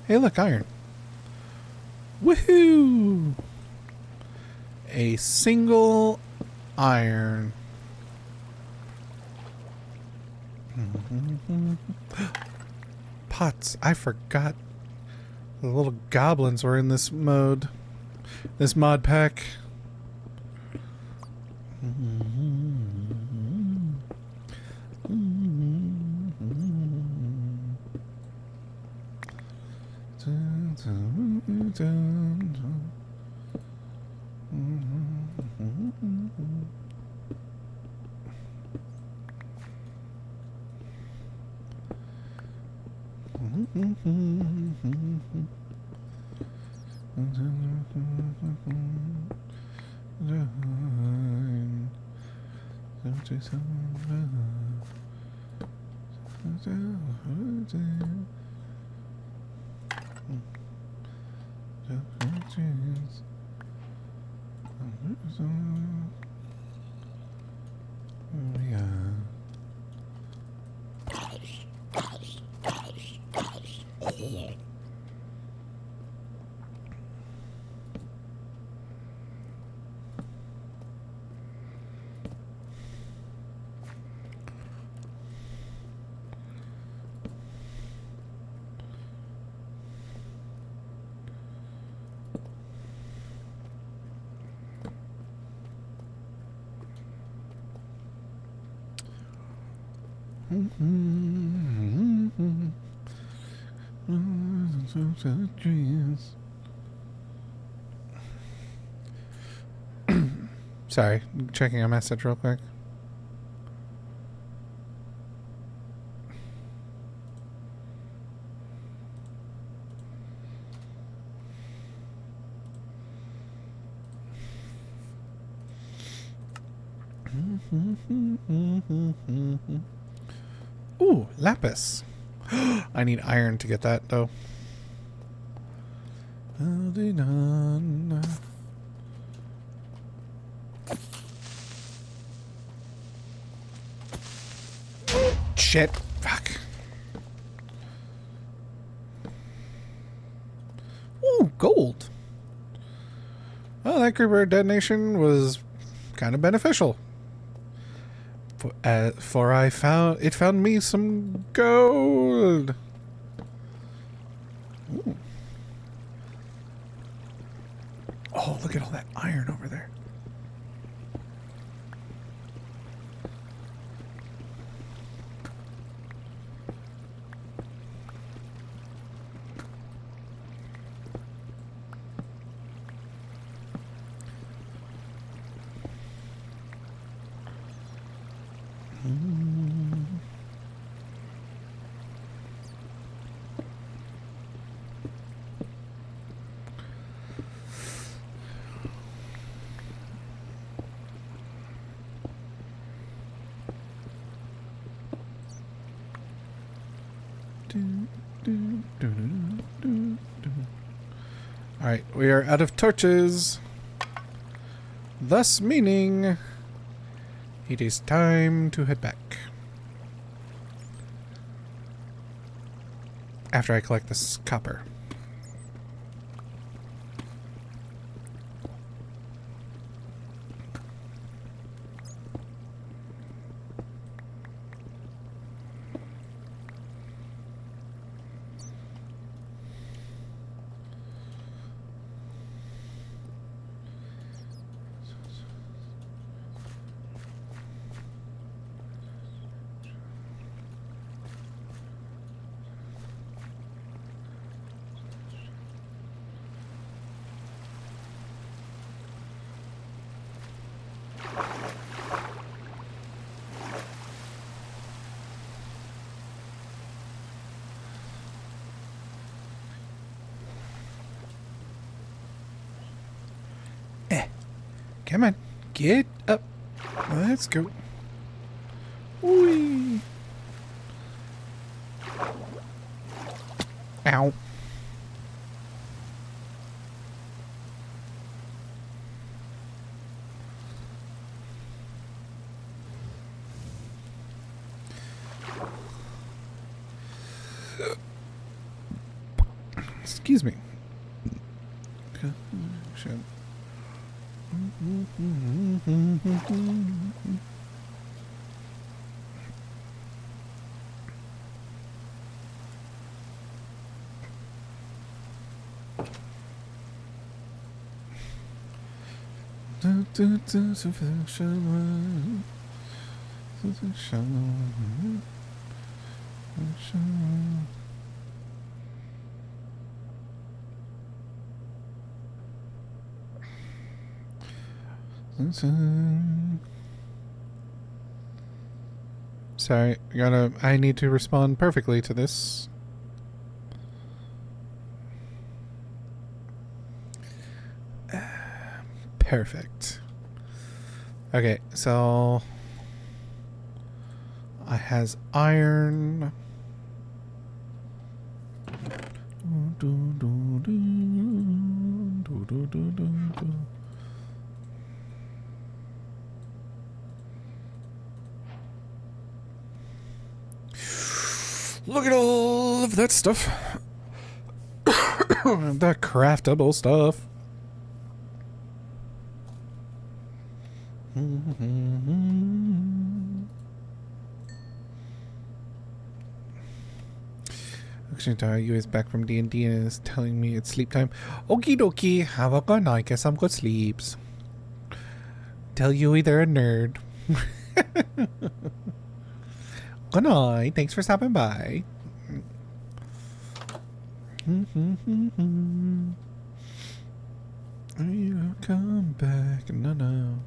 Hey, look, iron. Woohoo! A single iron. Pots. I forgot the little goblins were in this mode. This mod pack. Sorry, checking a message real quick. Ooh, lapis. I need iron to get that, though. Shit. Fuck. Ooh, gold. Well, that creeper detonation was kind of beneficial. For I found me some gold. Ooh. Oh, look at all that iron over there. Alright, we are out of torches. Thus meaning it is time to head back. After I collect this copper. Come on. Get up. Let's go. Whee. Ow. Excuse me. Sorry, I need to respond perfectly to this. Perfect. Okay, so I has iron. Look at all of that stuff. That craftable stuff. You is back from D&D and is telling me it's sleep time. Okie dokie, have a good night. Guess I'm good sleeps. Tell Yui they're a nerd. Good night. Thanks for stopping by. You'll come back. No.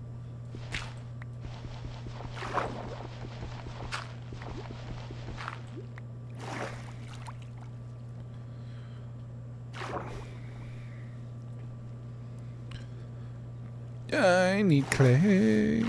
I need clay.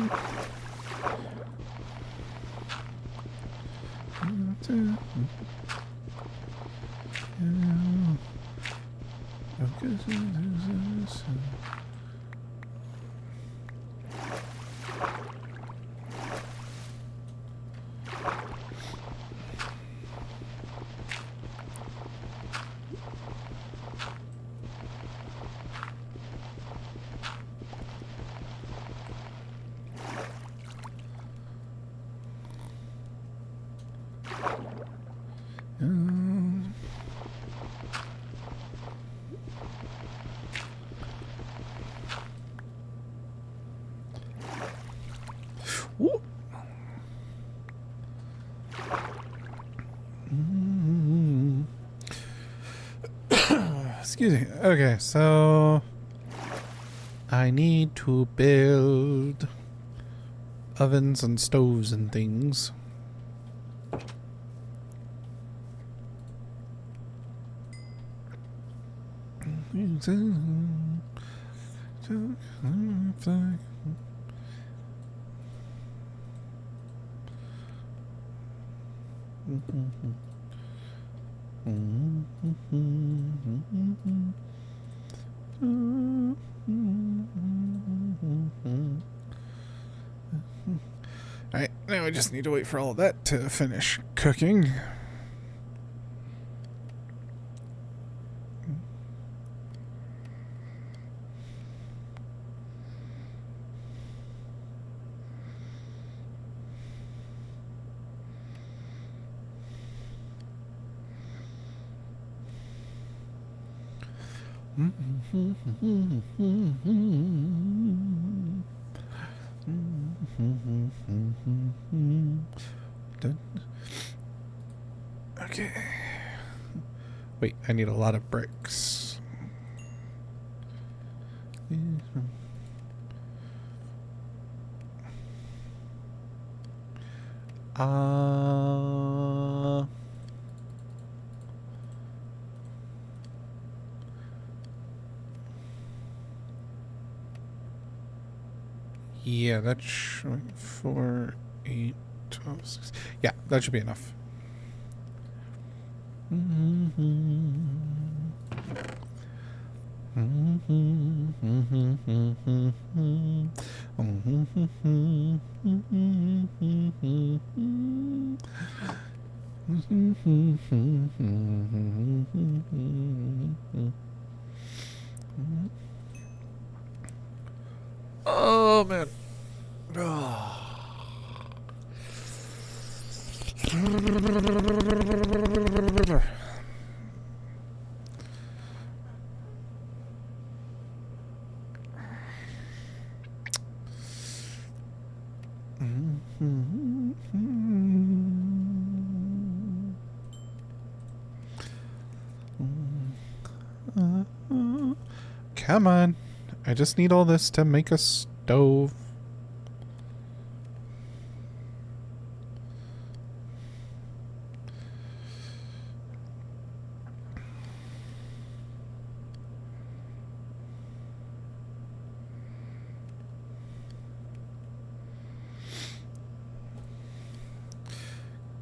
Excuse me. Okay, so I need to build ovens and stoves and things. Alright, now I just need to wait for all of that to finish cooking. Okay. Wait, I need a lot of bricks. Yeah, that's 4, 8, 12, 6. Yeah, that should be enough. Oh man. Come on. I just need all this to make a stove.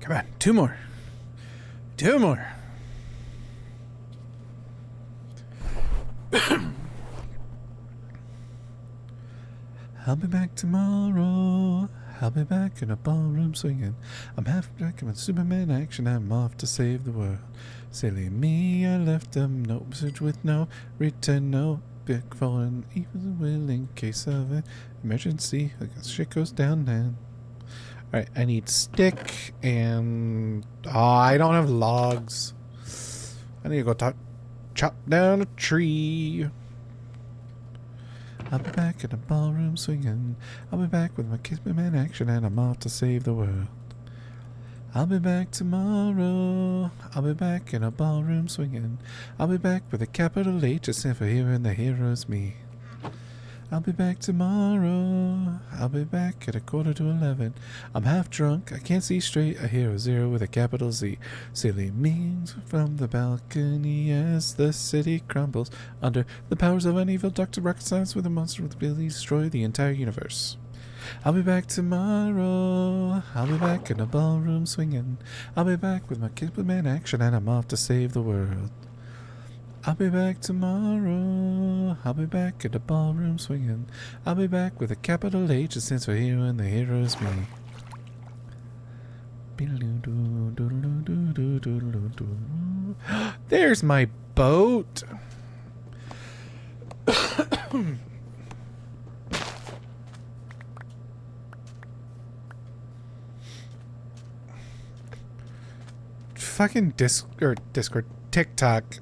Come on, 2 more. 2 more. I'll be back tomorrow. I'll be back in a ballroom swinging. I'm half back in Superman action. I'm off to save the world. Silly me, I left a note message with no return, no big phone. Even will in case of an emergency. Like shit goes down now. Alright, I need stick and... Oh, I don't have logs. I need to go chop down a tree. I'll be back in a ballroom swinging. I'll be back with my Kiss Me Man action and I'm off to save the world. I'll be back tomorrow. I'll be back in a ballroom swinging. I'll be back with a capital H, a stand for hero and the hero's me. I'll be back tomorrow. I'll be back at 11:15. I'm half drunk, I can't see straight. I hear a 0 with a capital Z. Silly memes from the balcony as the city crumbles under the powers of an evil Dr. Rocket Science with a monster with the ability to destroy the entire universe. I'll be back tomorrow. I'll be back in a ballroom swinging. I'll be back with my Kid Man action and I'm off to save the world. I'll be back tomorrow. I'll be back at the ballroom swinging. I'll be back with a capital H that stands for hero and the hero's me. There's my boat. Fucking Discord, TikTok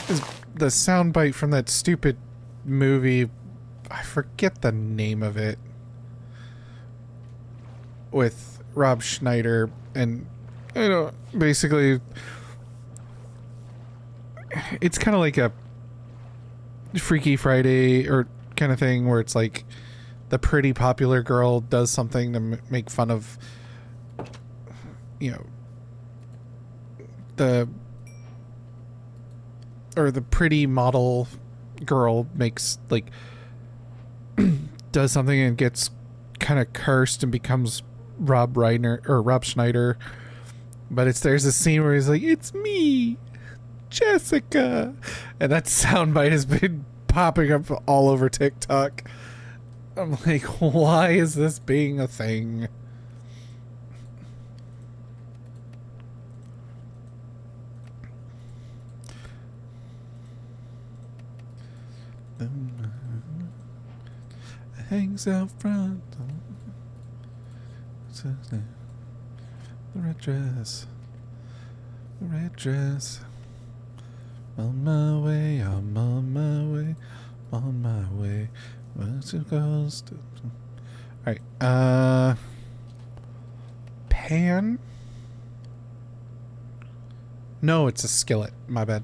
is the soundbite from that stupid movie. I forget the name of it. With Rob Schneider and basically it's kind of like a Freaky Friday or kind of thing where it's like the pretty popular girl does something to make fun of the pretty model girl makes does something and gets kind of cursed and becomes Rob Schneider. But there's a scene where he's like, "It's me, Jessica," and that soundbite has been popping up all over TikTok. I'm like, why is this being a thing? Hangs out front. The red dress. The red dress. On my way, I'm on my way, on my way. Where's it goes to? Alright, pan? No, it's a skillet. My bad.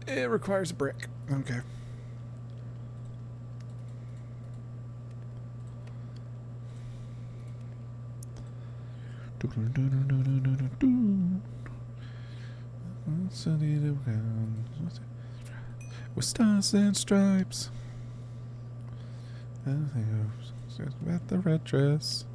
It requires a brick. Okay. with stars and stripes. With the red dress.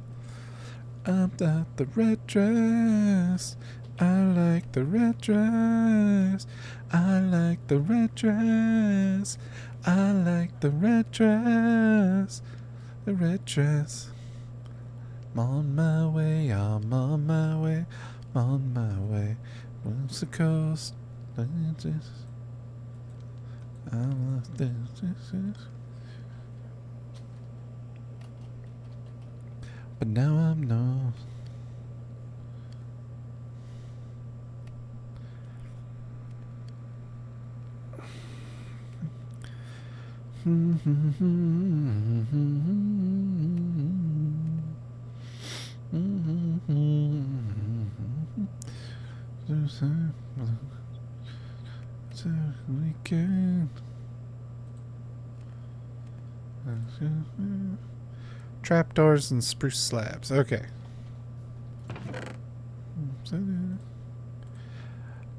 I'm got the red dress. I like the red dress. I like the red dress. I like the red dress. The red dress. I'm on my way, I'm on my way, I'm on my way. What's the coast? I love this. But now I'm no. Weekend. Trapdoors and spruce slabs. Okay.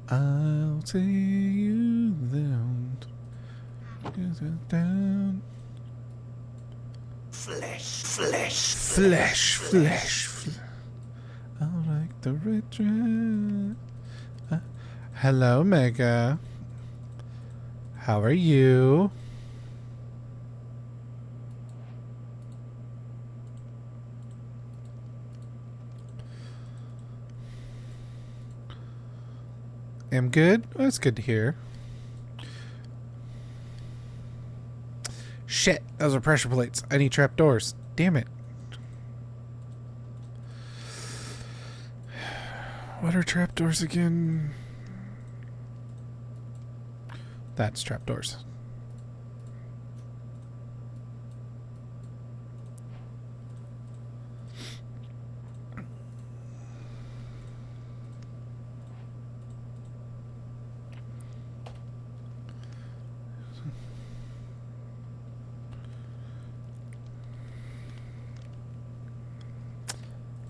I'll take you down. Down. Flesh. I like the red dress. Hello, Mega. How are you? Am good? Oh, that's good to hear. Shit, those are pressure plates. I need trapdoors. Damn it. What are trapdoors again? That's trapdoors.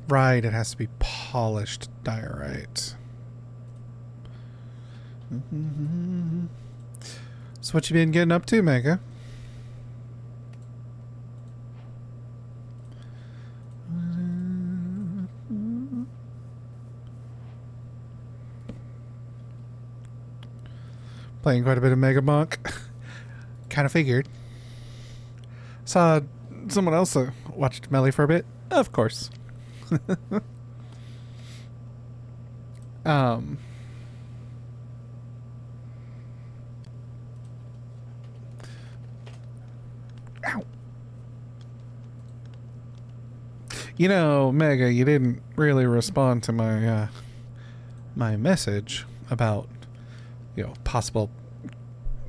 Right, it has to be polished diorite. So what you been getting up to, Mega? Playing quite a bit of Mega Monk. Kind of figured. Saw someone else watched Melly for a bit. Of course. Ow. You know, Mega, you didn't really respond to my my message about, you know, possible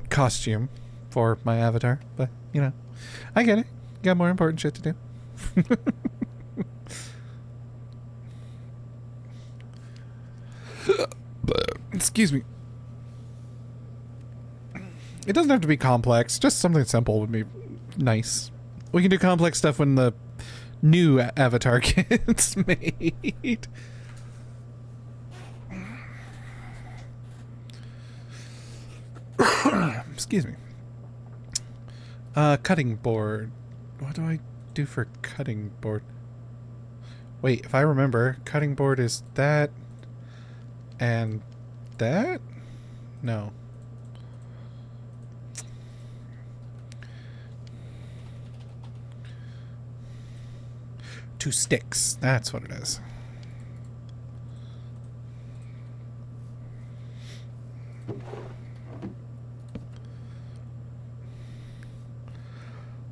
costume for my avatar, but you know, I get it. Got more important shit to do. Excuse me. It doesn't have to be complex. Just something simple would be nice. We can do complex stuff when the new avatar gets made. Excuse me. Cutting board. What do I do for cutting board? Wait, if I remember, cutting board is that and that? No. Two sticks. That's what it is.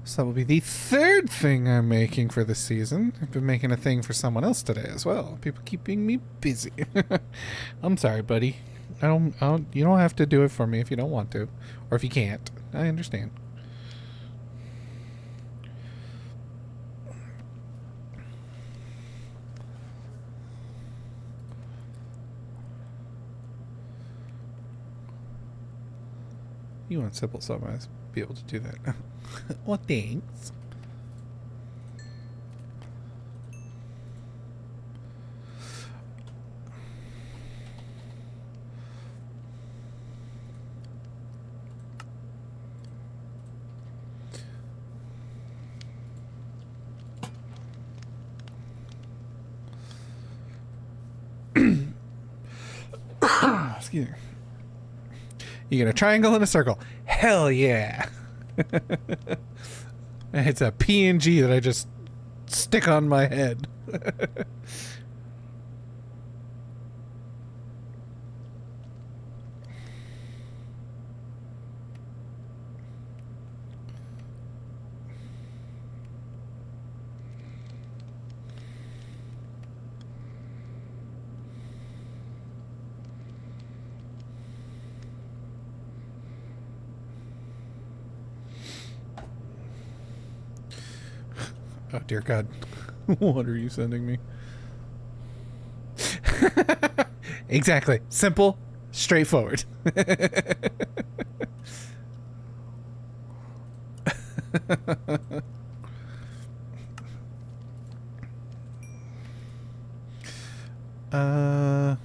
So that will be the third thing I'm making for this season. I've been making a thing for someone else today as well. People keeping me busy. I'm sorry, buddy. You don't have to do it for me if you don't want to. Or if you can't. I understand. You want simple, so I might be able to do that. Well, thanks. Excuse me. You get a triangle and a circle. Hell yeah. It's a PNG that I just stick on my head. Oh, dear God. What are you sending me? Exactly. Simple, straightforward. I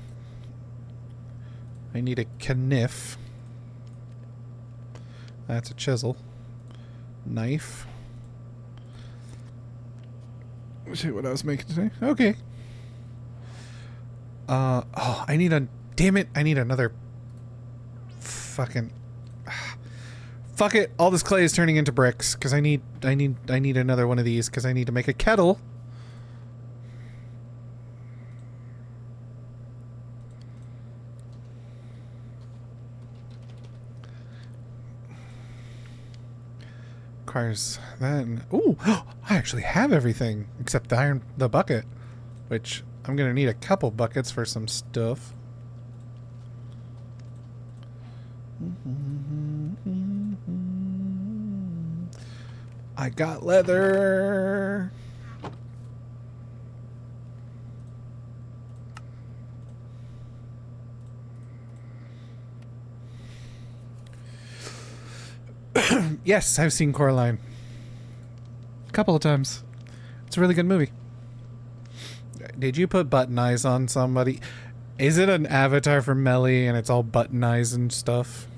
need a kniff. That's a chisel. Knife. See what I was making today. Okay. Oh, I need a... Damn it, I need another... Fucking... Fuck it, all this clay is turning into bricks, because I need another one of these, because I need to make a kettle. Requires that. Ooh, I actually have everything except the bucket, which I'm gonna need a couple buckets for some stuff. I got leather. Yes, I've seen Coraline. A couple of times. It's a really good movie. Did you put button eyes on somebody? Is it an avatar for Melly and it's all button eyes and stuff?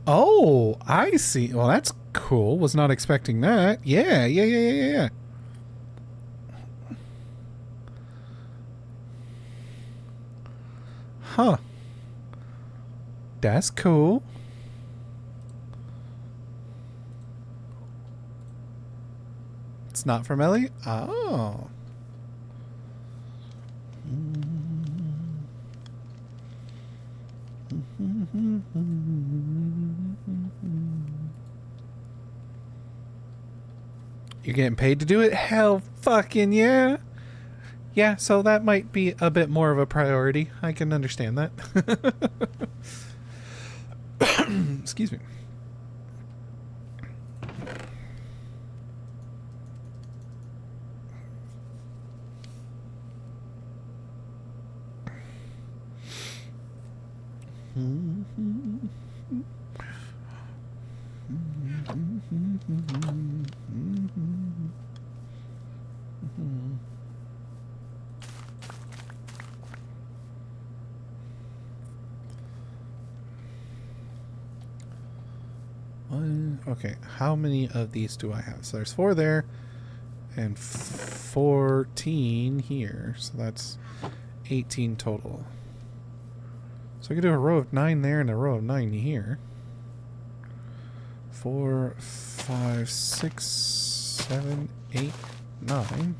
Oh, I see. Well, that's cool. Was not expecting that. Yeah. Huh. That's cool. It's not from Ellie? Oh. You're getting paid to do it? Hell fucking yeah. Yeah, so that might be a bit more of a priority. I can understand that. Excuse me. Okay, how many of these do I have? So there's 4 there and 14 here. So that's 18 total. So I could do a row of 9 there and a row of 9 here. 4, 5, 6, 7, 8, 9.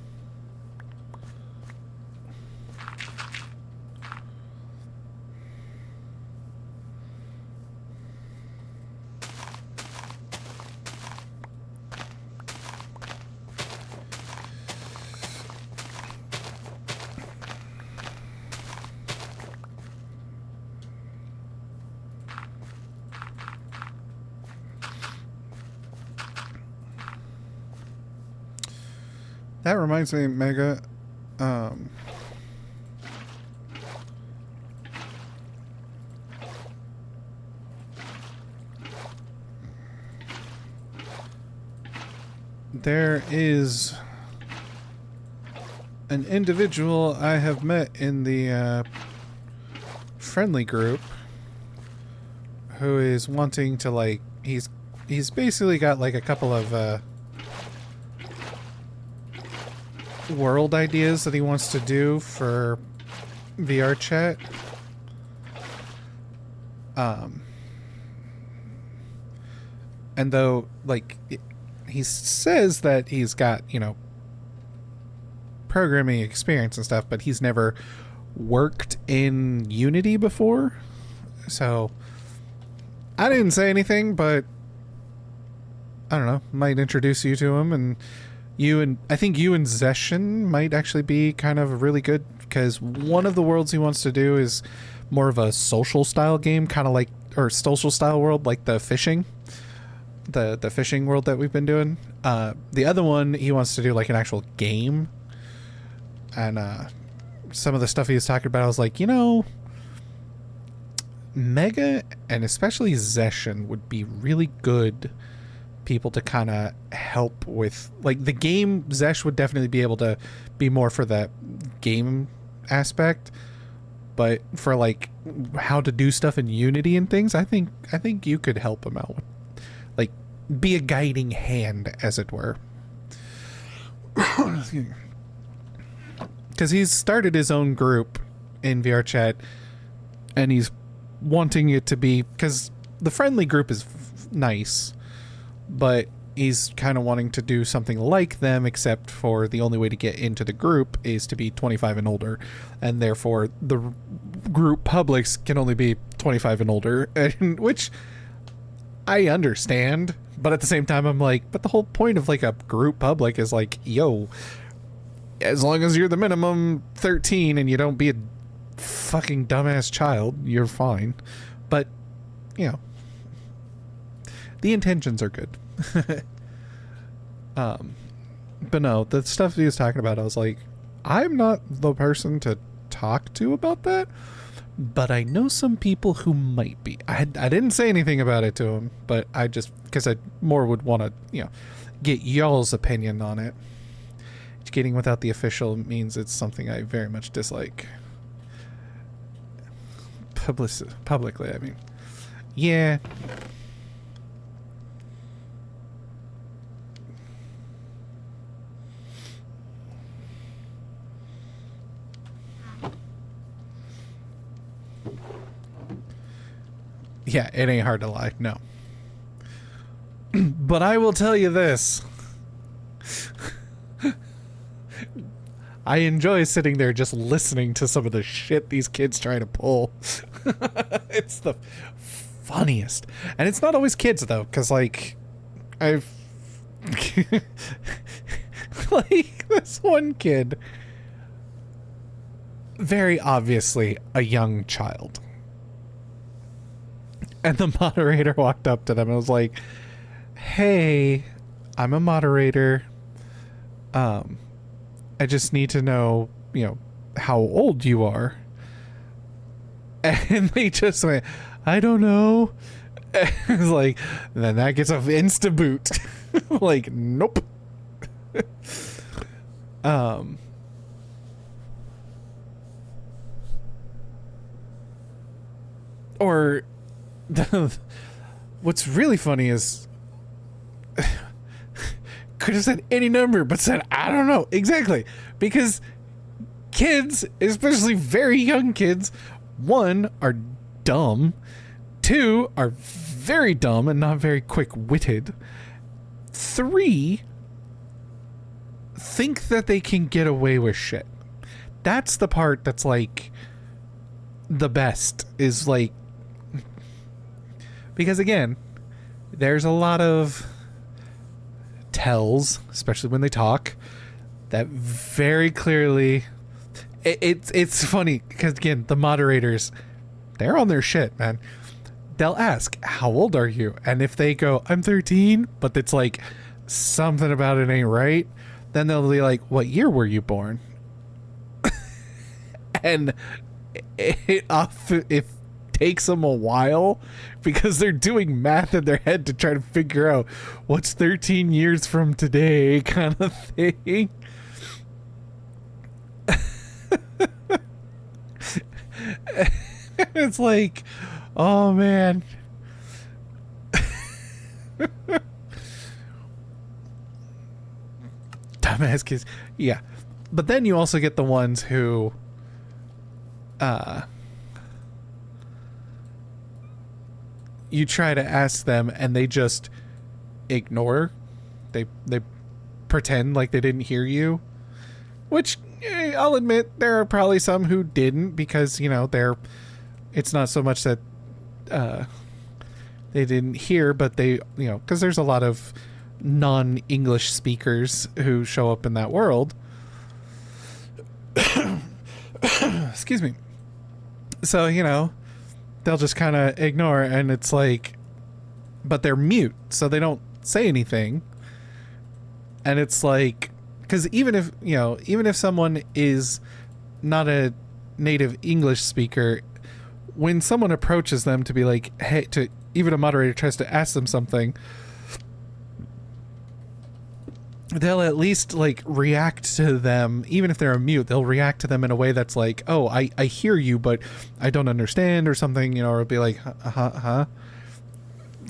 That reminds me, Mega, there is an individual I have met in the friendly group who is wanting to, like, he's basically got like a couple of world ideas that he wants to do for VR chat. And though, like, he says that he's got, you know, programming experience and stuff, but he's never worked in Unity before. So I didn't say anything, but I don't know, might introduce you to him, and I think you and Zeshin might actually be kind of really good, because one of the worlds he wants to do is more of a social style game, kind of like, or social style world, like the fishing world that we've been doing. The other one he wants to do like an actual game, and some of the stuff he was talking about, I was like, you know, Mega and especially Zeshin would be really good people to kind of help with, like, the game. Zesh would definitely be able to be more for that game aspect, but for like how to do stuff in Unity and things, I think you could help him out with, like, be a guiding hand, as it were. Because he's started his own group in VR chat, and he's wanting it to be, because the friendly group is nice, but he's kind of wanting to do something like them, except for the only way to get into the group is to be 25 and older, and therefore the group publics can only be 25 and older, and which I understand, but at the same time I'm like, but the whole point of like a group public is like, yo, as long as you're the minimum 13 and you don't be a fucking dumbass child, you're fine. But, you know, the intentions are good. But no, the stuff he was talking about, I was like, I'm not the person to talk to about that, but I know some people who might be. I didn't say anything about it to him, but I just, because I more would want to, you know, get y'all's opinion on it. Educating without the official means it's something I very much dislike. Publicly, I mean. Yeah. Yeah, it ain't hard to lie, no. But I will tell you this. I enjoy sitting there just listening to some of the shit these kids try to pull. It's the funniest. And it's not always kids, though, because, like, I've... like, this one kid, very obviously a young child. And the moderator walked up to them and was like, hey, I'm a moderator. I just need to know, you know, how old you are. And they just went, I don't know. It's like, then that gets an insta boot. Like, nope. Or what's really funny is could have said any number, but said, I don't know. Exactly. Because kids, especially very young kids, one, are dumb. Two, are very dumb and not very quick-witted. Three, think that they can get away with shit. That's the part that's, like, the best, is, like, because, again, there's a lot of tells, especially when they talk, that very clearly... It's funny, because, again, the moderators, they're on their shit, man. They'll ask, how old are you? And if they go, I'm 13, but it's like, something about it ain't right, then they'll be like, what year were you born? And it takes them a while, because they're doing math in their head to try to figure out what's 13 years from today, kind of thing. It's like, oh man. Dumbass kids. Yeah. But then you also get the ones who you try to ask them and they just ignore. They pretend like they didn't hear you, which I'll admit there are probably some who didn't, because it's not so much that they didn't hear, but they, because there's a lot of non-English speakers who show up in that world. Excuse me. So, they'll just kind of ignore, and it's like, but they're mute, so they don't say anything. And it's like, because even if someone is not a native English speaker, when someone approaches them to be like, hey, even a moderator tries to ask them something, they'll at least like react to them. Even if they're a mute, they'll react to them in a way that's like, oh, I hear you, but I don't understand, or something, or it'll be like, huh.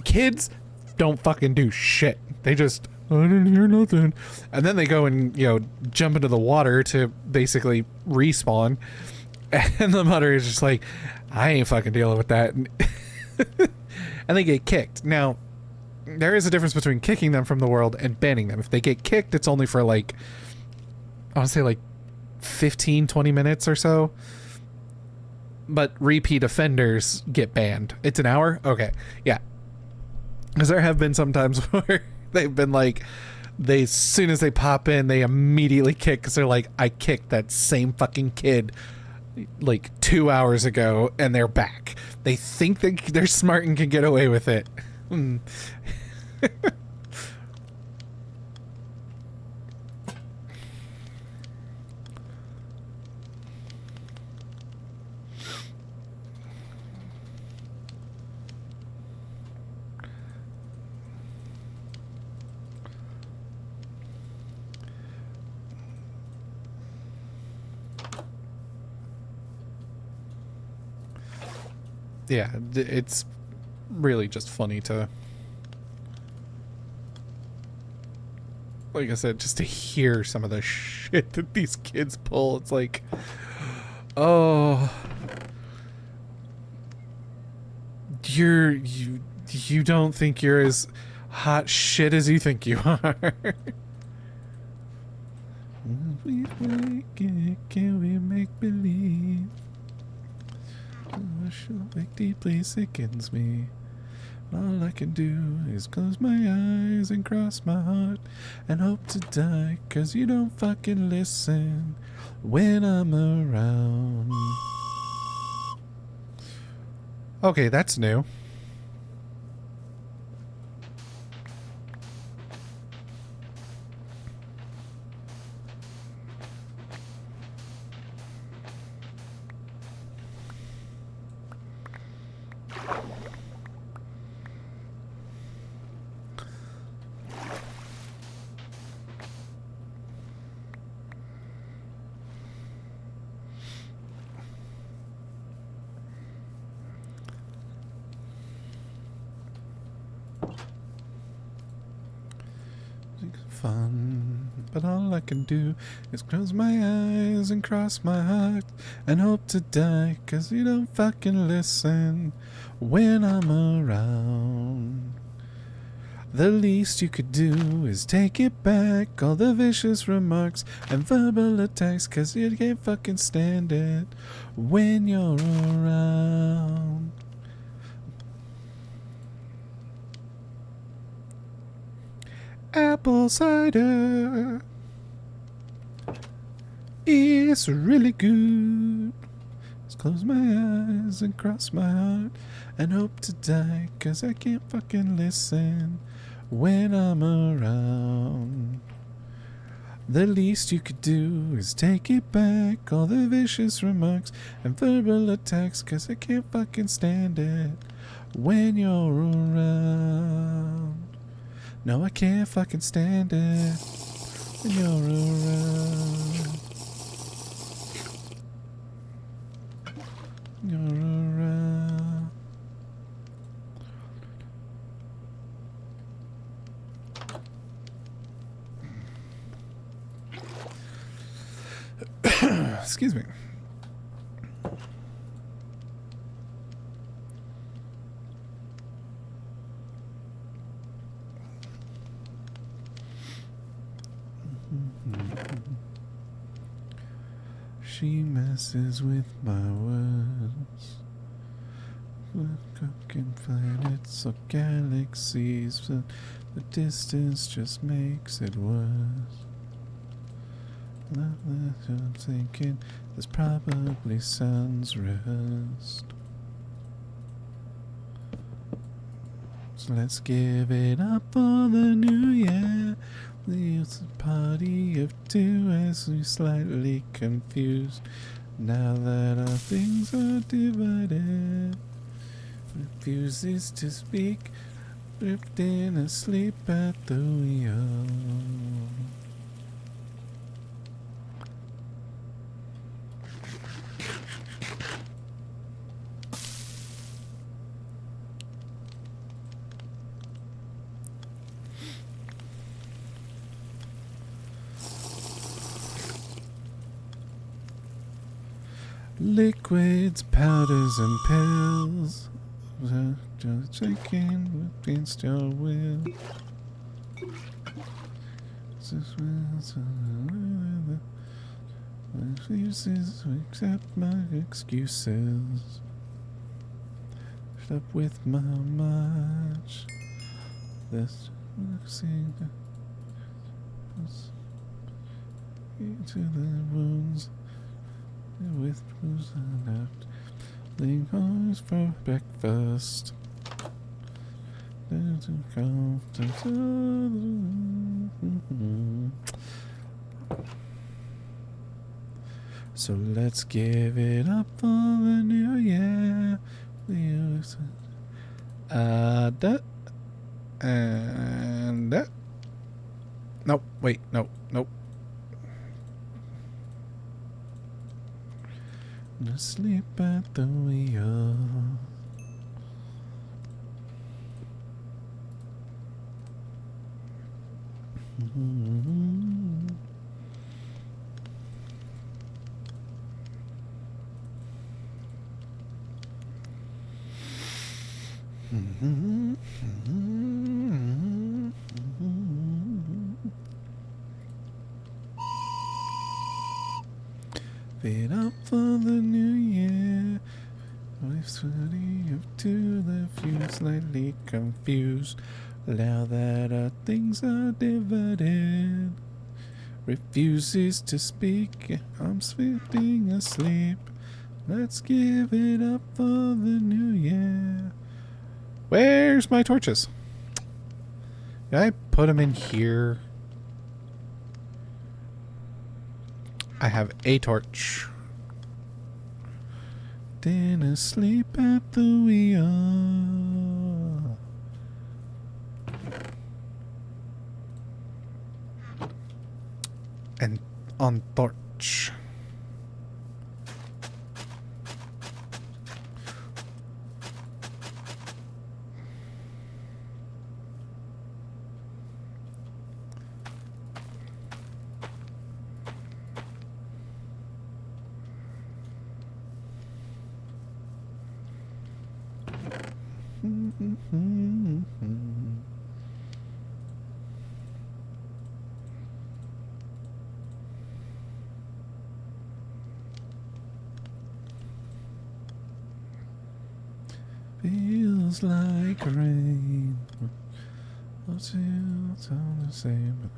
Kids don't fucking do shit. They just, I didn't hear nothing. And then they go and, jump into the water to basically respawn. And the moderator's just like, I ain't fucking dealing with that. And they get kicked. Now, there is a difference between kicking them from the world and banning them. If they get kicked, it's only for like, I want to say like 15, 20 minutes or so. But repeat offenders get banned. It's an hour? Okay. Yeah. Because there have been some times where they've been like, as soon as they pop in, they immediately kick, because they're like, I kicked that same fucking kid like 2 hours ago, and they're back. They think they're smart and can get away with it. Yeah, it's really just funny to, like I said, just to hear some of the shit that these kids pull. It's like, oh, you don't think you're as hot shit as you think you are. Can we make believe? Like deeply sickens me. All I can do is close my eyes and cross my heart and hope to die, 'cause you don't fucking listen when I'm around. Okay, that's new. Fun, but all I can do is close my eyes and cross my heart and hope to die, 'cause you don't fucking listen when I'm around. The least you could do is take it back, all the vicious remarks and verbal attacks, 'cause you can't fucking stand it when you're around. Apple cider is really good. Just close my eyes and cross my heart and hope to die, 'cause I can't fucking listen when I'm around. The least you could do is take it back, all the vicious remarks and verbal attacks, 'cause I can't fucking stand it when you're around. No, I can't fucking stand it when you're around. You're around. Excuse me. She messes with my words. Cooking planets or galaxies, but the distance just makes it worse. I'm thinking this probably sounds rehearsed. So let's give it up for the new year. It's a party of two as we slightly confused. Now that our things are divided, refuses to speak, drifting asleep at the wheel. Liquids, powders, and pills. Just shaking against your will. Refuses to accept my excuses. Shut up with my march. This into the wounds. With blues left, laying horse for breakfast. So let's give it up for the new year. That and that. Nope, wait, nope. Asleep at the wheel. Fit up for the new year. Life's funny up to the few, slightly confused. Now that our things are divided, refuses to speak. I'm sleeping asleep. Let's give it up for the new year. Where's my torches? Did I put them in here? I have a torch. Then asleep at the wheel. And on torch. Feels like rain. What's it's all the same.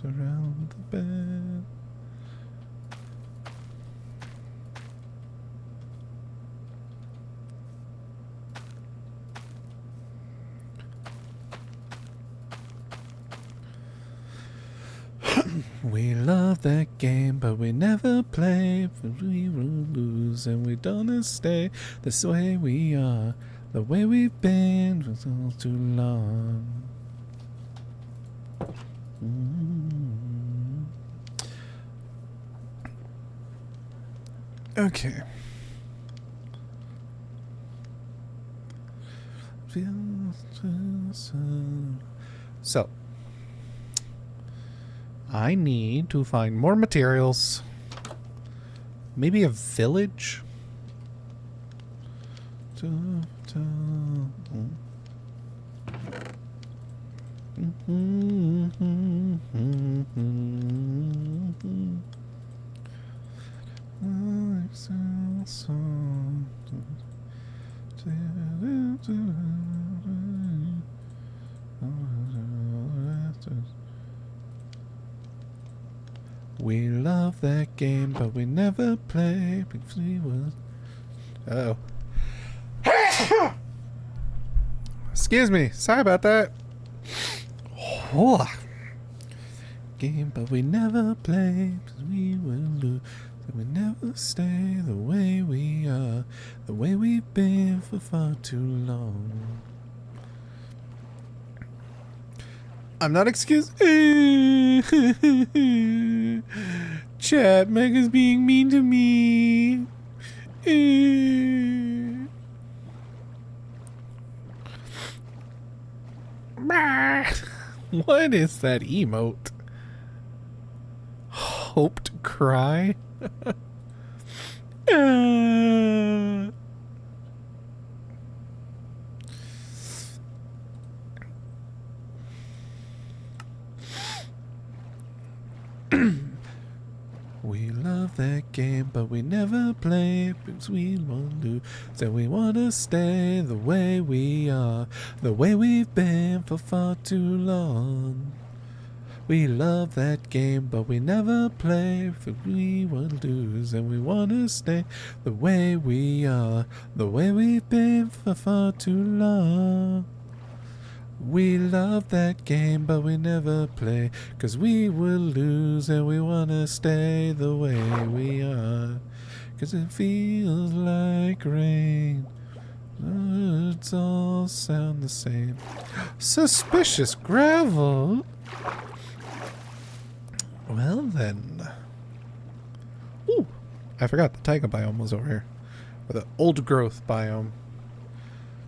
Around the bed. We love that game, but we never play. We will lose, and we don't stay this way we are. The way we've been for all too long. Okay. So, I need to find more materials. Maybe a village? We love that game, but we never play because we was. Uh oh. Excuse me. Sorry about that. Oh. Game, but we never play because we will lose. So we never stay the way we are, the way we've been for far too long. I'm not excused. Chat Mega's being mean to me. What is that emote? Hoped cry? We love that game, but we never play because we won't lose. So we want to stay the way we are, the way we've been for far too long. We love that game, but we never play because we won't lose. And we want to stay the way we are, the way we've been for far too long. We love that game, but we never play, 'cause we will lose and we wanna stay the way we are. 'Cause it feels like rain. Words all sound the same. Suspicious gravel? Well then. Ooh, I forgot the taiga biome was over here. Or the old growth biome.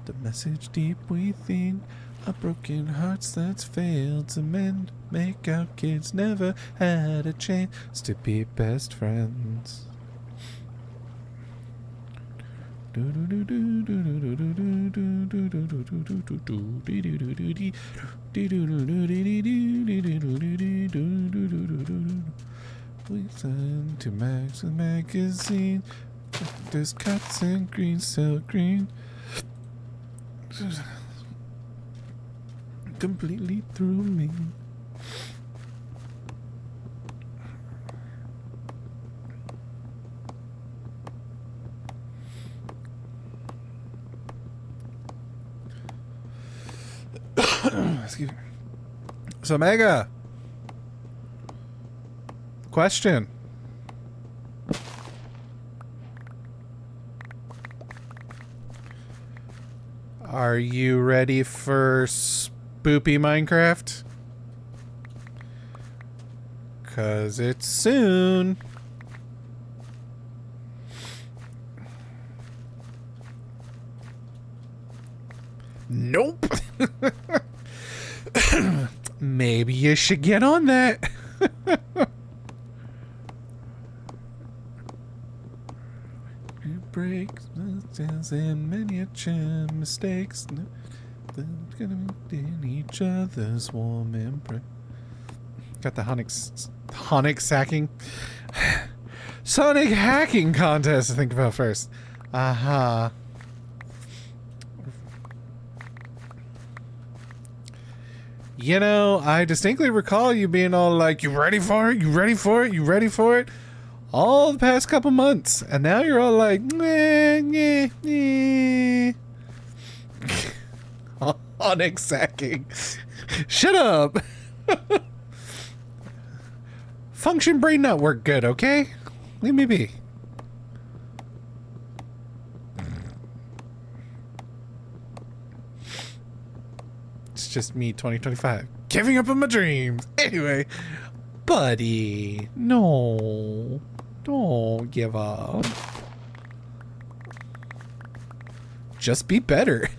The message deep within our broken hearts that's failed to mend. Make our kids never had a chance to be best friends. Listen to Max and magazine. There's cuts and green, so green. Completely through me. Excuse me. So Mega, question. Are you ready for Spoopy Minecraft? 'Cause it's soon. Nope. Maybe you should get on that. Breaks, and miniature mistakes. They're gonna be in each other's warm embrace. Got the Honic sacking. Sonic hacking contest to think about first. Aha. You know, I distinctly recall you being all like, you ready for it? You ready for it? You ready for it? All the past couple months. And now you're all like, meh, meh, meh. Onyx sacking. Shut up. Function brain network good, okay? Leave me be. It's just me, 2025. Giving up on my dreams. Anyway, buddy. No. Don't give up. just be better.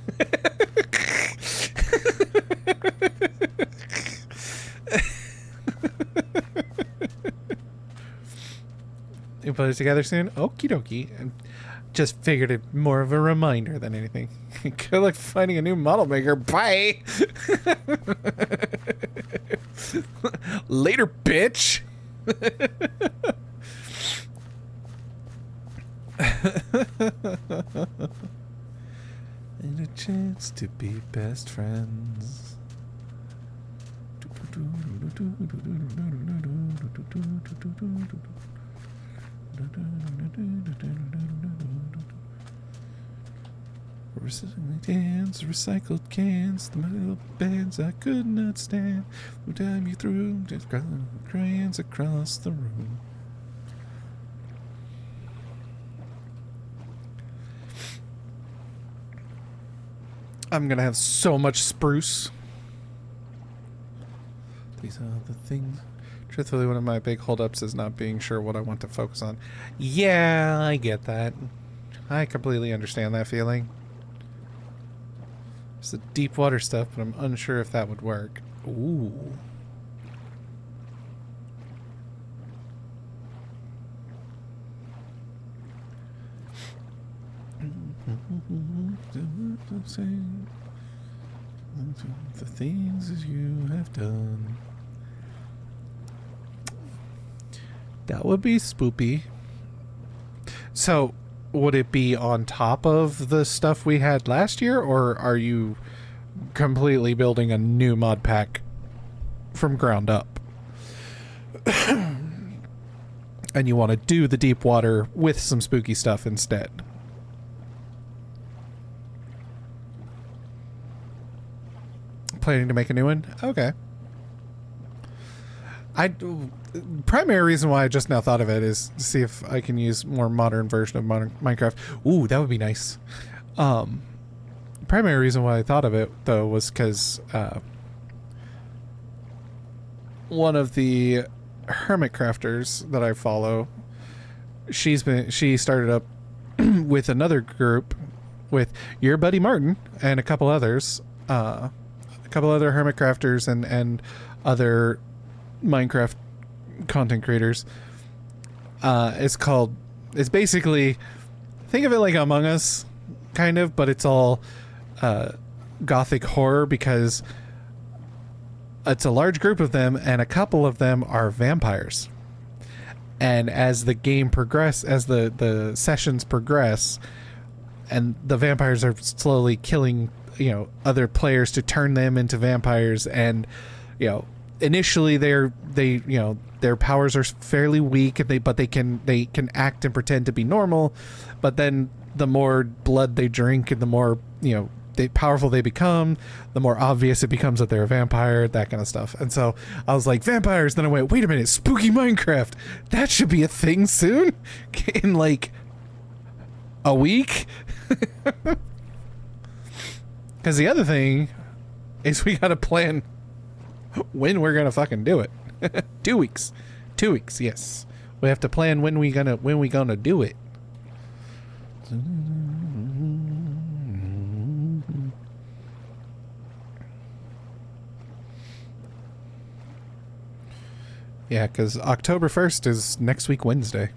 You put it together soon? Okie dokie. And just figured it more of a reminder than anything. Good luck finding a new model maker. Bye! Later, bitch! And a chance to be best friends. Cans, recycled cans, the metal bands I could not stand. What time you threw just crayons across the room. I'm gonna have so much spruce. These are the things. Truthfully, one of my big holdups is not being sure what I want to focus on. Yeah, I get that. I completely understand that feeling. It's the deep water stuff, but I'm unsure if that would work. Ooh. The things that you have done. That would be spoopy. So, would it be on top of the stuff we had last year, or are you completely building a new mod pack from ground up? And you want to do the deep water with some spooky stuff instead? Planning to make a new one? Okay. Primary reason why I just now thought of it is to see if I can use more modern version of Minecraft. Ooh, that would be nice. Primary reason why I thought of it though was because one of the hermit crafters that I follow, she started up with another group with your buddy Martin and a couple others, a couple other hermit crafters and other Minecraft content creators. It's basically, think of it like Among Us kind of, but it's all gothic horror, because it's a large group of them and a couple of them are vampires, and as the game as the sessions progress and the vampires are slowly killing other players to turn them into vampires, and initially their powers are fairly weak, but they can act and pretend to be normal, but then the more blood they drink and the more powerful they become, the more obvious it becomes that they're a vampire, that kind of stuff. And so I was like, vampires, then I went, wait a minute, spooky Minecraft, that should be a thing soon, in like a week. Because the other thing is we gotta plan when we're gonna fucking do it. 2 weeks. 2 weeks, yes. We have to plan when we gonna do it. Yeah, because October 1st is next week Wednesday.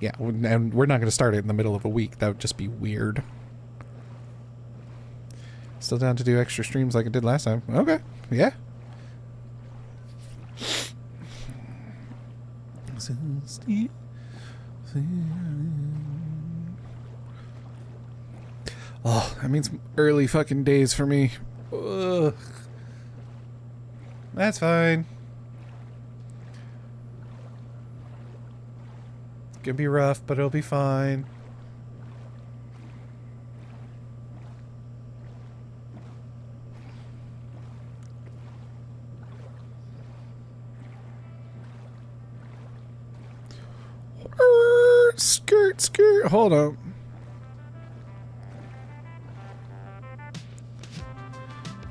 Yeah, and we're not going to start it in the middle of a week. That would just be weird. Still down to do extra streams like I did last time. Okay, yeah. Oh, that means early fucking days for me. Ugh. That's fine. It's gonna be rough, but it'll be fine. Skirt, skirt. Hold up.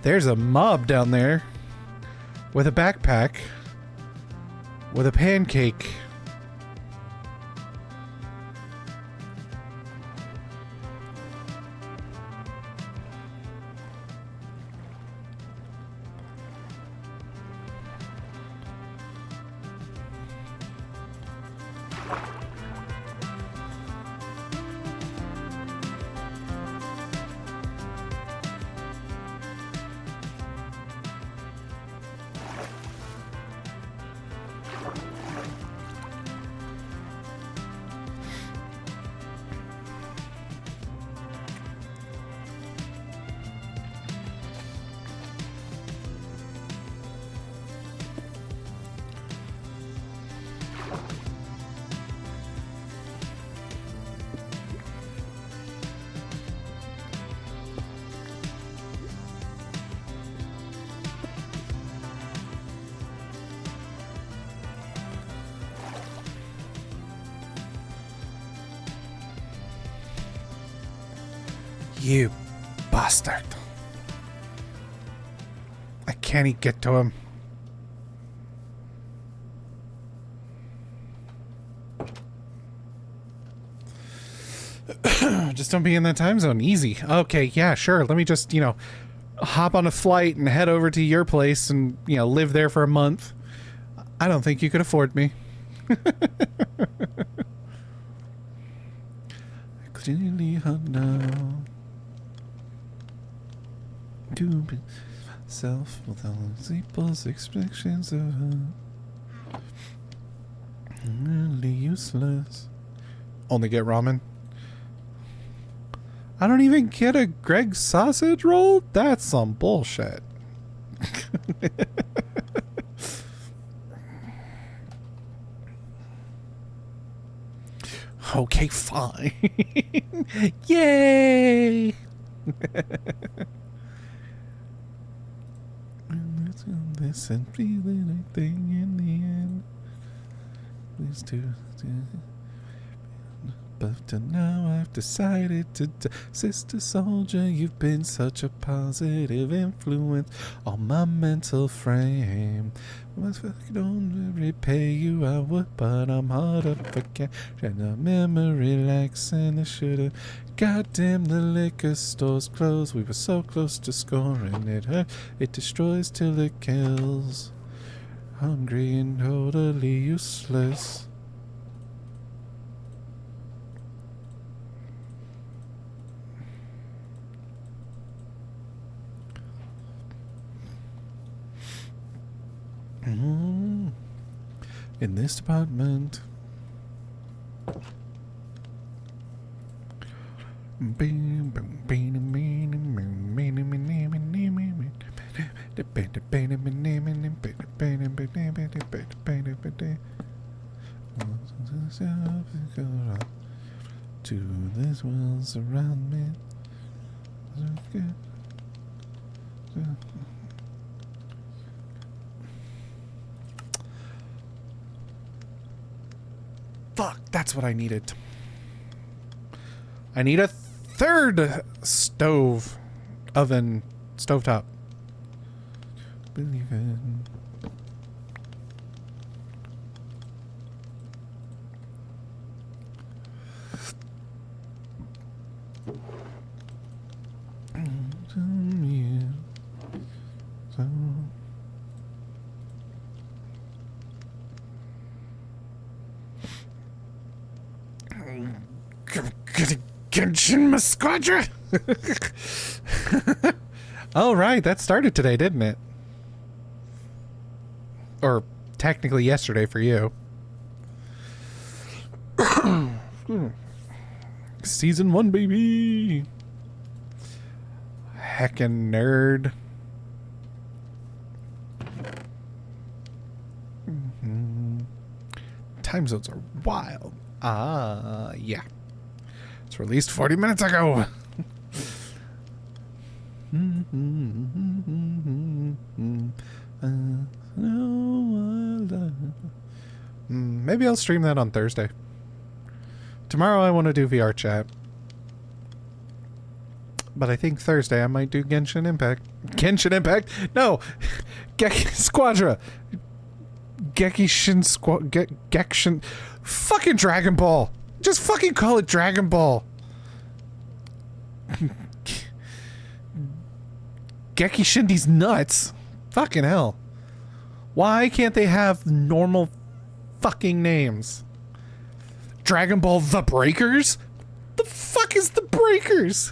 There's a mob down there with a backpack with a pancake. You bastard. I can't get to him. Just don't be in that time zone. Easy. Okay, yeah, sure. Let me just, you know, hop on a flight and head over to your place and, you know, live there for a month. I don't think you could afford me. Clearly hard now to be self with all people's expectations of her. Really useless. Only get ramen. I don't even get a Greg sausage roll? That's some bullshit. Okay, fine. Yay! Let's do this and feel anything in the end. Please do. But now I've decided to Sister Soldier, you've been such a positive influence on my mental frame. If I could only repay you, I would, but I'm hard up for cash. And a memory lacks, and I should've. Goddamn, the liquor store's closed. We were so close to scoring. It hurt, it destroys till it kills. Hungry and totally useless. In this department. To this world surround me. Fuck, that's what I needed. I need a third stovetop. Believe it. Genshin Musquadra! Oh, right. That started today, didn't it? Or technically yesterday for you. Season 1, baby! Heckin' nerd. Time zones are wild. Yeah. It's released 40 minutes ago. Maybe I'll stream that on Thursday. Tomorrow I want to do VR chat. But I think Thursday I might do Genshin Impact. Genshin Impact? No! Squadra! Gekshin... Fucking Dragon Ball! Just fucking call it Dragon Ball! Geki Shindy's nuts. Fucking hell. Why can't they have normal fucking names? Dragon Ball The Breakers? The fuck is The Breakers?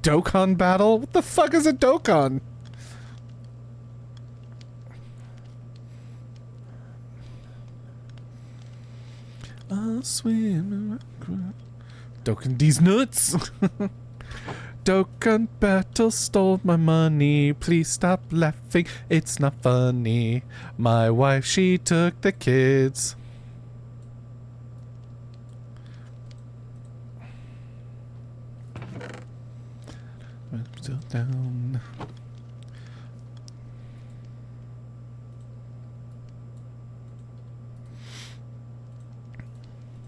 Dokkan Battle? What the fuck is a Dokkan? I'll swim around. Dokkan D's nuts. Dokkan Battle stole my money. Please stop laughing. It's not funny. My wife, she took the kids. I'm still down.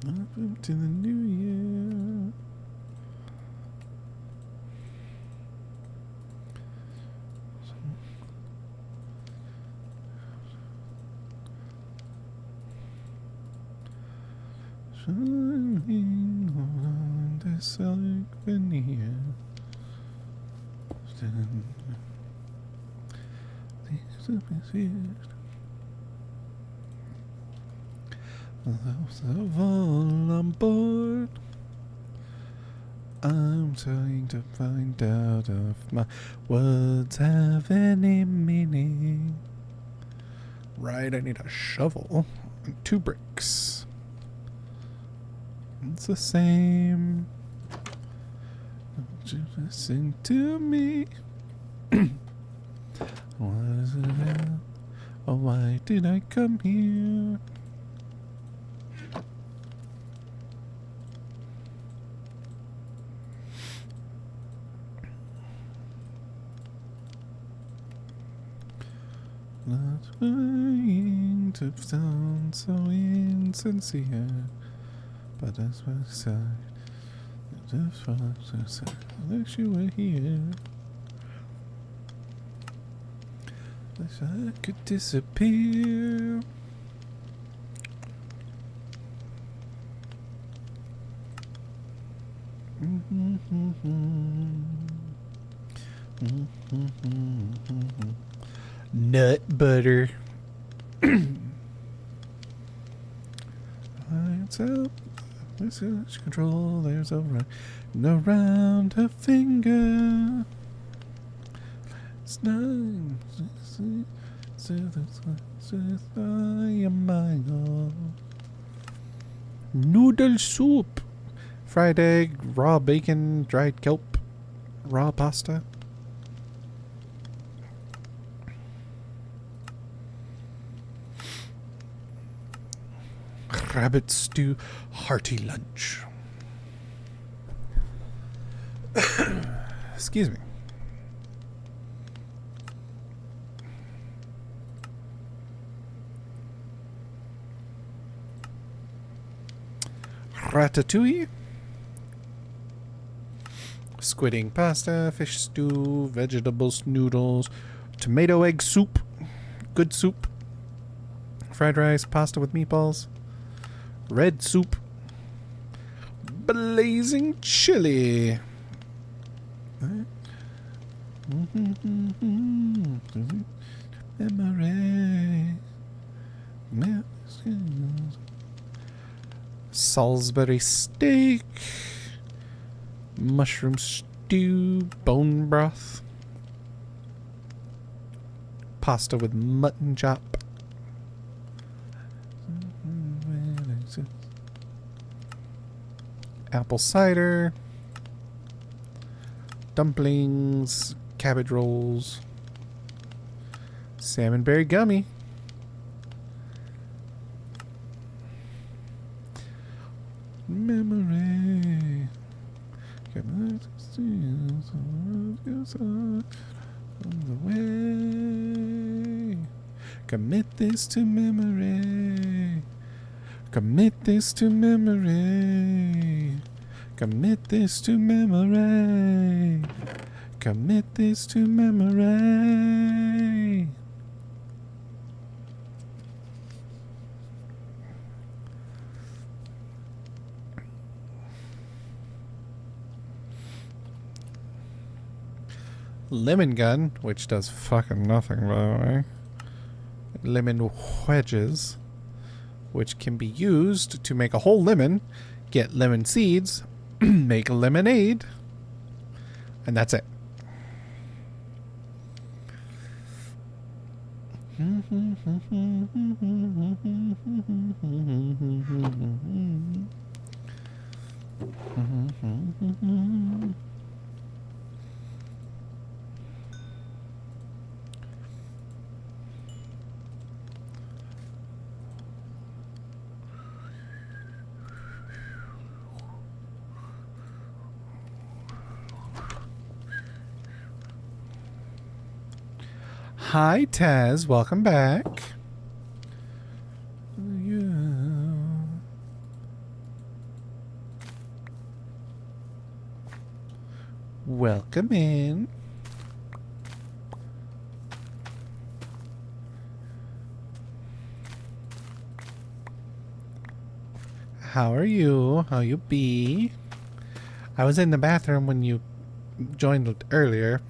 Welcome to the new year. Shining on the silk veneer. Those of all on board. I'm trying to find out if my words have any meaning. Right, I need a shovel and 2 bricks. It's the same. Don't you listen to me? What is it? Oh, why did I come here? Not trying to sound so insincere, but that's what I said. Just what I said. I wish you were here. Wish I could disappear. Nut butter. Lights out. This is control. There's a right. No round her finger. It's nine. Noodle soup. Fried egg, raw bacon, dried kelp, raw pasta. Rabbit stew, hearty lunch. Excuse me. Ratatouille. Squid ink pasta, fish stew, vegetables, noodles, tomato egg soup, good soup, fried rice, pasta with meatballs, red soup, blazing chili. Salisbury steak, mushroom stew, bone broth, pasta with mutton chop, apple cider, dumplings, cabbage rolls, salmon berry gummy, memory. On the way. Commit this to memory. Commit this to memory. Commit this to memory. Commit this to memory. Lemon gun, which does fucking nothing, by the way. Lemon wedges, which can be used to make a whole lemon, get lemon seeds, make a lemonade, and that's it. Hi, Taz. Welcome back. Welcome in. How are you? How you be? I was in the bathroom when you joined earlier.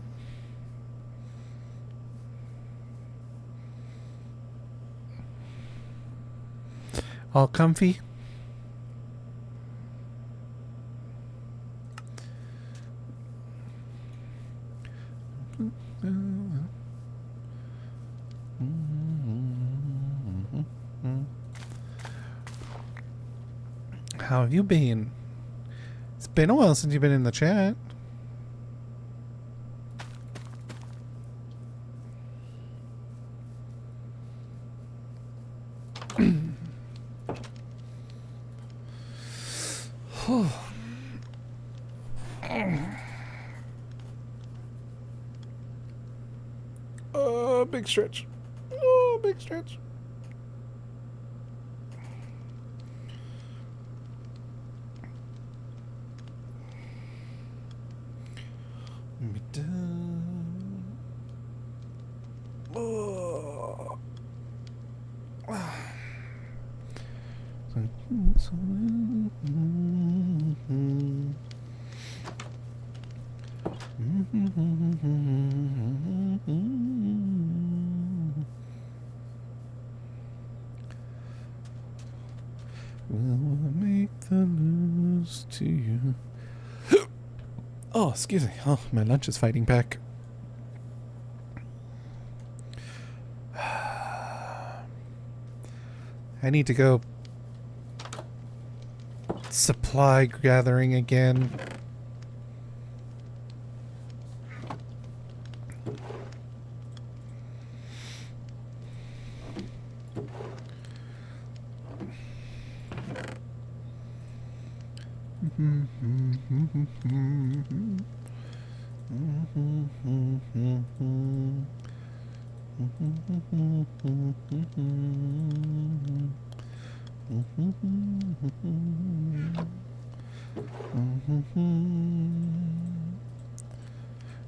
All comfy? How have you been? It's been a while since you've been in the chat. Oh, big stretch. Oh, big stretch. Oh. Will I make the news to you? Oh, excuse me. Oh, my lunch is fighting back. I need to go supply gathering again.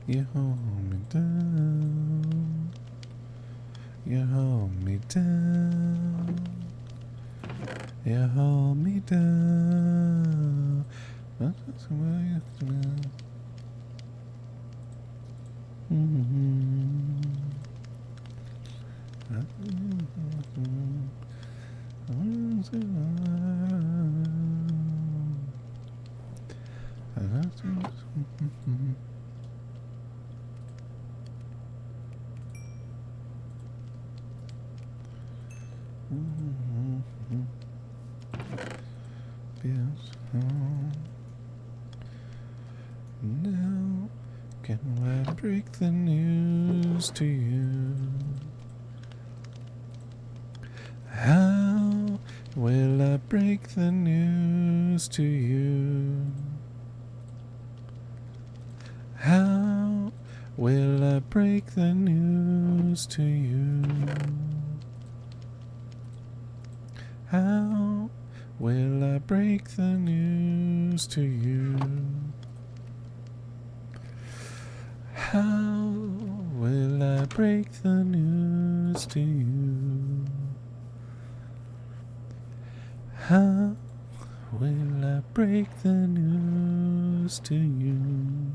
You hold me down. You hold me down. You hold me down. Now, can I break the news to you? How will I break the news to you? How will I break the news to you? How will I break the news to you? How will I break the news to you? How will I break the news to you?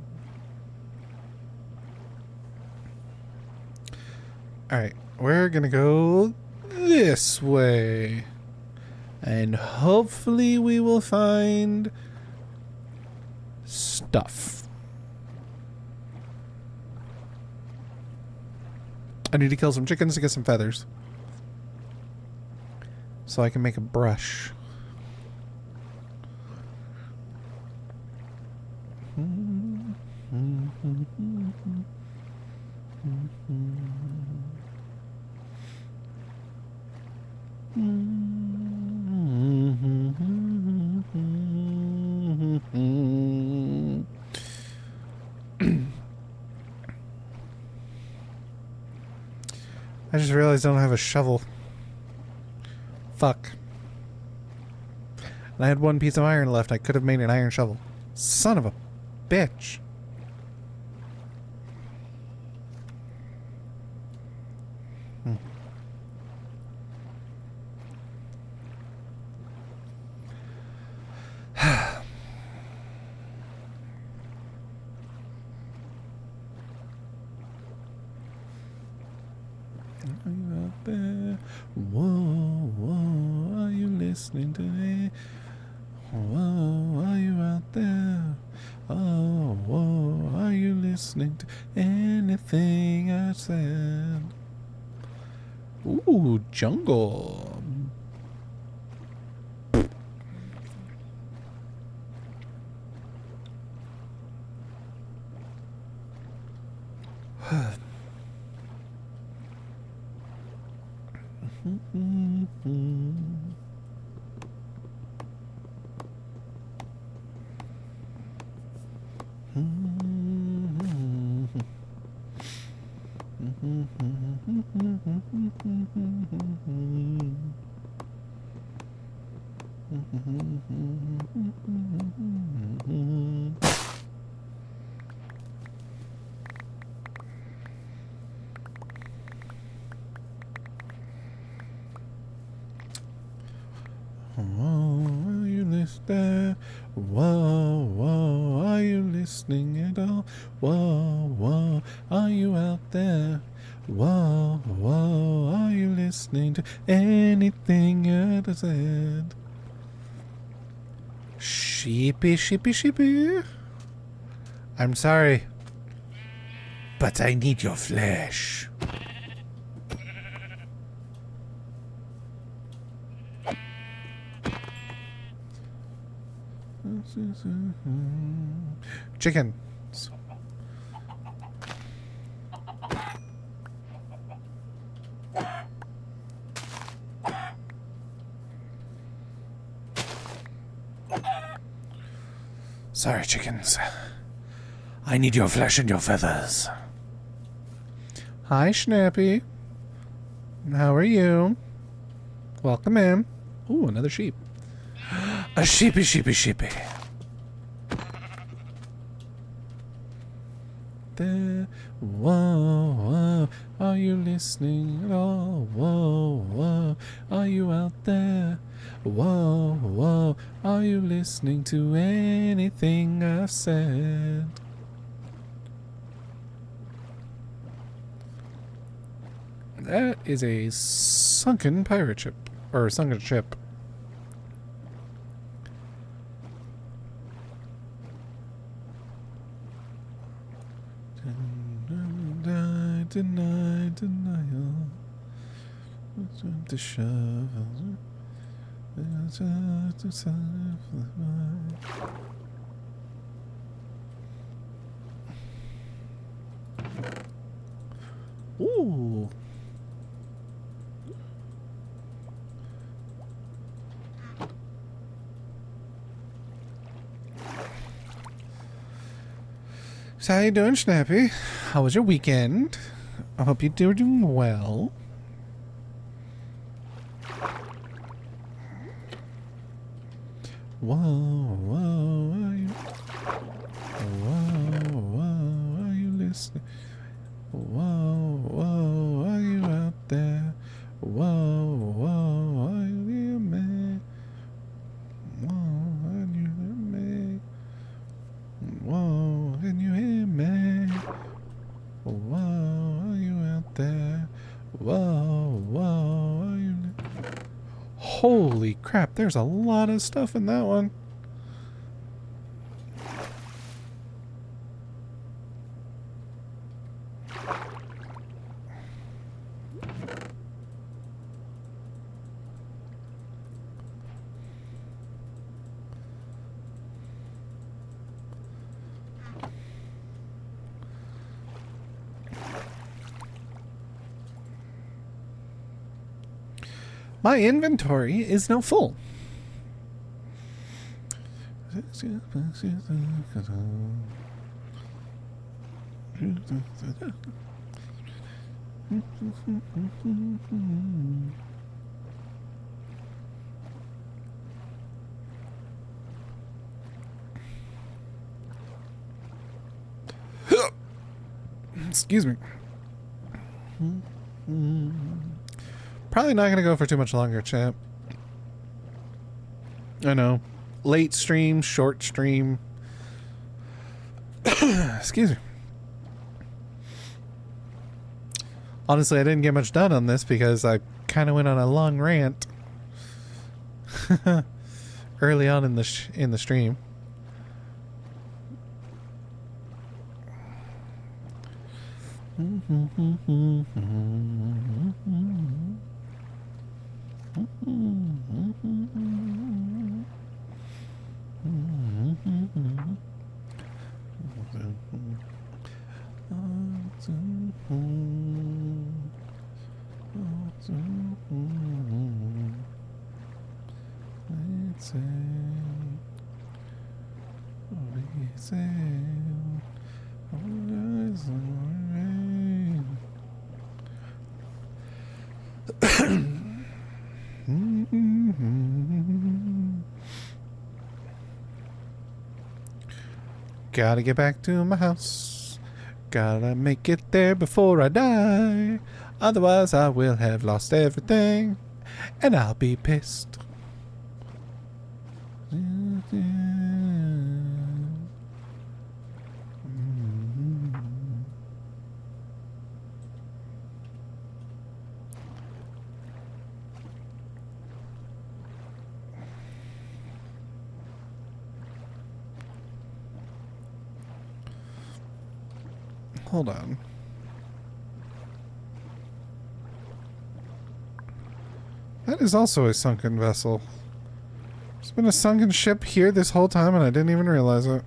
Alright, we're gonna go this way. And hopefully we will find stuff. I need to kill some chickens to get some feathers, so I can make a brush. I just realized I don't have a shovel. Fuck. And I had one piece of iron left. I could have made an iron shovel. Son of a bitch. Whoa, whoa, are you listening to me? Whoa, are you out there? Oh, whoa, are you listening to anything I said? Ooh, jungle. Whoa, are you listening? Whoa, whoa, are you listening at all? Whoa, whoa, are you out there? Whoa, whoa, are you listening to anything I said? Sheepy, sheepy, sheepy. I'm sorry, but I need your flesh. Chicken. Sorry, chickens. I need your flesh and your feathers. Hi, Snappy. How are you? Welcome in. Ooh, another sheep. A sheepy, sheepy, sheepy. There. Whoa, whoa. Are you listening at all? Whoa, whoa. Are you out there? Whoa, whoa. Are you listening to anything I've said? That is a sunken pirate ship. Or sunken ship. Denial. To shove. Ooh. So how you doing, Snappy? How was your weekend? I hope you're doing well. Whoa, whoa, are you? Whoa, whoa, are you listening? Whoa, whoa, are you out there? Whoa, whoa, are you hear me? Whoa, are you hear me? Whoa, can you hear me? Whoa, are you out there? Whoa, whoa, are you... Holy crap, there's a lot of stuff in that one. My inventory is now full. Excuse me. Probably not going to go for too much longer, chat. I know. Late stream, short stream. Excuse me. Honestly, I didn't get much done on this because I kind of went on a long rant early on in the stream. Gotta get back to my house. Gotta make it there before I die. Otherwise I will have lost everything. And I'll be pissed. Hold on. That is also a sunken vessel. There's been a sunken ship here this whole time and I didn't even realize it.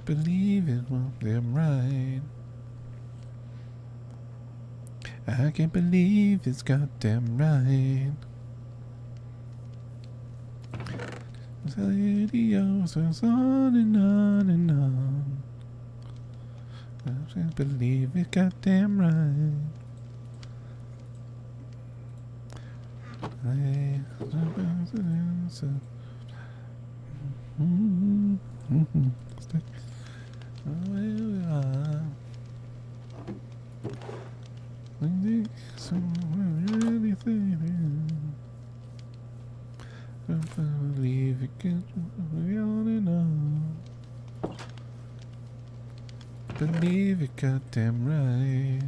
Believe it, well, I'm right. I can't believe it's goddamn right. The radio goes on and on and on. I can't believe it's goddamn right. I believe it can be on and on. Believe it goddamn right.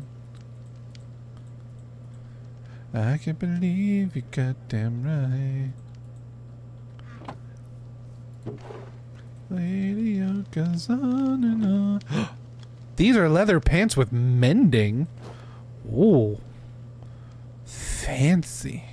I can't believe it goddamn right. Radio goes on and on. These are leather pants with mending. Ooh. Fancy.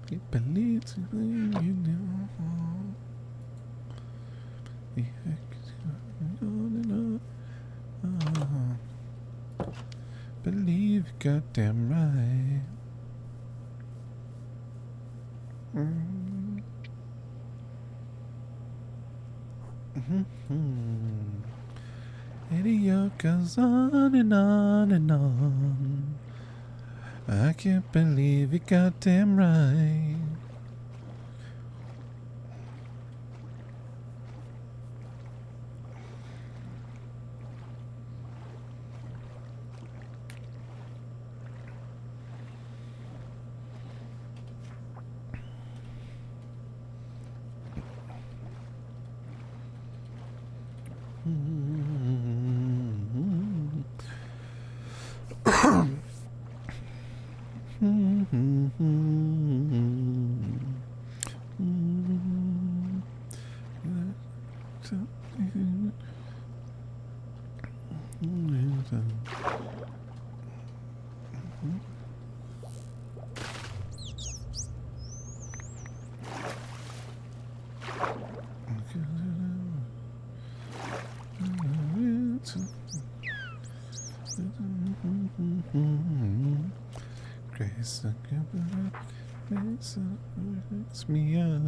It believes in you know. The heck is going on and on. Believe it goddamn right. Radio goes on and on and on. I can't believe it goddamn right. Grace makes me out.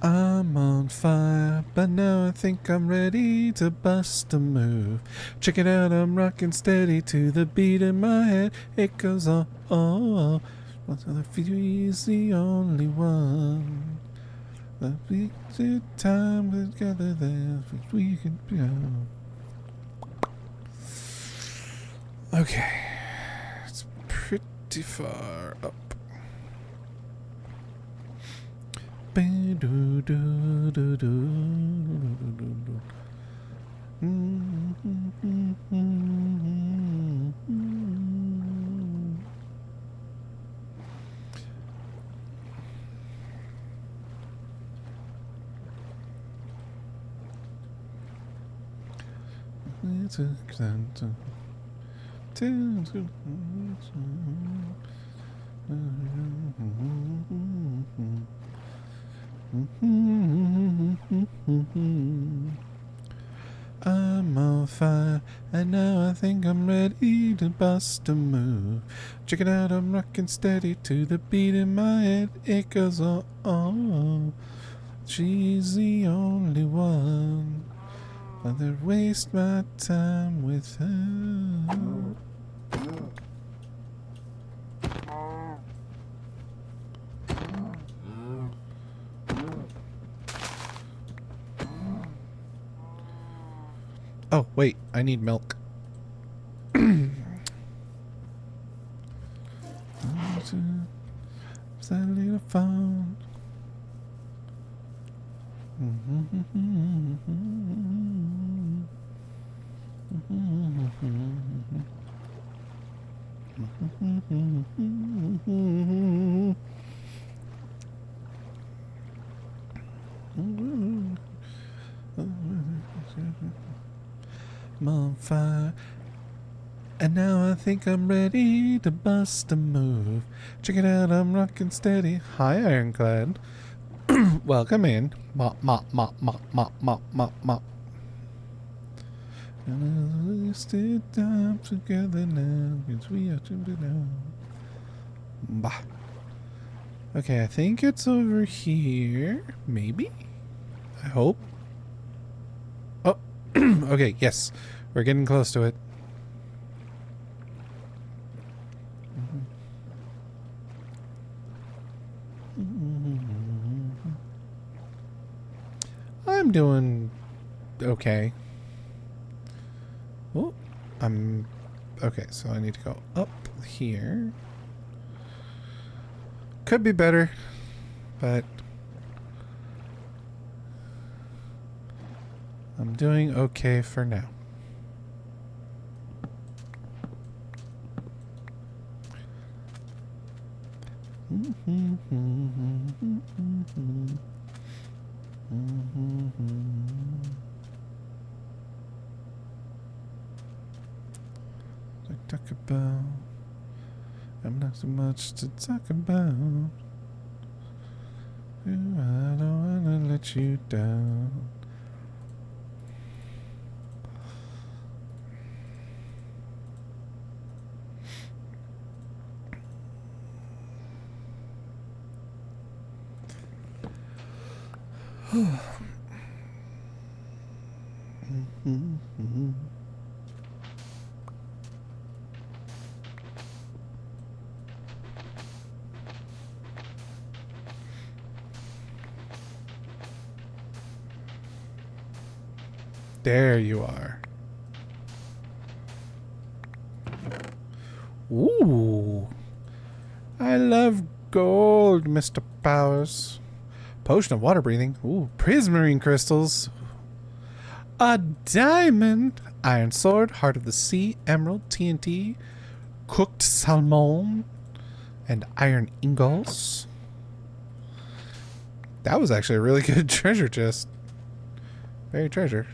I'm on fire, but now I think I'm ready to bust a move. Check it out, I'm rocking steady to the beat in my head. It goes on, oh, once the fury is the only one. The beat time together there, we can go. Okay, it's pretty far up. I'm on fire, and now I think I'm ready to bust a move. Check it out, I'm rocking steady to the beat in my head. It goes on. She's the only one. Rather waste my time with her. Oh, wait, I need milk. Sadly, I found. I'm on fire, and now I think I'm ready to bust a move. Check it out, I'm rocking steady. Hi, Ironclad. Welcome in. Mop, mop, mop, mop, mop, mop, mop, mop. And let's stay time together now, because we are to be now. Bah. Okay, I think it's over here. Maybe? I hope. Oh, okay, yes. We're getting close to it. I'm doing okay. Oh, I'm okay, so I need to go up here. Could be better, but I'm doing okay for now. Talk about. I'm not so much to talk about. I don't wanna let you down. There you are. Ooh. I love gold, Mr. Powers. Potion of water breathing. Ooh, prismarine crystals. A diamond. Iron sword, heart of the sea, emerald, TNT, cooked salmon, and iron ingots. That was actually a really good treasure chest. Very treasure.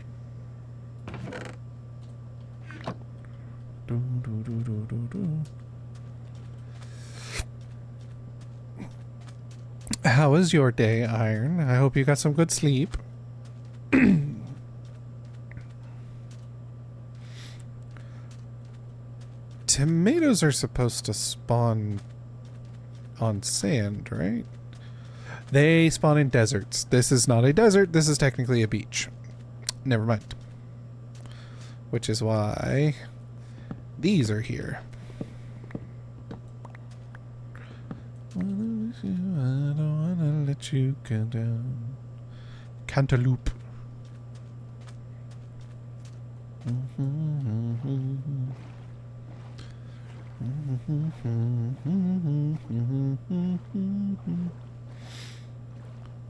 How was your day, Iron? I hope you got some good sleep. Tomatoes are supposed to spawn on sand, right? They spawn in deserts. This is not a desert. This is technically a beach. Never mind. Which is why these are here. I don't wanna let you go down. Cantaloupe.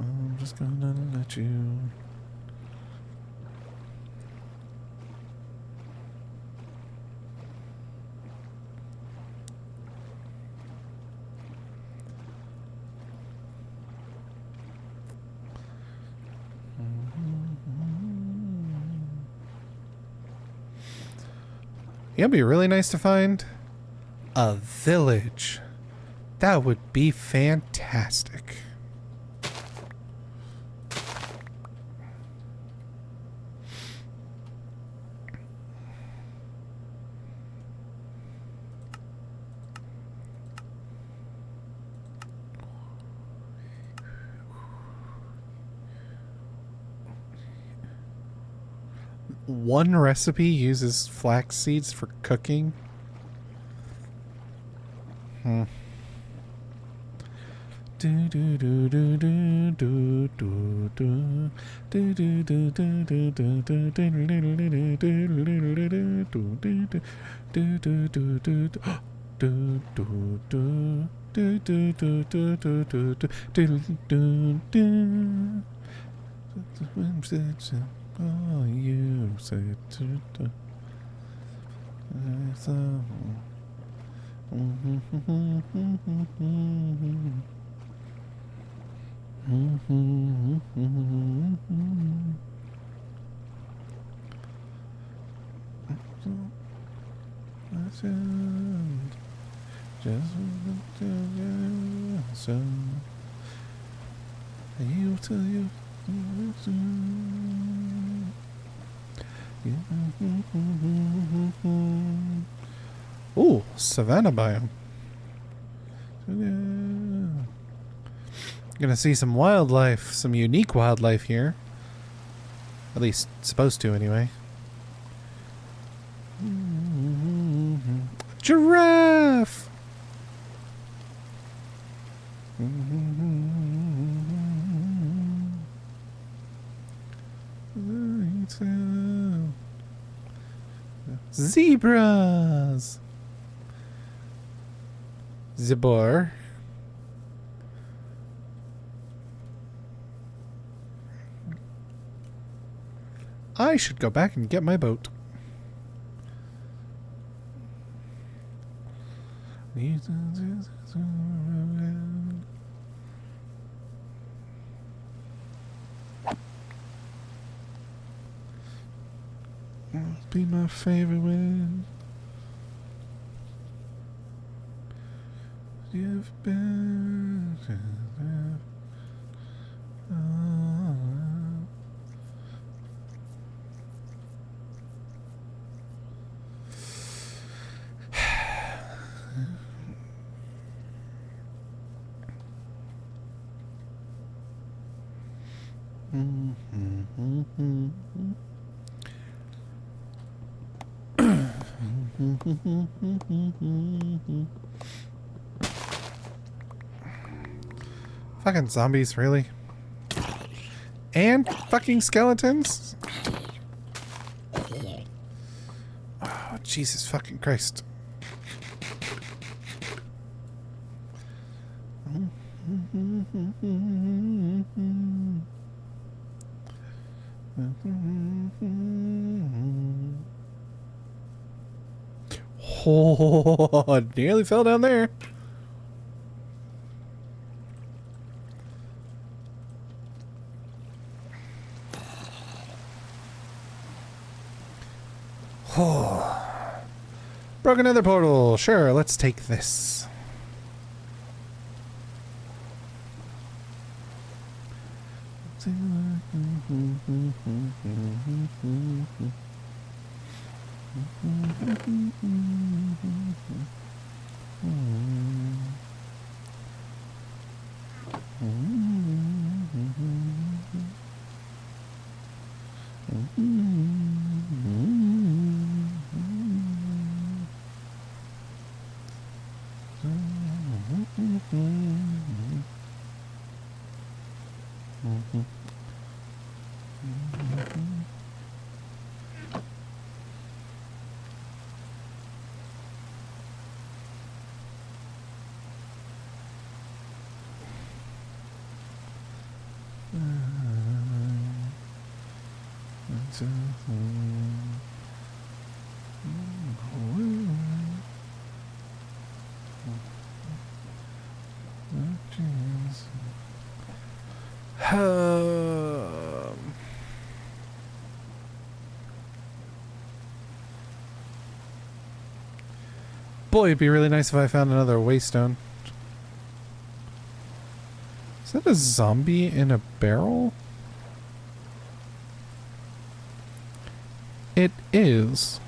I'm just gonna let you. Yeah, it'd be really nice to find a village. That would be fantastic. One recipe uses flax seeds for cooking. Do do do do do do do do do do do do do do do oh, you said just so you tell you. Ooh, savanna biome. Gonna see some wildlife, some unique wildlife here. At least supposed to, anyway. Giraffe! Zebras! Zebor. I should go back and get my boat. Be my favorite one. You've been. Fucking zombies, really? And fucking skeletons? Oh, Jesus fucking Christ. Oh, I nearly fell down there. Oh. Broken nether portal. Sure, let's take this. Boy, it'd be really nice if I found another waystone. Is that a zombie in a barrel? It is.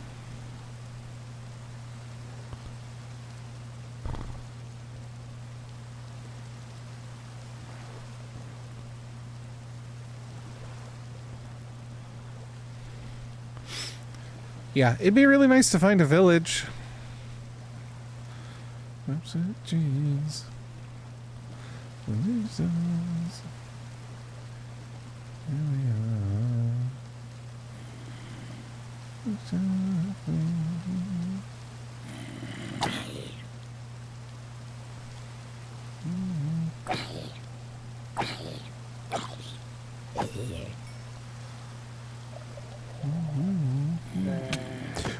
Yeah, it'd be really nice to find a village. Oops, jeez. Here we are.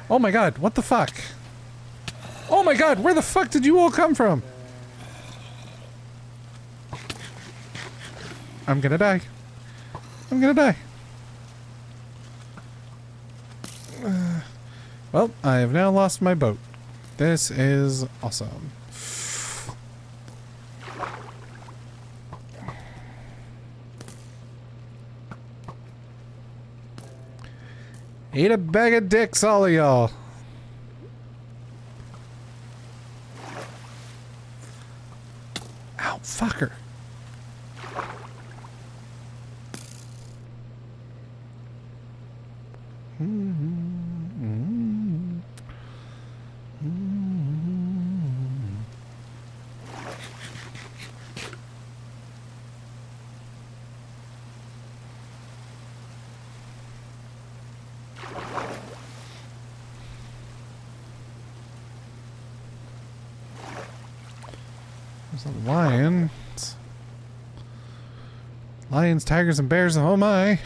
Oh my god, what the fuck? Oh my god, where the fuck did you all come from? I'm gonna die. I'm gonna die. Well, I have now lost my boat. This is awesome. Eat a bag of dicks, all of y'all. Ow, fucker. There's a lion. Lions, tigers, and bears, oh my.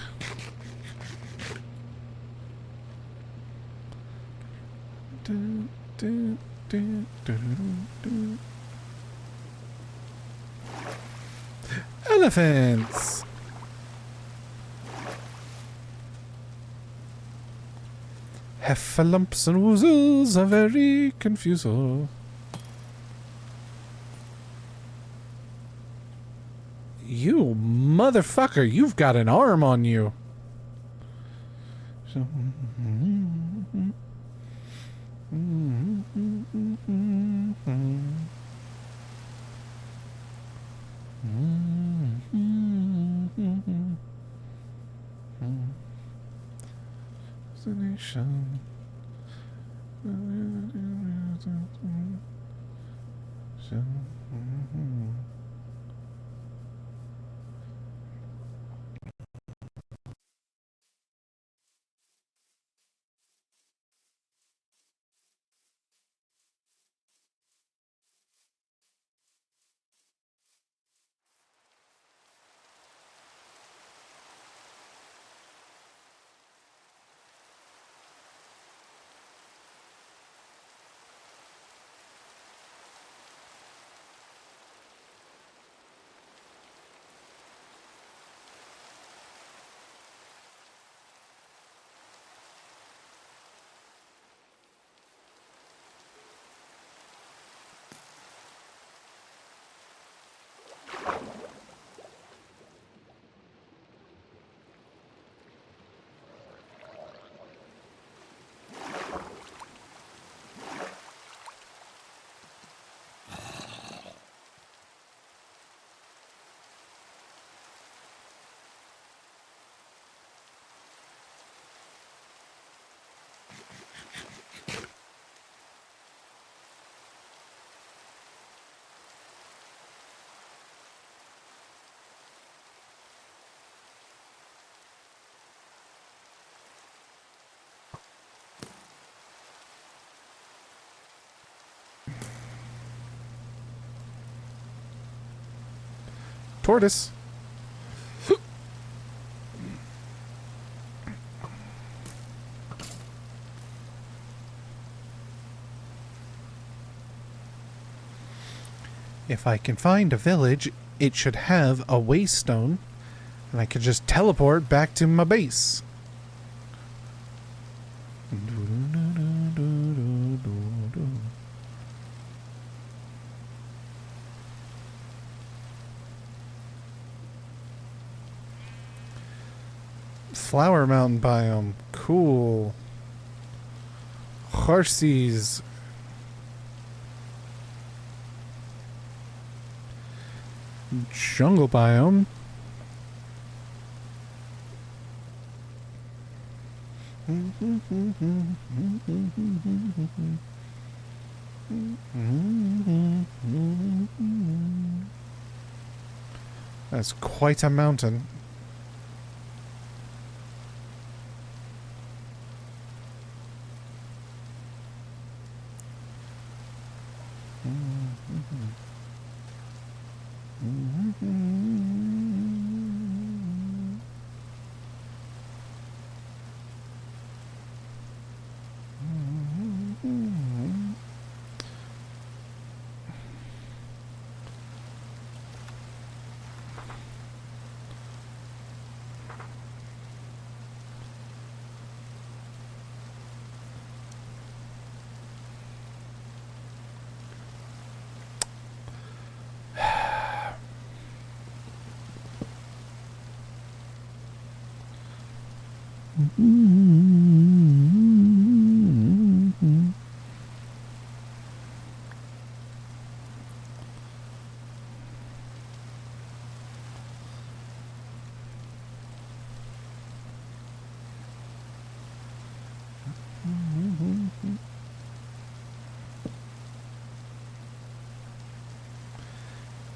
Elephants! Heffalumps and woozles are very confusing. You motherfucker, you've got an arm on you. So, Destination. Tortoise. If I can find a village, it should have a waystone, and I could just teleport back to my base. Flower Mountain biome. Cool. Horses. Jungle biome. That's quite a mountain.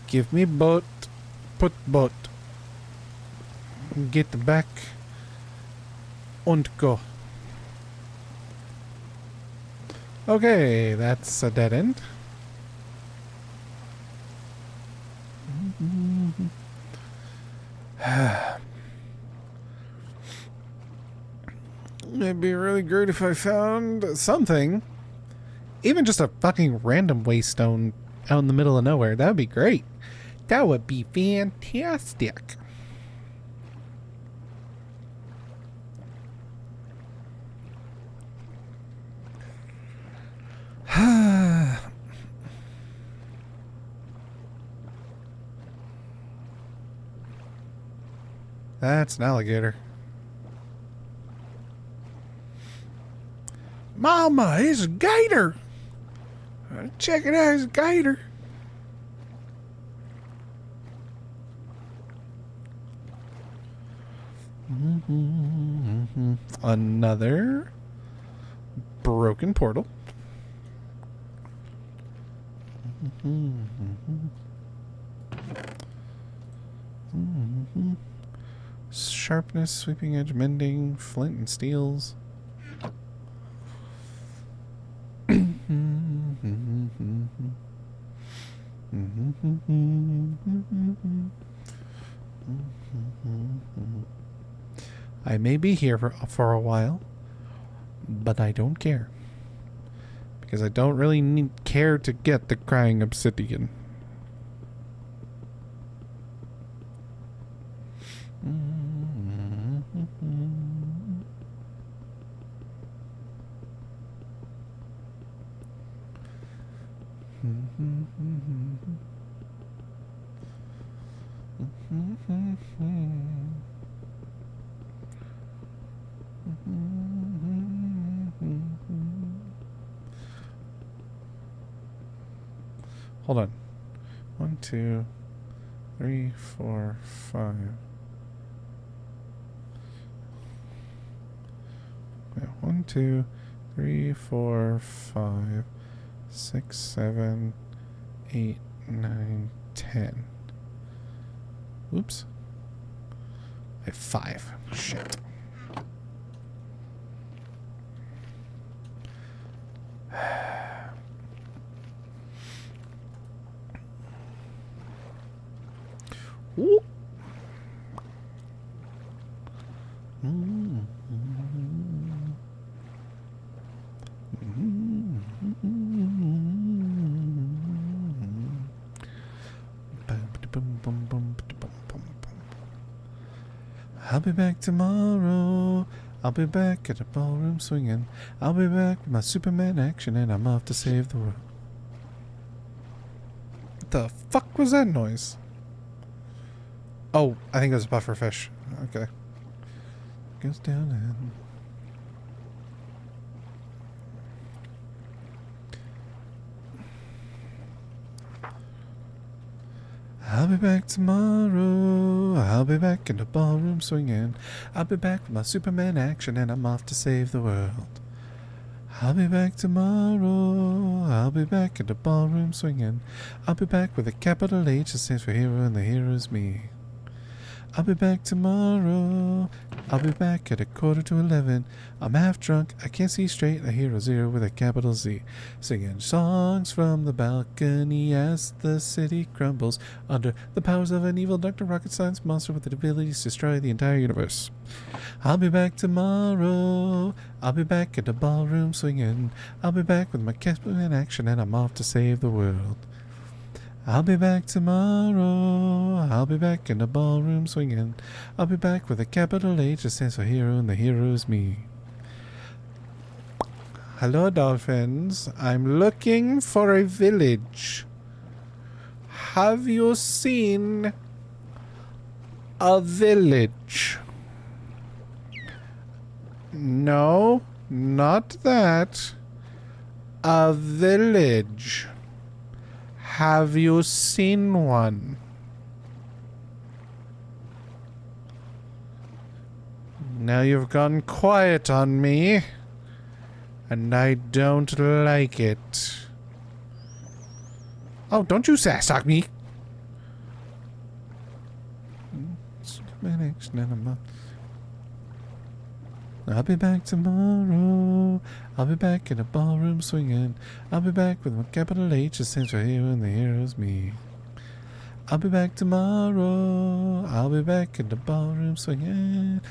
Give me boat. Put boat. Get back. And go. Okay, that's a dead end. It'd be really great if I found something. Even just a fucking random waystone out in the middle of nowhere. That would be great. That would be fantastic. That's an alligator. Mama, it's a gator. Check it out, it's a gator. Another broken portal. Sharpness, sweeping edge, mending, flint and steels. I may be here for a while, but I don't care. Because I don't really care to get the crying obsidian. Hold on. 1, 2, 3, 4, 5. Yeah, 1, 2, 3, 4, 5, 6, 7, 8, 9, 10. Oops. I have 5. Shit. Ooh. I'll be back tomorrow. I'll be back at the ballroom swinging. I'll be back with my Superman action, and I'm off to save the world. What the fuck was that noise? Oh, I think it was a pufferfish. Okay. Goes down and... I'll be back tomorrow. I'll be back in the ballroom swinging. I'll be back with my Superman action, and I'm off to save the world. I'll be back tomorrow. I'll be back in the ballroom swinging. I'll be back with a capital H that stands for hero, and the hero's me. I'll be back tomorrow. I'll be back at 11:15. I'm half drunk, I can't see straight, a hero zero with a capital Z. Singing songs from the balcony as the city crumbles under the powers of an evil Dr. Rocket Science monster with the abilities to destroy the entire universe. I'll be back tomorrow. I'll be back at the ballroom swinging. I'll be back with my Captain in action, and I'm off to save the world. I'll be back tomorrow. I'll be back in the ballroom swinging. I'll be back with a capital H that stands for hero, and the hero's me. Hello, dolphins. I'm looking for a village. Have you seen a village? No, not that. A village. Have you seen one? Now you've gone quiet on me, and I don't like it. Oh, don't you sass talk me! I'll be back tomorrow. I'll be back in a ballroom swinging. I'll be back with my capital H that stands for hero, and the hero's me. I'll be back tomorrow. I'll be back in the ballroom swinging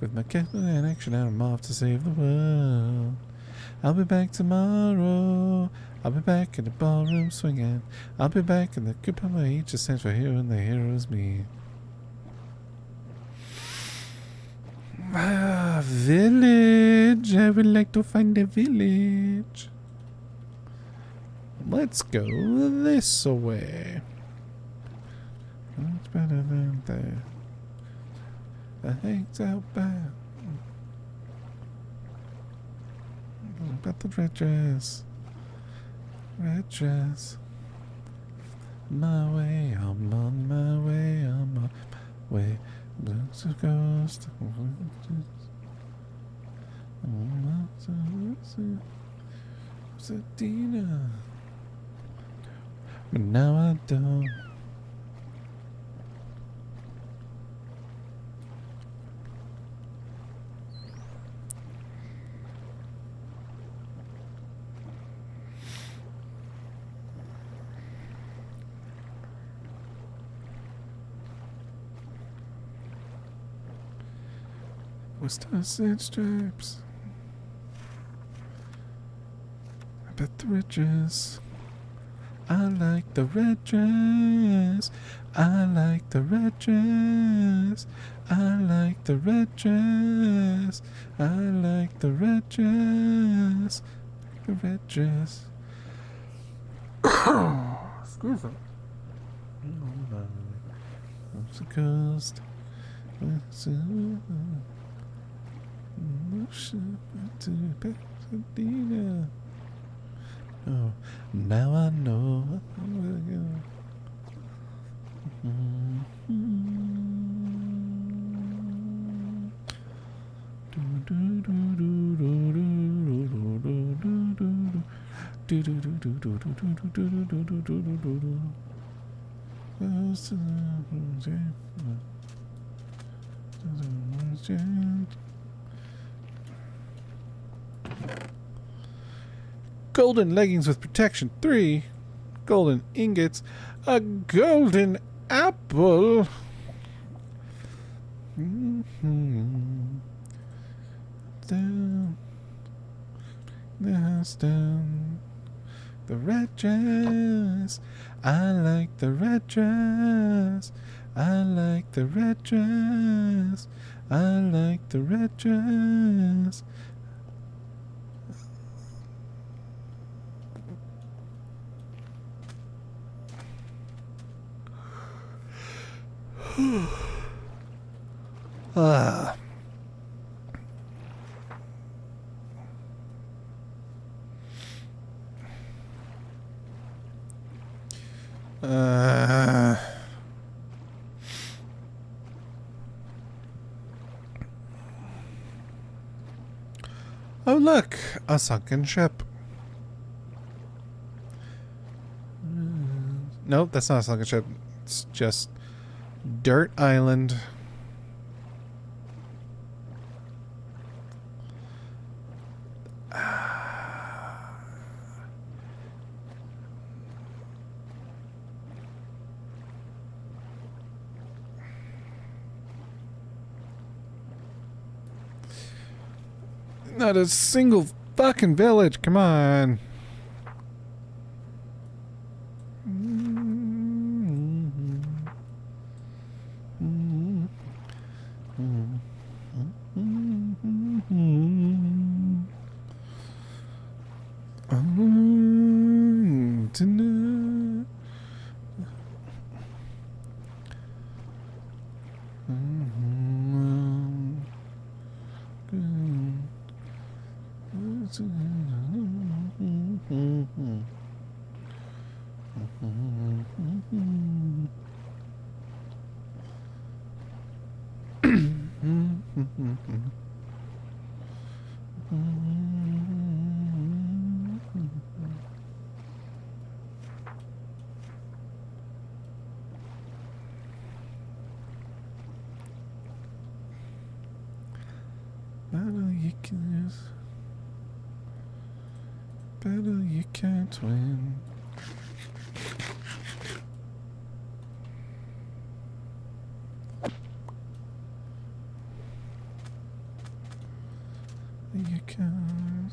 with my capital in action, and I'm off to save the world. I'll be back tomorrow. I'll be back in the ballroom swinging. I'll be back in the capital H that stands for hero, and the hero's me. Ah, village. I would like to find a village. Let's go this way. It's better than there. The hate's out back. About the red dress. Red dress. My way, I'm on my way, I'm on my way. There's a ghost. Dina. But now I don't. With stars and stripes. I bet the red dress. I like the red dress. I like the red dress. I like the red dress. I like the red dress. The red dress. Excuse me. It's a ghost. It's a Pasadena. Oh, now I know where to go. Golden leggings with protection 3. Golden ingots. A golden apple. Down the house down. The red dress. I like the red dress. I like the red dress. I like the red dress. Ah. Oh look, a sunken ship. Nope, that's not a sunken ship. It's just Dirt Island. Not a single fucking village, come on. Battle you can't win. You can't.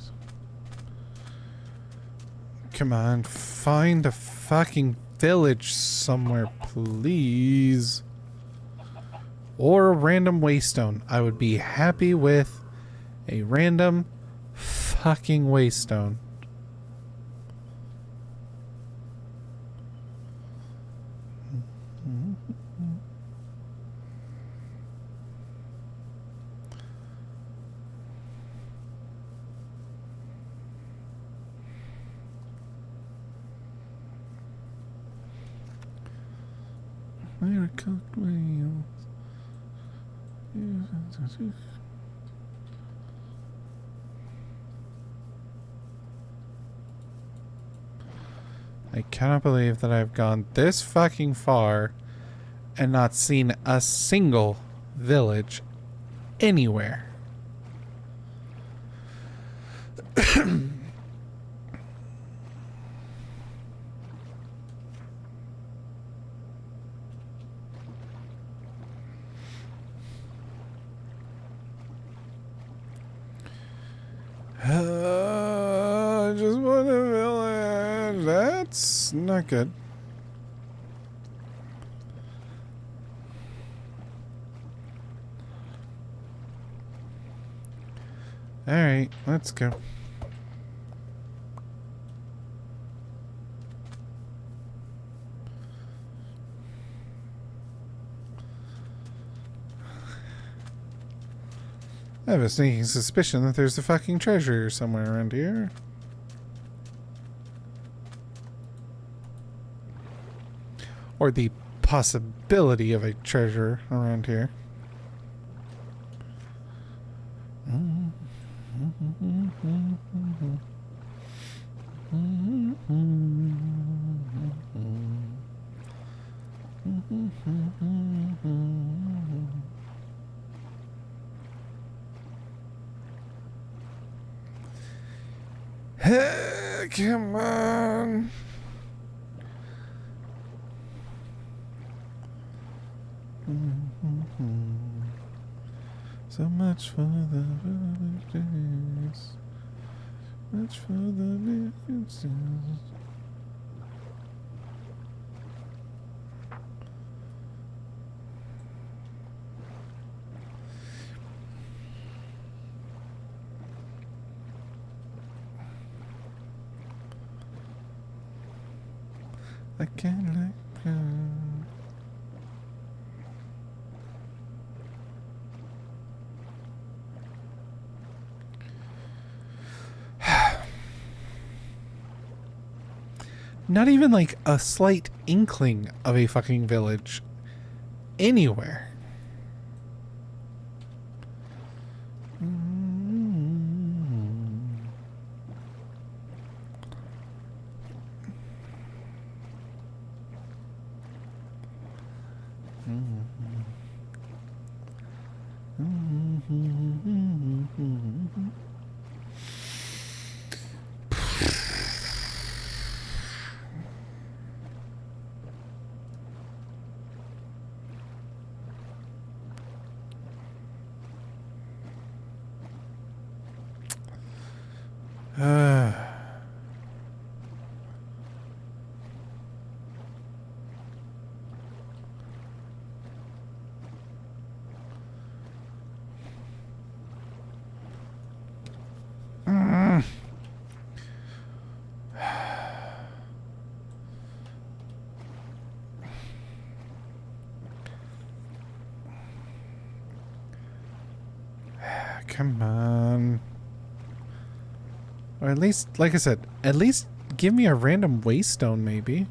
Come on, find a fucking village somewhere, please. Or a random waystone. I would be happy with a random fucking waystone. They're cooked whales. I cannot believe that I've gone this fucking far and not seen a single village anywhere. I just want a village. That's not good. Alright, let's go. I have a sneaking suspicion that there's a fucking treasure somewhere around here. Or the possibility of a treasure around here. Come on. Much for the days. Much for the days. I can't let go. Not even like a slight inkling of a fucking village anywhere. Come on. Or at least, like I said, at least give me a random waystone, maybe.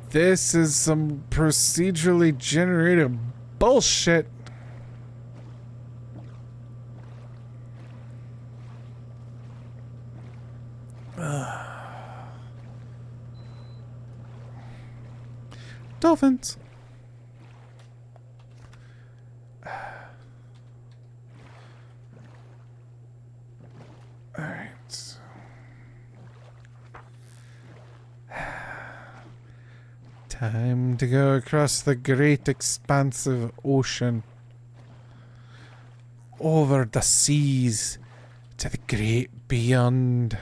This is some procedurally generated bullshit. Dolphins. Alright. Time to go across the great expansive ocean. Over the seas to the great beyond.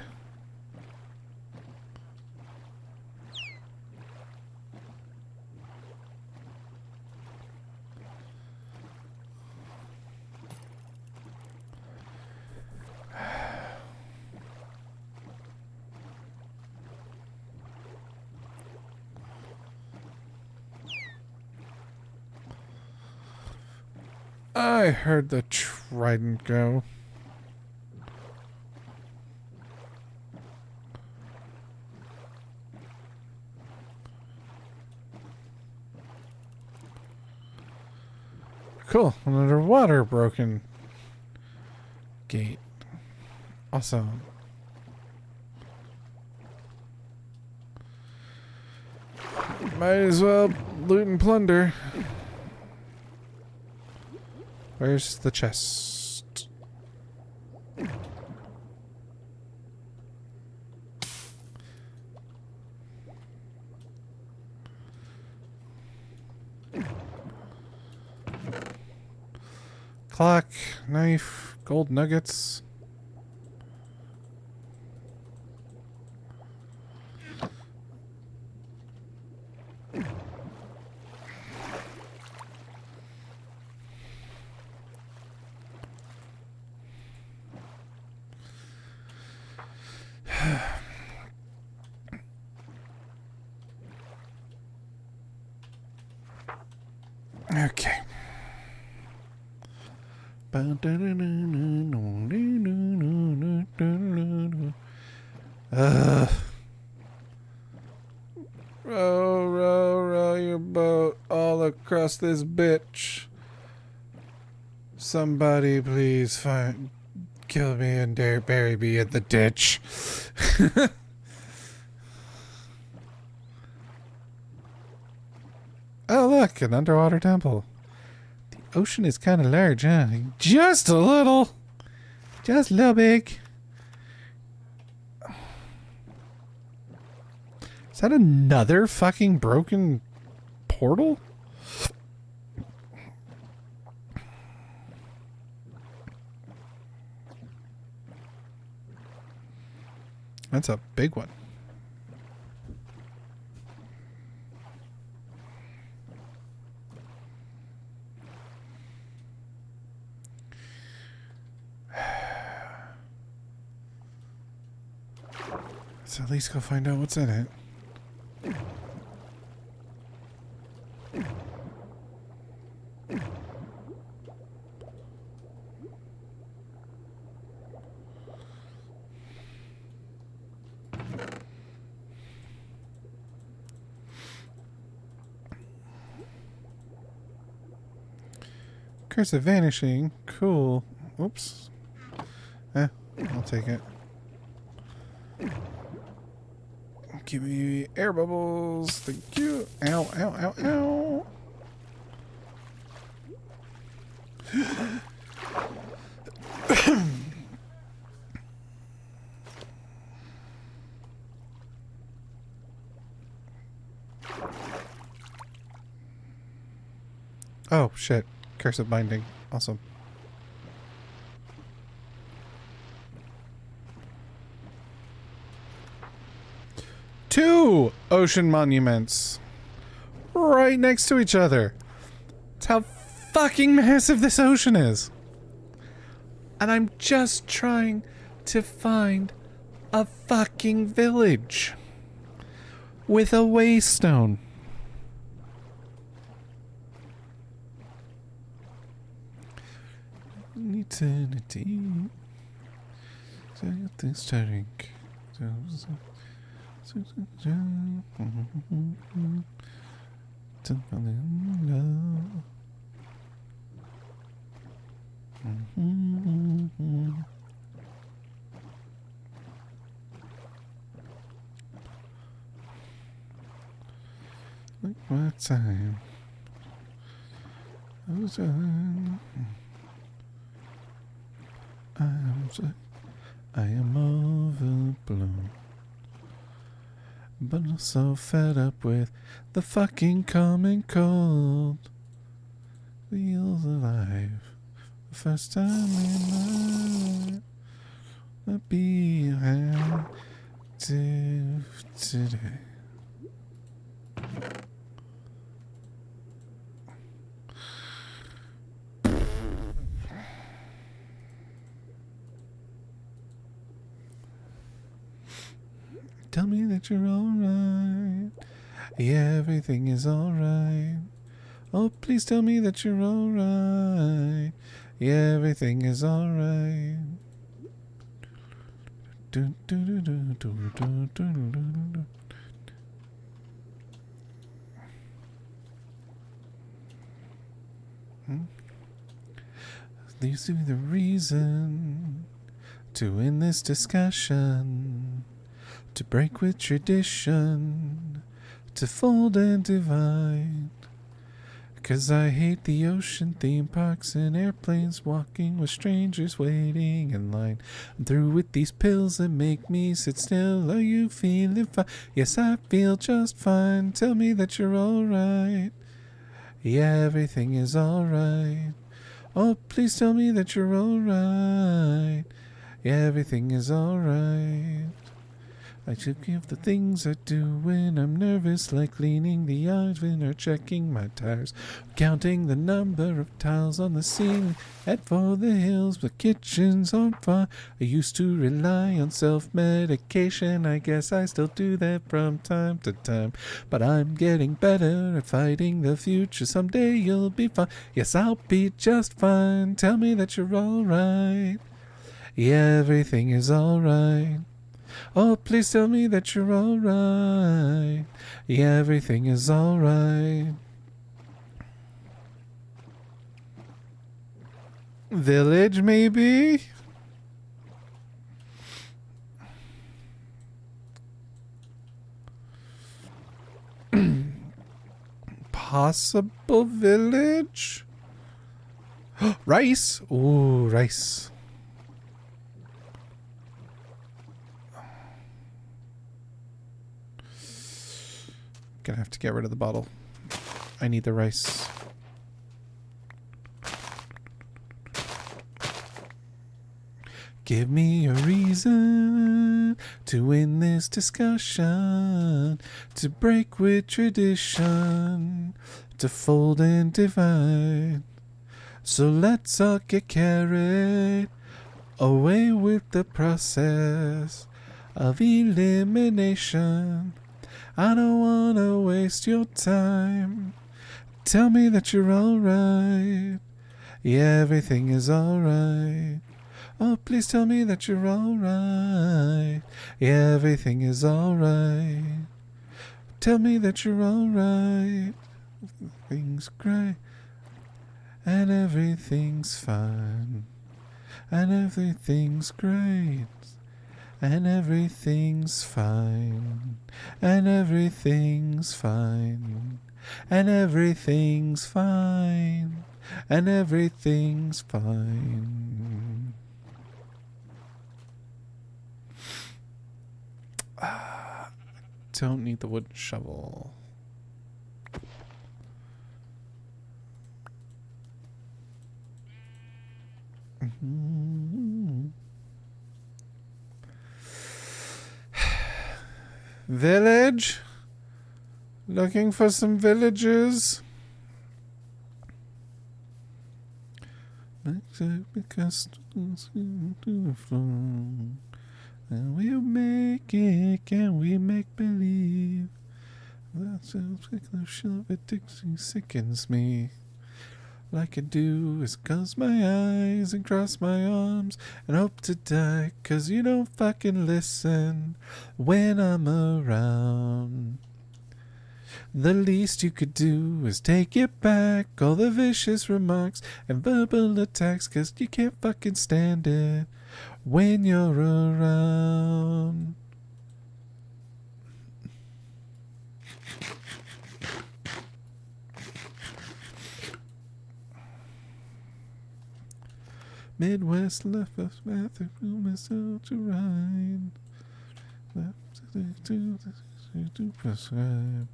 I heard the trident go. Cool. An underwater broken gate. Awesome. Might as well loot and plunder. Where's the chest? Clock, knife, gold nuggets. Okay. Row your boat all across this bitch. Somebody please kill me and bury me in the ditch. Oh, look, an underwater temple. The ocean is kind of large, huh? Just a little. Just a little big. Is that another fucking broken portal? That's a big one. Let's at least go find out what's in it. Curse of vanishing. Cool. Oops. I'll take it. Give me air bubbles. Thank you. Ow, ow, ow, ow. Oh, shit. Curse of binding. Awesome. Two ocean monuments right next to each other. That's how fucking massive this ocean is. And I'm just trying to find a fucking village with a waystone. Eternity. This drink. Like what time? I am overblown. But I'm so fed up with the fucking common cold. Feels alive. The first time in my life. I'll be active today. Tell me that you're alright. Yeah, everything is alright. Oh, please tell me that you're alright. Yeah, everything is alright. Leaves to be the reason to end this discussion. To break with tradition, to fold and divide. 'Cause I hate the ocean, theme parks, and airplanes, walking with strangers waiting in line. I'm through with these pills that make me sit still. Are you feeling fine? Yes, I feel just fine. Tell me that you're alright. Yeah, everything is alright. Oh, please tell me that you're alright. Yeah, everything is alright. I should give the things I do when I'm nervous, like cleaning the oven or checking my tires, counting the number of tiles on the ceiling, head for the hills, the kitchen's on fire. I used to rely on self-medication, I guess I still do that from time to time, but I'm getting better at fighting the future. Someday you'll be fine. Yes, I'll be just fine. Tell me that you're alright. Yeah, everything is alright. Oh, please tell me that you're alright. Yeah, everything is alright. Village, maybe? Possible village? Rice? Ooh, rice. Gonna have to get rid of the bottle. I need the rice. Give me a reason to win this discussion, to break with tradition, to fold and divide. So let's all get carried away with the process of elimination. I don't want to waste your time. Tell me that you're alright. Yeah, everything is alright. Oh, please tell me that you're alright. Yeah, everything is alright. Tell me that you're alright. Everything's great. And everything's fine. And everything's great. And everything's fine. And everything's fine. And everything's fine. And everything's fine. Don't need the wooden shovel. Village? Looking for some villagers? And we'll make it, can we make believe? That sounds like the shell of a Dixie sickens me. All I can do is close my eyes and cross my arms and hope to die, 'cause you don't fucking listen when I'm around. The least you could do is take it back, all the vicious remarks and verbal attacks, 'cause you can't fucking stand it when you're around. Midwest left us bathroom is out to ride. Left to prescribe.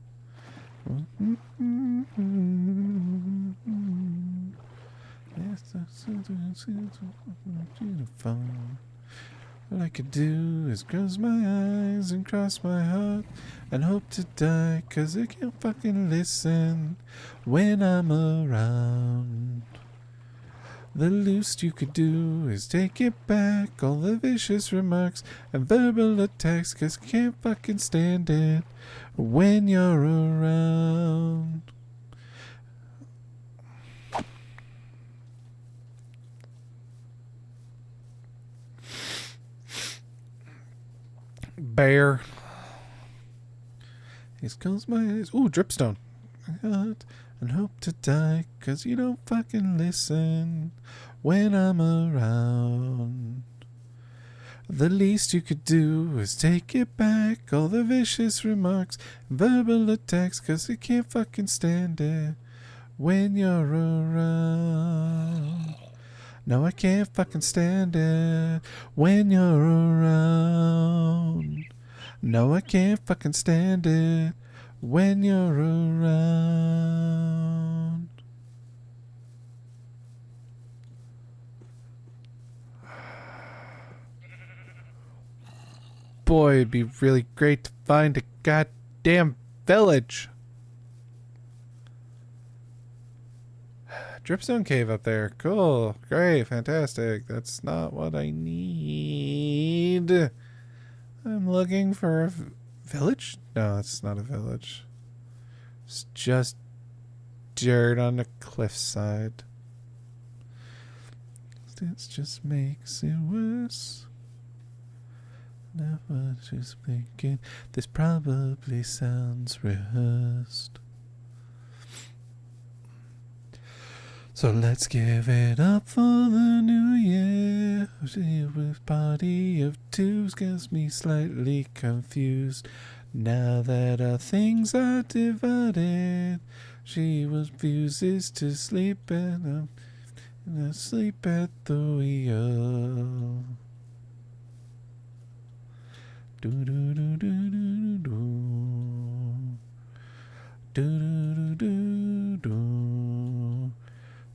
All I could do is close my eyes and cross my heart and hope to die, 'cause I can't fucking listen when I'm around. The least you could do is take it back, all the vicious remarks and verbal attacks, 'cause I can't fucking stand it when you're around. Bear. He's closed my eyes. Ooh, dripstone. And hope to die, 'cause you don't fucking listen when I'm around. The least you could do is take it back, all the vicious remarks and verbal attacks, 'cause you can't fucking stand it when you're around. No, I can't fucking stand it when you're around. No, I can't fucking stand it when you're around. Boy, it'd be really great to find a goddamn village. Dripstone cave up there. Cool. Great. Fantastic. That's not what I need. I'm looking for a village? No, it's not a village. It's just dirt on the cliffside. This just makes it worse. Never just thinking this probably sounds rehearsed. So let's give it up for the new year. With party of twos gets me slightly confused. Now that our things are divided, she refuses to sleep and sleep at the wheel. Do do do do do do. Do do do do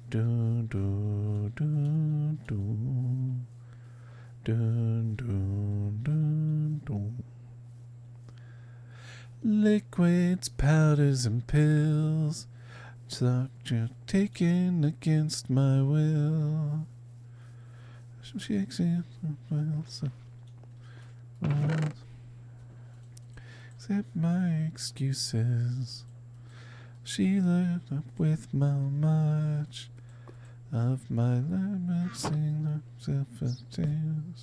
do do do do do do do do. Liquids, powders, and pills, doctor taken against my will. She accepts my excuses. She looked up with how much of my limiting self-esteem.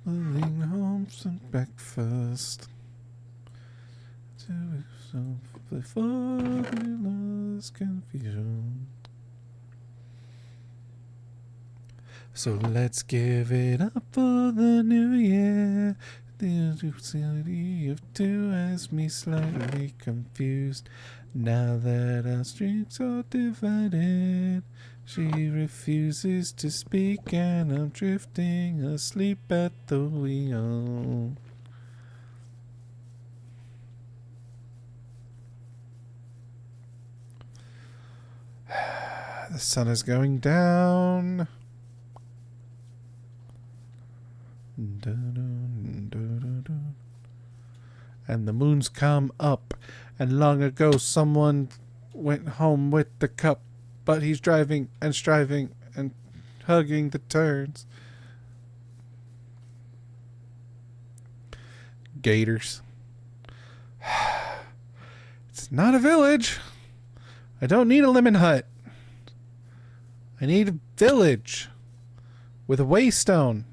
Pulling home some breakfast. Before we lost confusion. So let's give it up for the new year. The utility of two has me slightly confused. Now that our streets are divided, she refuses to speak and I'm drifting asleep at the wheel. The sun is going down. And the moon's come up. And long ago someone went home with the cup. But he's driving and striving and hugging the turns. Gators. It's not a village. I don't need a lemon hut. I need a village with a waystone.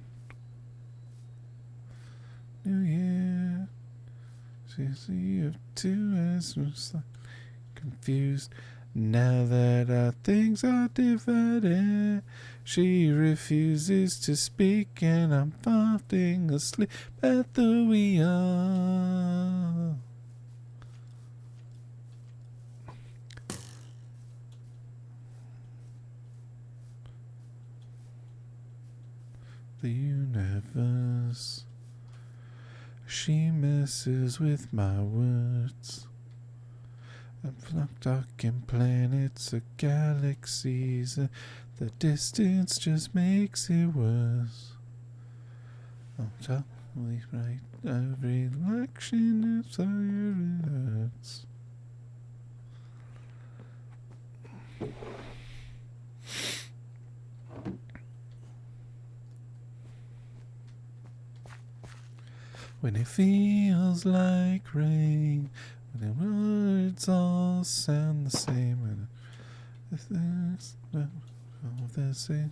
New Year. See of two as confused. Now that our things are divided, she refuses to speak and I'm falling asleep at the wheel. The universe, she messes with my words. And talking planets or galaxies, the distance just makes it worse. I'm totally right, every election is higher it hurts. When it feels like rain, when the words all sound the same, and there's no the same.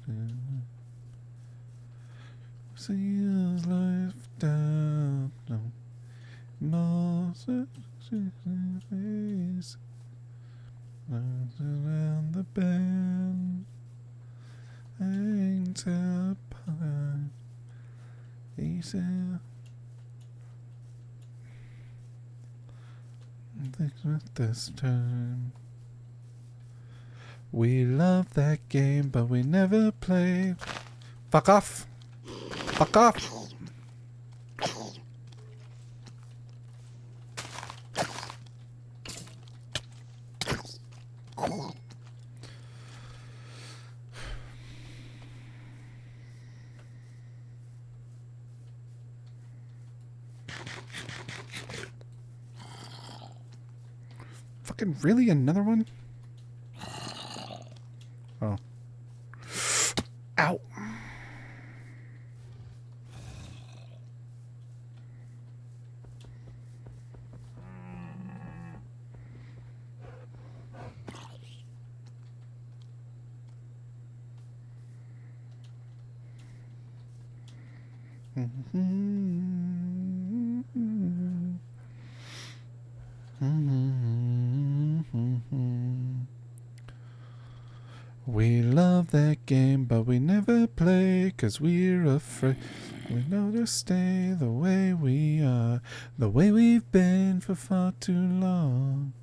Seals life down, no more face around the bend, hangs apart, easy. This time we love that game, but we never play. Fuck off! Fuck off! Fucking really? Another one? Oh. Ow. We love that game, but we never play, 'cause we're afraid. We know to stay the way we are, the way we've been for far too long.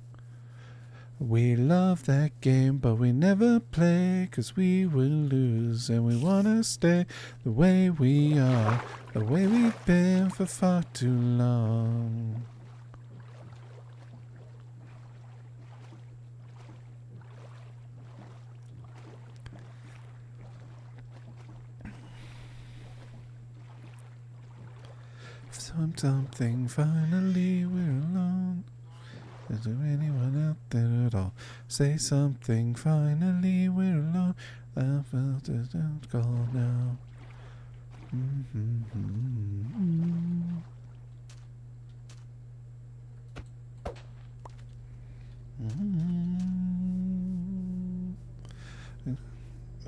We love that game, but we never play, 'cause we will lose, and we wanna stay the way we are, The way we've been for far too long. Something, finally we're alone. Is there anyone out there at all? Say something, finally we're alone. I felt it call now.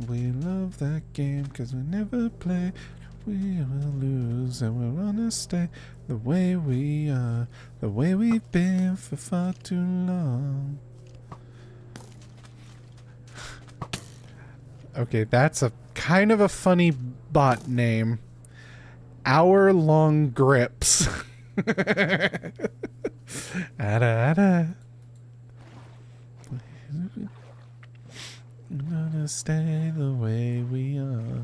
We love that game 'cause we never play. We will lose and we'll wanna stay the way we are, the way we've been for far too long. Okay, that's a kind of a funny bot name. Hour Long Grips. Ada. We're gonna stay the way we are.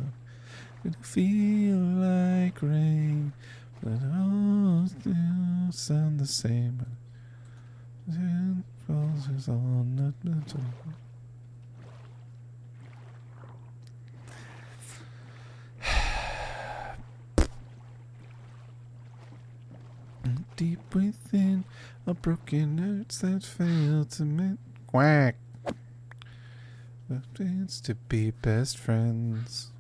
It feel like rain, but it all still sound the same. It falls on the deep within are broken hearts that fail to mend. Quack. But it's to be best friends.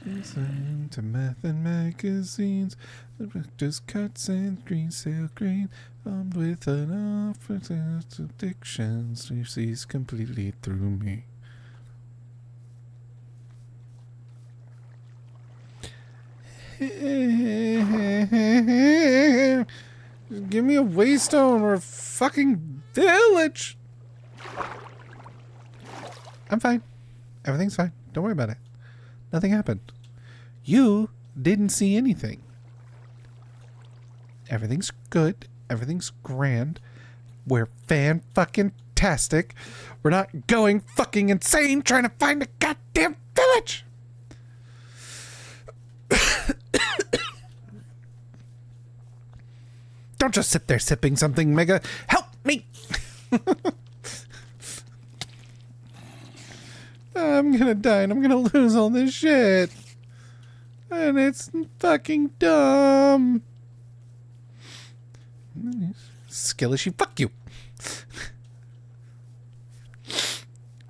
Listen to math and magazines, just cuts and green sail green, armed with enough addictions, she sees completely through me. Give me a waystone or a fucking village. I'm fine. Everything's fine. Don't worry about it. Nothing happened. You didn't see anything. Everything's good. Everything's grand. We're fan-fucking-tastic. We're not going fucking insane trying to find a goddamn village. Don't just sit there sipping something, Mega. Help me! I'm gonna die and I'm gonna lose all this shit. And it's fucking dumb. Skill issue, fuck you.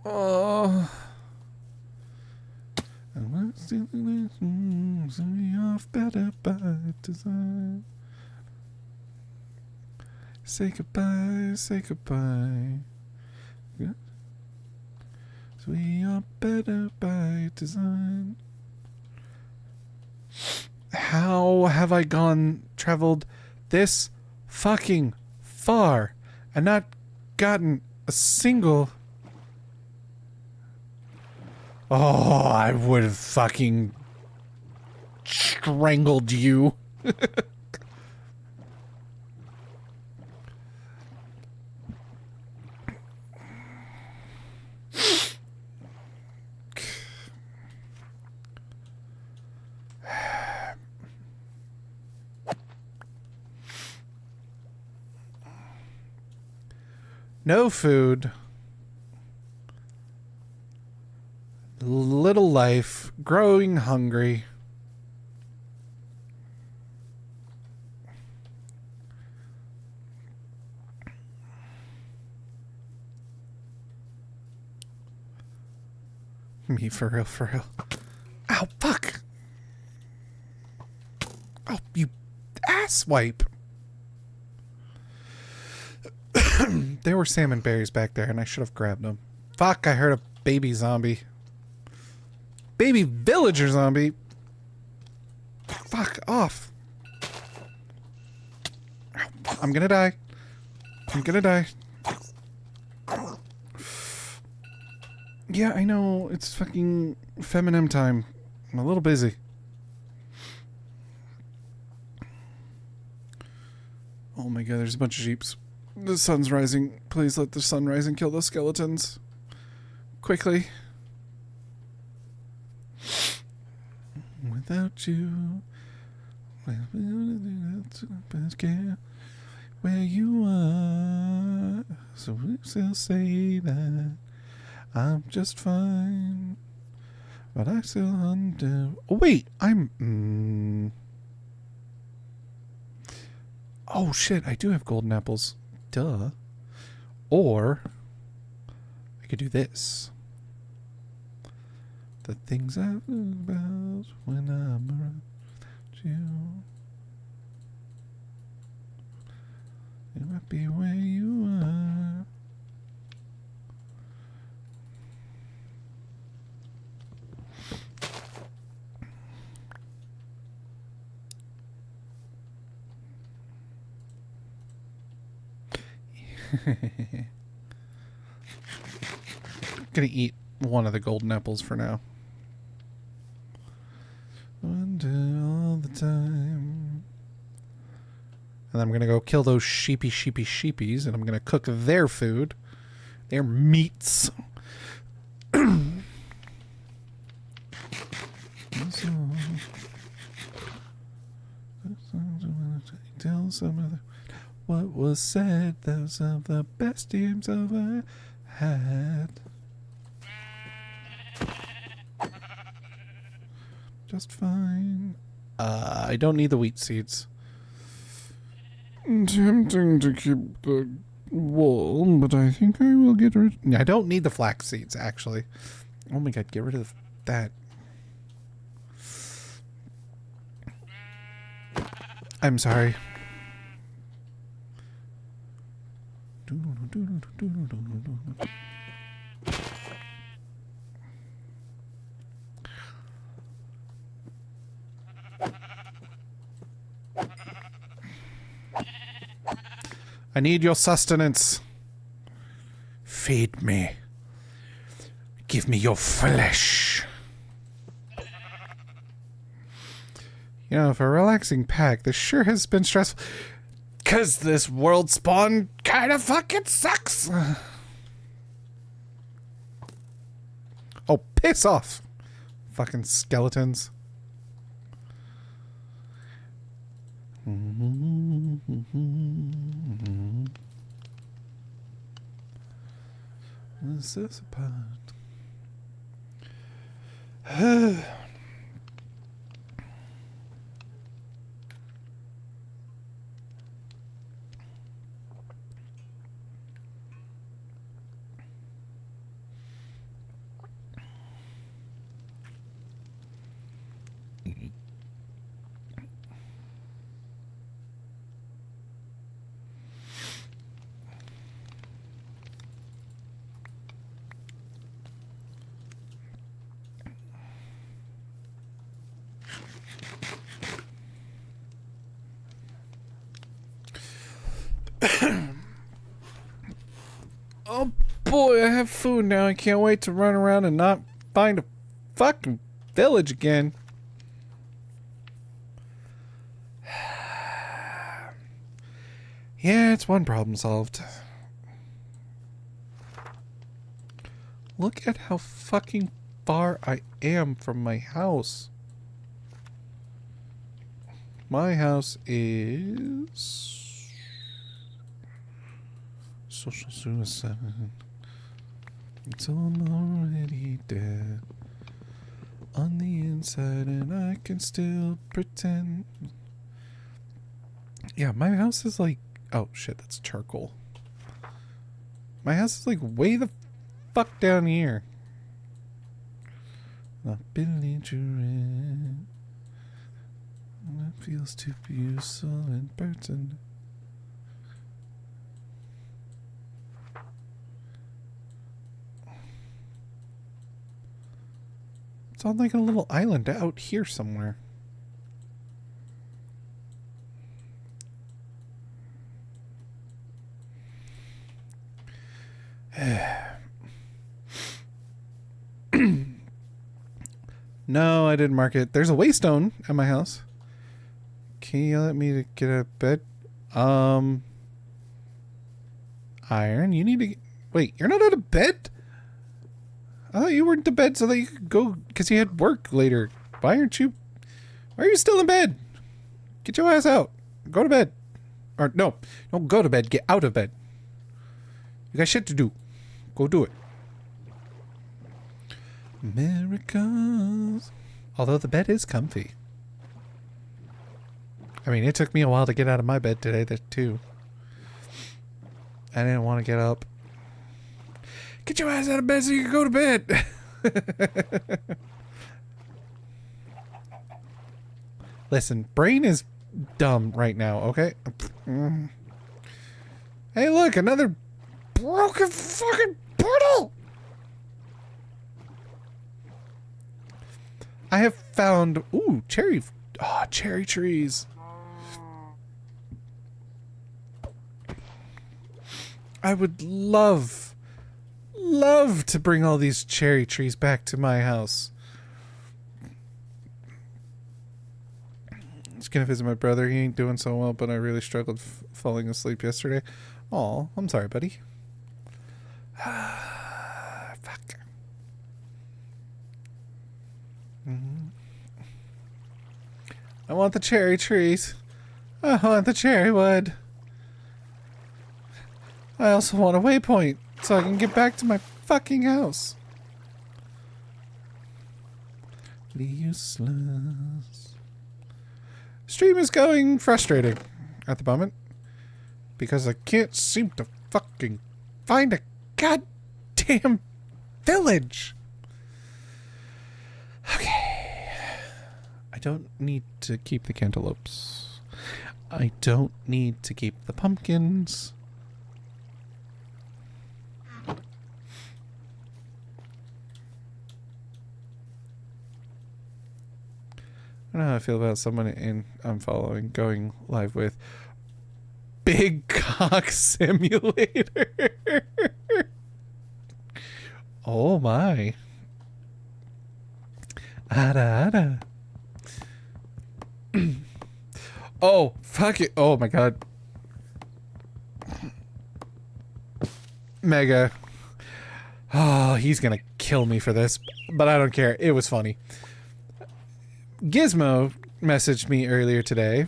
Oh. I'm still off better by design. Say goodbye, say goodbye. Yeah. So we are better by design. How have I traveled this fucking far and not gotten a single... Oh, I would have fucking strangled you. No food. Little life. Growing hungry. Me for real, for real. Ow, fuck. Oh, you asswipe. There were salmon berries back there, and I should have grabbed them. Fuck, I heard a baby zombie. Baby villager zombie. Fuck off. I'm gonna die. I'm gonna die. Yeah, I know. It's fucking feminine time. I'm a little busy. Oh my god, there's a bunch of sheeps. The sun's rising. Please let the sun rise and kill those skeletons. Quickly. Without you, where you are, so we still say that I'm just fine, but I still under. Oh wait, I'm. Oh shit, I do have golden apples. Duh. Or I could do this. The things I think about when I'm around you. It might be where you are. Gonna eat one of the golden apples for now. Wonder all the time. And I'm gonna go kill those sheepies, and I'm gonna cook their food, their meats. Tell some of the what was said. Those of the best times I've had. Just fine. I don't need the wheat seeds. Tempting to keep the wool, but I think I will get rid. I don't need the flax seeds, actually. Oh my god, get rid of that. I'm sorry. I need your sustenance. Feed me. Give me your flesh. You know, for a relaxing pack, this sure has been stressful. 'Cause this world spawn kind of fucking sucks. Oh, piss off. Fucking skeletons. What's this about? Oh boy, I have food now. I can't wait to run around and not find a fucking village again. Yeah, it's one problem solved. Look at how fucking far I am from my house. My house is... social suicide. Until I'm already dead. On the inside and I can still pretend. Yeah, my house is like... oh shit, that's charcoal. My house is like way the fuck down here. Not belligerent. It feels too useful and pertinent. It's on like a little island out here somewhere. No, I didn't mark it. There's a waystone at my house. Can you let me to get a bed? Iron, you need to... Wait, you're not out of bed? I thought you were to bed so that you could go... Because you had work later. Why aren't you... Why are you still in bed? Get your ass out. Go to bed. Or, no. Don't go to bed. Get out of bed. You got shit to do. Go do it. Miracles. Although the bed is comfy. I mean, it took me a while to get out of my bed today, too. I didn't want to get up. Get your ass out of bed so you can go to bed. Listen, brain is dumb right now, okay? Hey, look, another broken fucking portal! I have found... Ooh, cherry... Oh, cherry trees. I would love to bring all these cherry trees back to my house. Just gonna visit my brother. He ain't doing so well, but I really struggled falling asleep yesterday. Aw, I'm sorry, buddy. Fuck. I want the cherry trees. I want the cherry wood. I also want a waypoint so I can get back to my fucking house. Useless. Stream is going frustrating at the moment because I can't seem to fucking find a goddamn village. Okay. I don't need to keep the cantaloupes. I don't need to keep the pumpkins. I don't know how I feel about someone I'm following going live with Big Cock Simulator. Oh my. Ada. Oh, fuck it. Oh my god. Mega. Oh, he's gonna kill me for this, but I don't care. It was funny. Gizmo messaged me earlier today,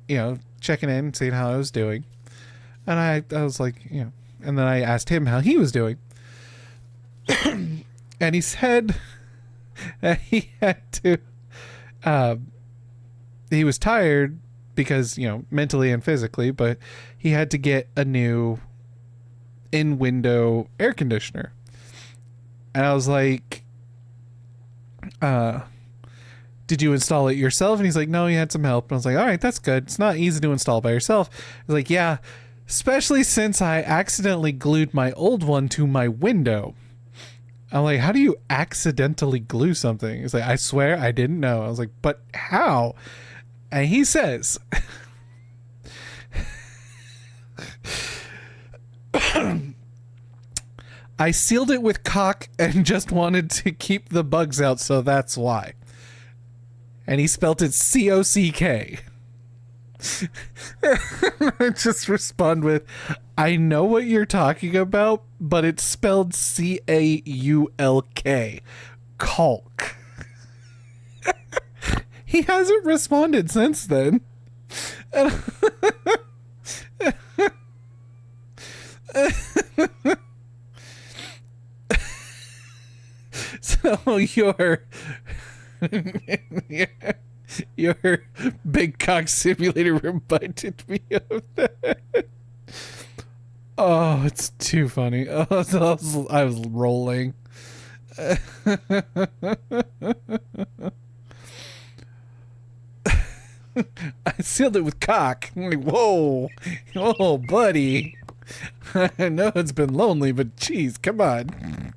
you know, checking in, seeing how I was doing. And I was like, you know, and then I asked him how he was doing. And he said that he had to, he was tired because, you know, mentally and physically, but he had to get a new in-window air conditioner. And I was like, did you install it yourself? And he's like, no, you had some help. And I was like, all right, that's good. It's not easy to install by yourself. He's like, yeah, especially since I accidentally glued my old one to my window. I'm like, how do you accidentally glue something? He's like, I swear I didn't know. I was like, but how? And he says, I sealed it with caulk and just wanted to keep the bugs out, so that's why. And he spelt it C-O-C-K. I just respond with, I know what you're talking about, but it's spelled C-A-U-L-K. Caulk. He hasn't responded since then. So your Big Cock Simulator reminded me of that. Oh, it's too funny. Oh, I was rolling. I sealed it with cock. I'm like, whoa. Oh, buddy. I know it's been lonely, but geez, come on.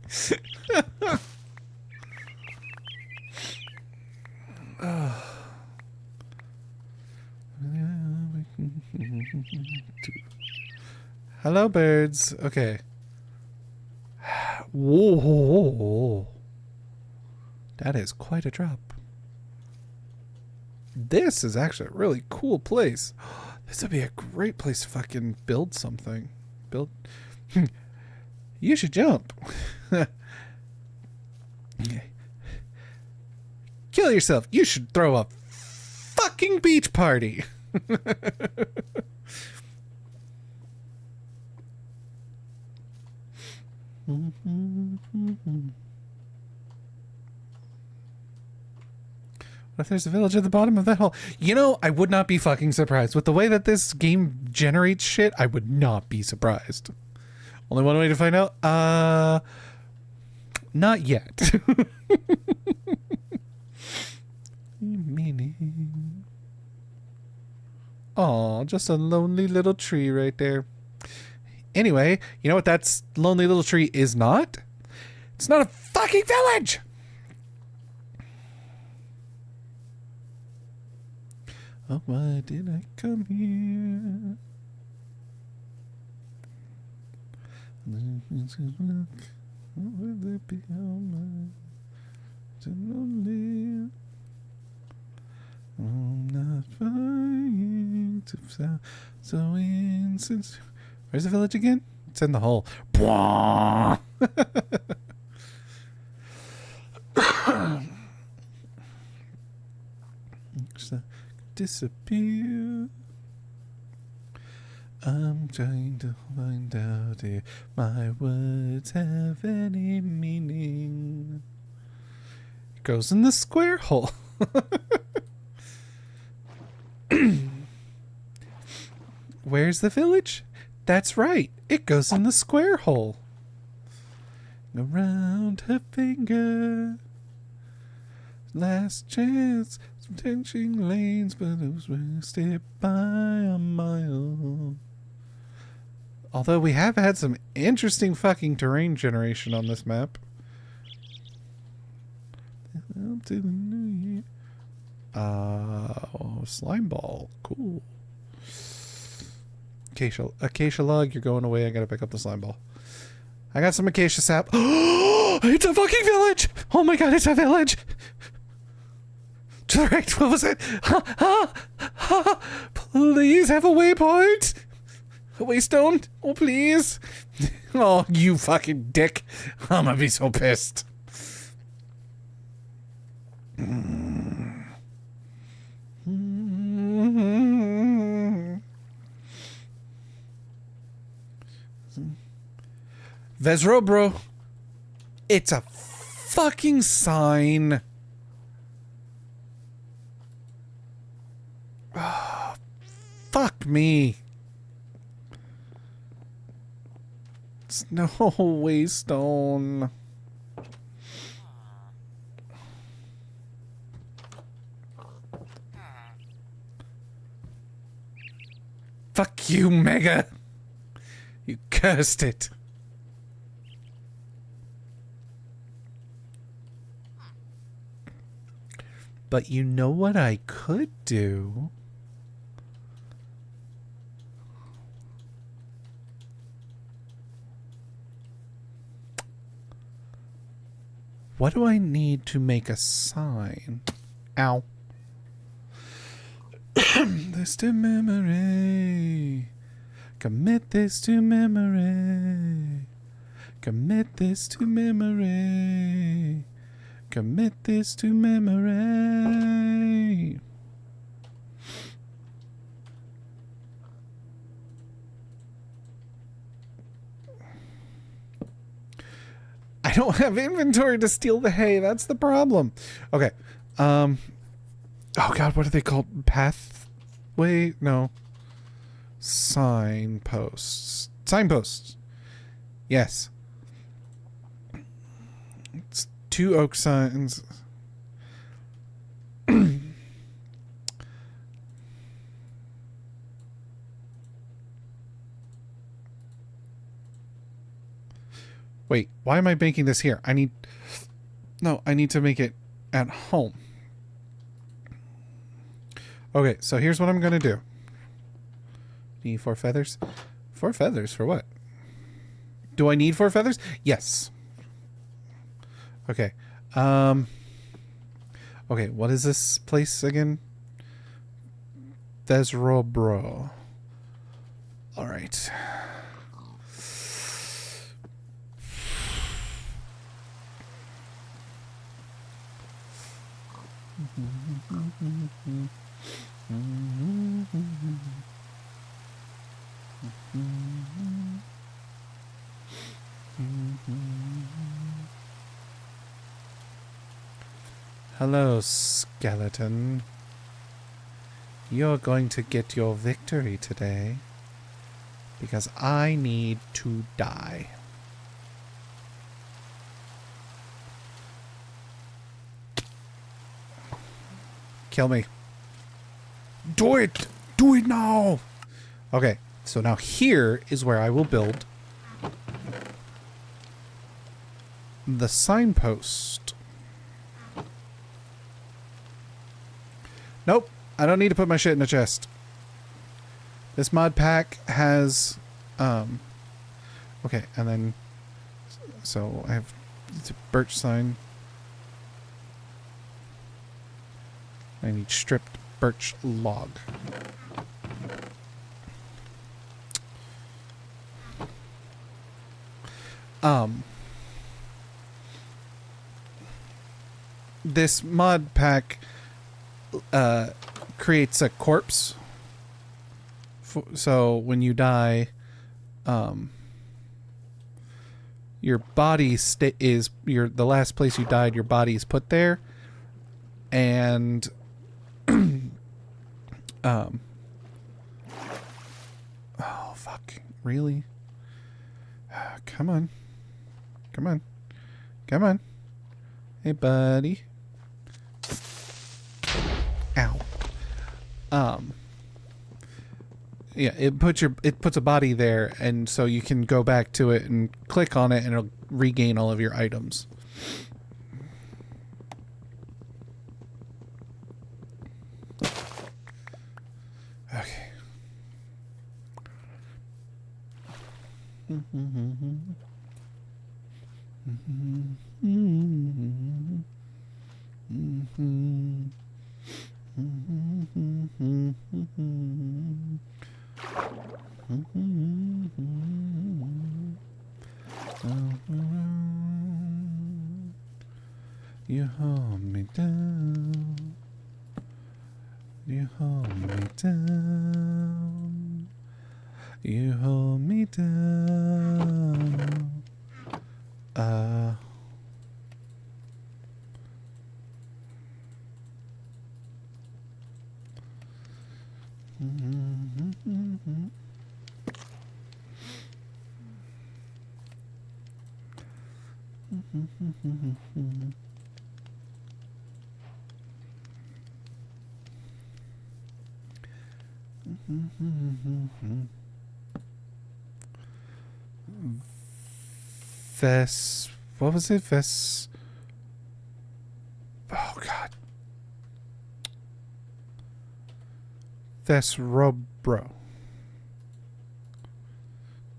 Hello, birds. Okay. Whoa. That is quite a drop. This is actually a really cool place. This would be a great place to fucking build something. Build. You should jump. Kill yourself. You should throw a fucking beach party. What if there's a village at the bottom of that hole? You know, I would not be fucking surprised. With the way that this game generates shit, I would not be surprised. Only one way to find out? Not yet. Aw, just a lonely little tree right there. Anyway, you know what that lonely little tree is not? It's not a fucking village! Oh, why did I come here? Will it be I'm not trying to sound so insincere. Where's the village again? It's in the hole. Disappear. I'm trying to find out if my words have any meaning. It goes in the square hole. Where's the village? That's right. It goes in the square hole. Around her finger. Last chance. Some changing lanes, but it was wasted by a mile. Although we have had some interesting fucking terrain generation on this map. Up to the new year. Slime ball. Cool. Acacia log, you're going away. I gotta pick up the slime ball. I got some acacia sap. Oh, it's a fucking village! Oh my god, it's a village! To the right, what was it? Please have a waypoint! A waystone? Oh, please. Oh, you fucking dick. I'm gonna be so pissed. Vezro, bro. It's a fucking sign. Oh, fuck me. It's no waystone. Fuck you, Mega. You cursed it. But you know what I could do? What do I need to make a sign? Ow. This to memory. Commit this to memory. Commit this to memory. Commit this to memory. I don't have inventory to steal the hay. That's the problem. Okay. Oh god, what are they called? Pathway? No. Signposts. Signposts. Yes. It's 2 oak signs. Wait, why am I making this here? I need to make it at home. Okay, so here's what I'm going to do. Need 4 feathers? 4 feathers for what? Do I need 4 feathers? Yes. Okay. Okay, what is this place again? Desrobro. All right. Hello, skeleton. You're going to get your victory today because I need to die. Kill me. Do it! Do it now! Okay, so now here is where I will build the signpost. Nope, I don't need to put my shit in a chest. This mod pack has, okay, and then, so I have it's a birch sign. I need stripped birch log. This mod pack creates a corpse. So when you die, your body is the last place you died. Your body is put there, and oh fuck, really? Come on, come on, come on, hey buddy. Ow. Yeah, it puts a body there, and so you can go back to it and click on it, and it'll regain all of your items. Okay. You hold me down. You hold me down. You hold me down. What was it? Oh god. Vesrobro.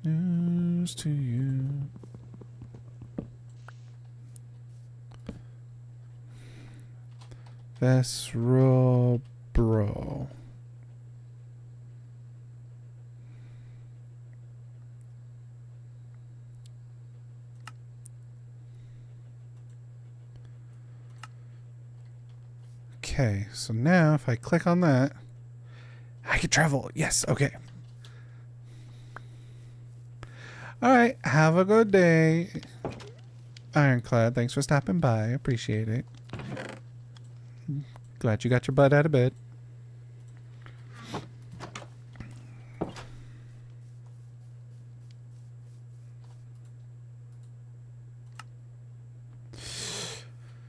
News to you. Vesrobro. Okay, so now if I click on that, I can travel. Yes, okay. Alright, have a good day. Ironclad, thanks for stopping by. Appreciate it. Glad you got your butt out of bed.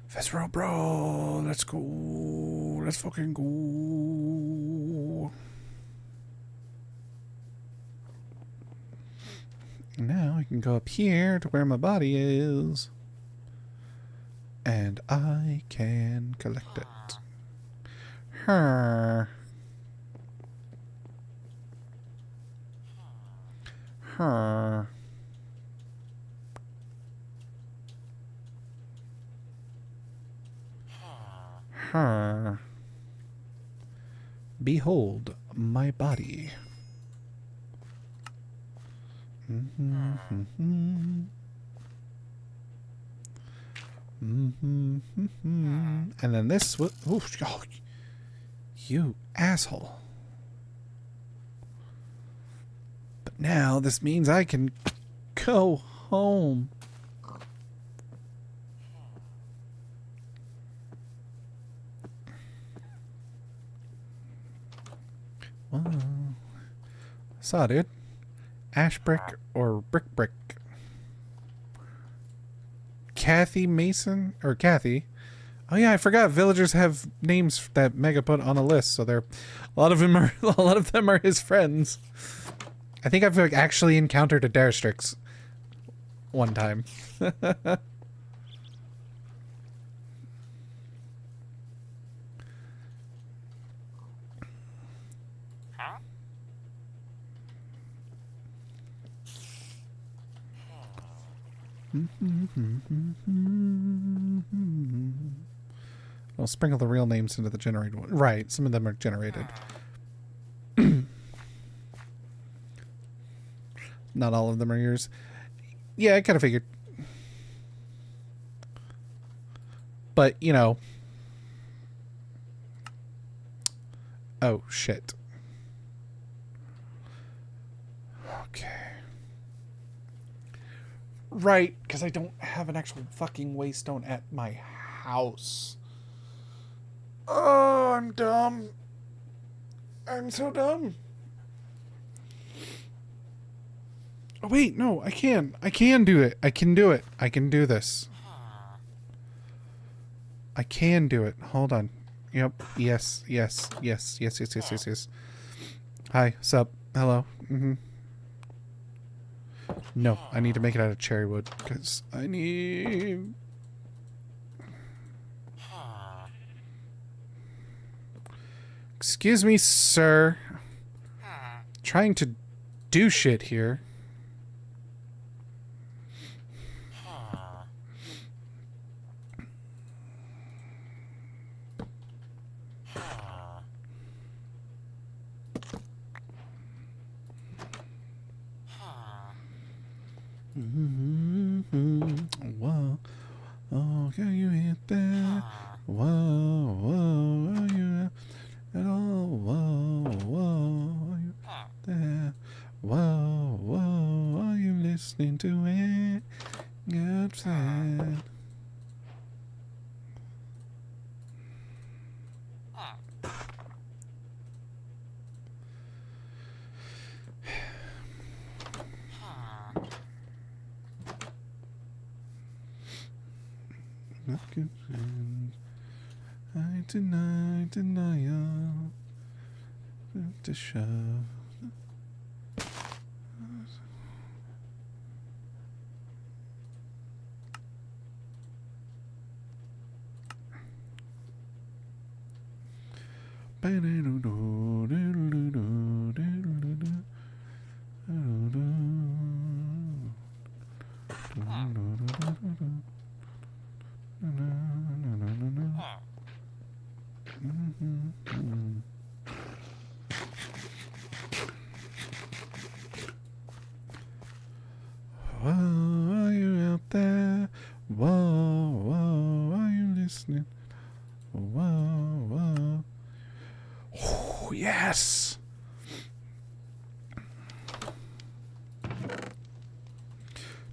Festival, bro. Let's go. Let's fucking go. Now I can go up here to where my body is. And I can collect it. Her. Her. Her. Behold my body. And then this will. Oh, you asshole. But now this means I can go home. Whoa. Saw, dude. Ash brick or brick. Kathy Mason or Kathy. Oh yeah, I forgot. Villagers have names that Mega put on a list, so they're a lot of them are his friends. I think I've like, actually encountered a Darestrix one time. I'll sprinkle the real names into the generated one. Right, some of them are generated. Not all of them are yours. Yeah, I kind of figured. But, you know. Oh, shit. Okay. Right, because I don't have an actual fucking waystone at my house. Oh, I'm dumb. I'm so dumb. Oh, wait, no, I can. I can do it. I can do it. I can do this. I can do it. Hold on. Yep. Yes. Hi. Sup. Hello. No, I need to make it out of cherry wood because I need. Excuse me, sir. Trying to do shit here. Whoa. Oh, can you hit that? Whoa. Are you at all? Whoa. Are you there? Whoa. Are you listening to it? Get sad. I deny you to shove. Whoa, are you out there? Whoa, are you listening? Whoa. Oh, yes.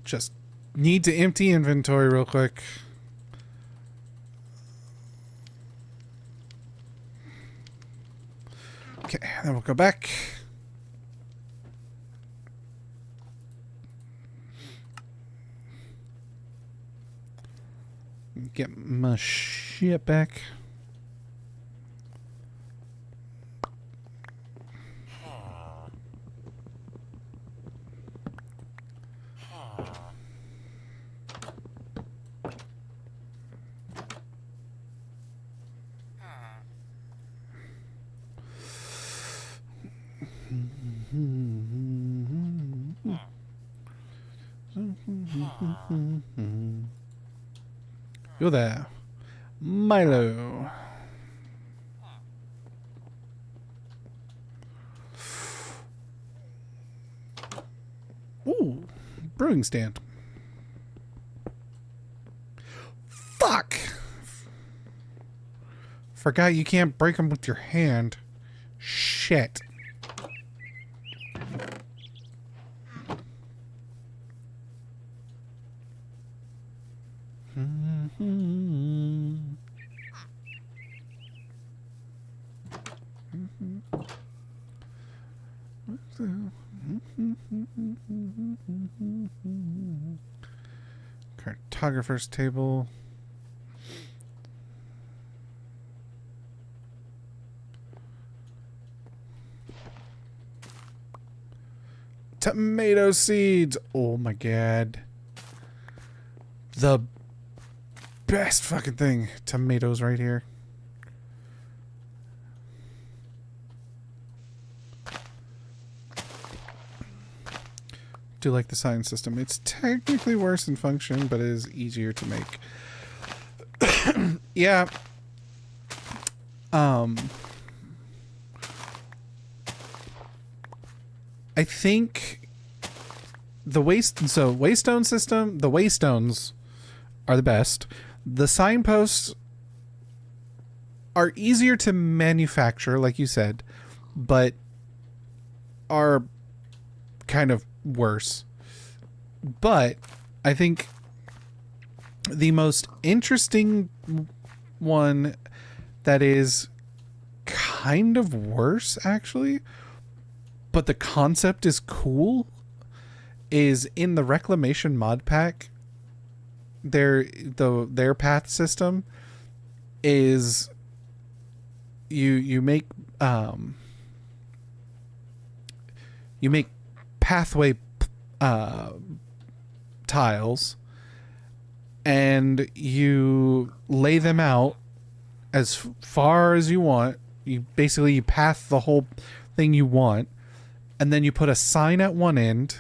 Just need to empty inventory real quick. Okay, then we'll go back. Get my shit back. You're there, Milo. Ooh. brewing stand. Fuck! Forgot you can't break them with your hand. Shit. Cartographer's table. Tomato seeds. Oh my god. The best fucking thing. Tomatoes right here. Do like the sign system. It's technically worse in function, but it is easier to make. Yeah. I think the waystone system, the waystones are the best. The signposts are easier to manufacture, like you said, but are kind of worse. But I think the most interesting one that is kind of worse, actually, but the concept is cool, is in the Reclamation mod pack. Their path system is you make pathway tiles, and you lay them out as far as you want. You path the whole thing you want, and then you put a sign at one end,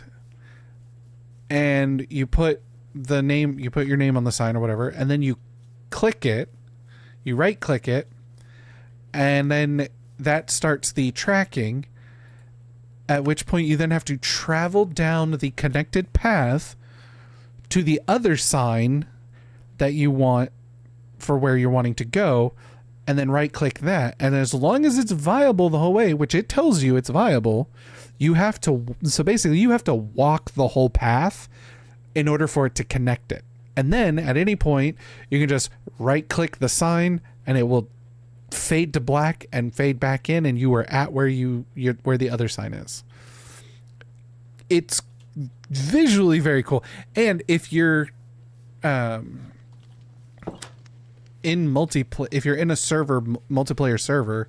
and you put your name on the sign or whatever, and then you click it, you right click it, and then that starts the tracking, at which point you then have to travel down the connected path to the other sign that you want for where you're wanting to go, and then right click that. And as long as it's viable the whole way, which it tells you it's viable, you have to walk the whole path in order for it to connect it. And then at any point you can just right click the sign and it will fade to black and fade back in, and you are at where where the other sign is. It's visually very cool. And if you're if you're in a multiplayer server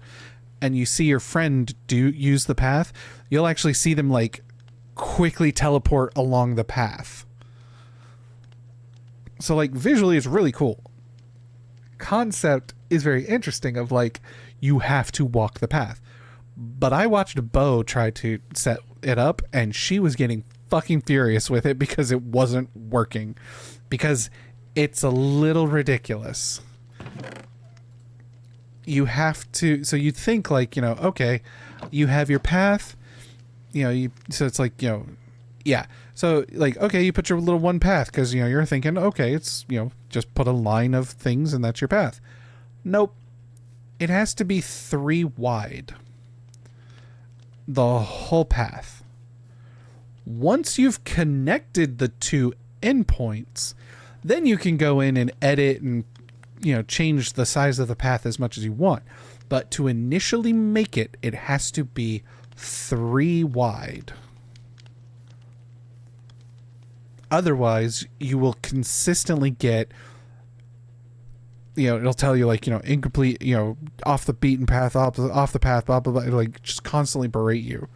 and you see your friend use the path, you'll actually see them like quickly teleport along the path. So like visually it's really cool. Concept is very interesting of like you have to walk the path. But I watched Bo try to set it up, and she was getting fucking furious with it because it wasn't working, because it's a little ridiculous. You have to, so you'd think like, okay, you have your path, so it's like, yeah. So like, okay, you put your little one path because, you're thinking, okay, it's, just put a line of things and that's your path. Nope. It has to be 3 wide. The whole path. Once you've connected the 2 endpoints, then you can go in and edit and, change the size of the path as much as you want. But to initially make it, it has to be 3 wide. Otherwise, you will consistently get, it'll tell you like, incomplete, off the beaten path, off the path, blah, blah, blah. It'll like just constantly berate you.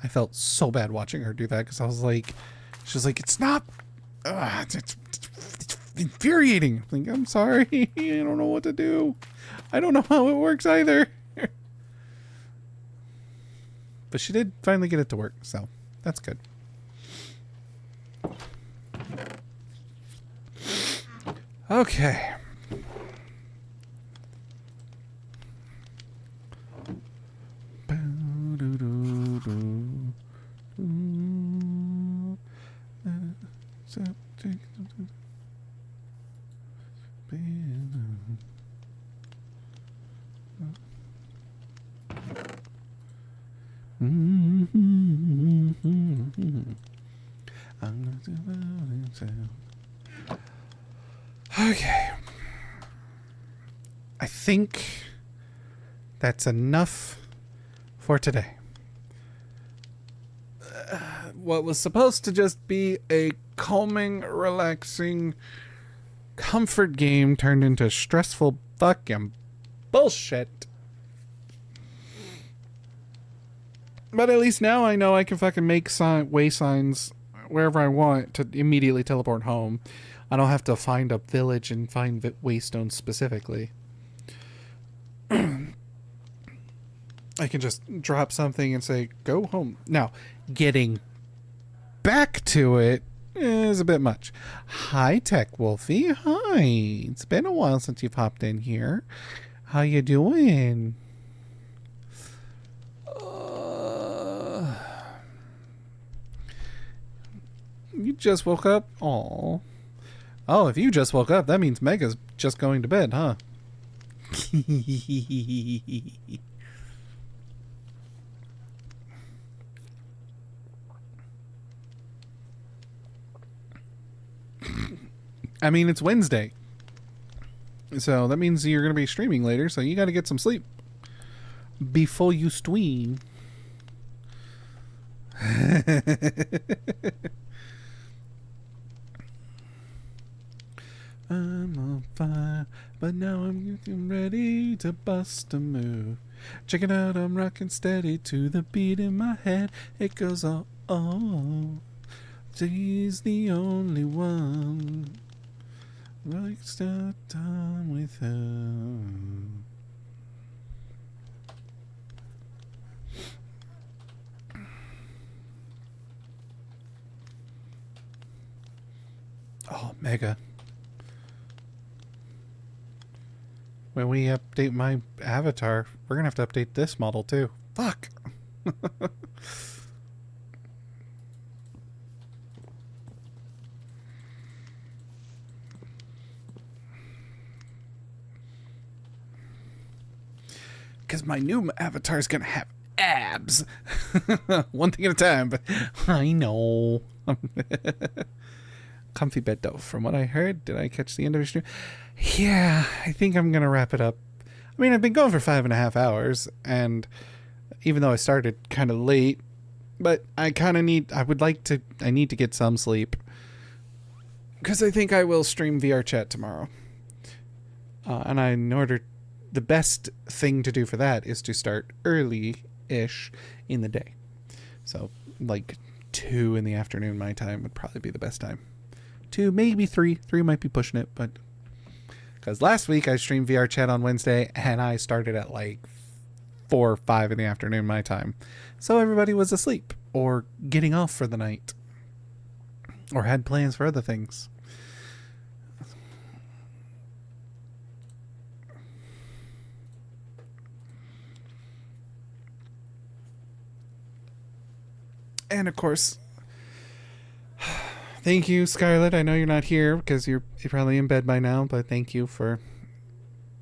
I felt so bad watching her do that because I was like, she's like, it's not, it's infuriating. I'm like, I'm sorry, I don't know what to do. I don't know how it works either. But she did finally get it to work, so that's good. Okay. Okay. I think that's enough for today. What was supposed to just be a calming, relaxing comfort game turned into stressful fucking bullshit. But at least now I know I can fucking make way signs wherever I want to immediately teleport home. I don't have to find a village and find waystones specifically. I can just drop something and say, go home. Now, getting back to it is a bit much. Hi, Tech Wolfie. Hi. It's been a while since you've hopped in here. How you doing? You just woke up? Aw. Oh, if you just woke up, that means Mega's just going to bed, huh? I mean, it's Wednesday. So that means you're going to be streaming later, so you got to get some sleep before you stream. I'm on fire, but now I'm getting ready to bust a move. Check it out, I'm rocking steady to the beat in my head. It goes oh, oh. She's the only one. Like start time with her. Oh, Mega. When we update my avatar, we're gonna have to update this model too. Fuck. Because my new avatar is gonna have abs. One thing at a time, but I know. Comfy bed though, from what I heard. Did I catch the end of your stream? Yeah, I think I'm gonna wrap it up. I mean, I've been going for 5.5 hours, and even though I started kind of late, but I need to get some sleep, because I think I will stream VR chat tomorrow. The best thing to do for that is to start early-ish in the day. So, like 2 in the afternoon my time would probably be the best time. 2, maybe 3. 3 might be pushing it, but... Because last week I streamed VR chat on Wednesday, and I started at like 4 or 5 in the afternoon my time. So everybody was asleep, or getting off for the night, or had plans for other things. And of course, thank you, Scarlett. I know you're not here because you're probably in bed by now, but thank you for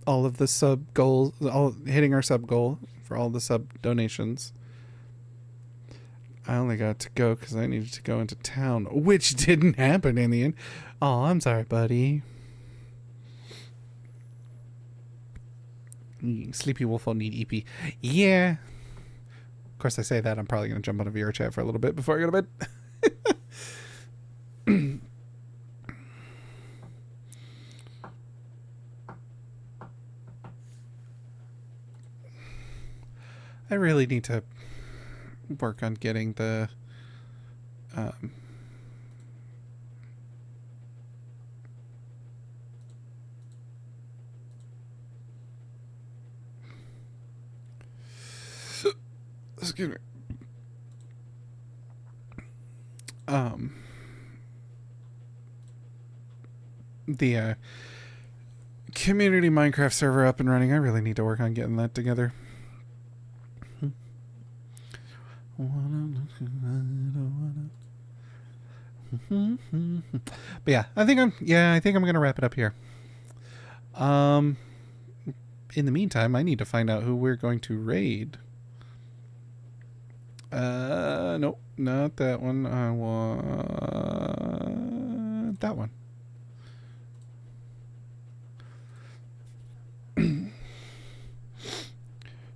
all of the sub goals, hitting our sub goal for all the sub donations. I only got to go because I needed to go into town, which didn't happen in the end. Oh, I'm sorry, buddy. Sleepy Wolf will need EP. Yeah. Of course, I say that. I'm probably going to jump on a VR chat for a little bit before I go to bed. I really need to work on getting the... excuse me. The community Minecraft server up and running. I really need to work on getting that together. But yeah, I think I'm gonna wrap it up here. In the meantime, I need to find out who we're going to raid. Nope, not that one. I want that one.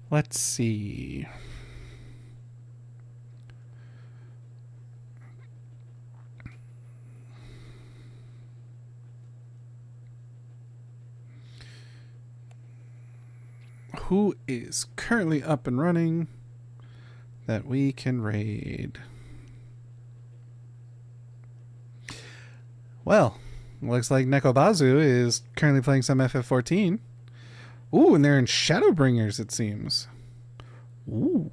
Let's see. Who is currently up and running that we can raid? Well, looks like Nekobazu is currently playing some FF14. Ooh, and they're in Shadowbringers, it seems. Ooh.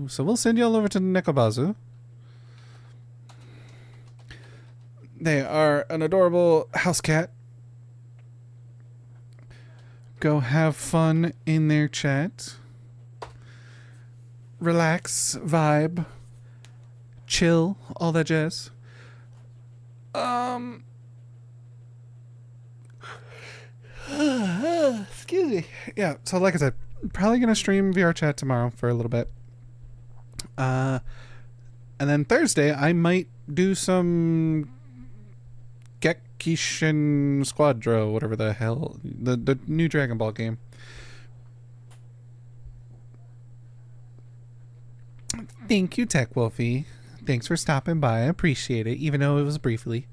So we'll send you all over to Nekobazu. They are an adorable house cat. Go have fun in their chat. Relax, vibe, chill, all that jazz. Excuse me. Yeah, so like I said, probably gonna stream VR chat tomorrow for a little bit. And then Thursday I might do some Gekishin Squadro, whatever the hell, the new Dragon Ball game. Thank you, Tech Wolfie. Thanks for stopping by. I appreciate it, even though it was briefly.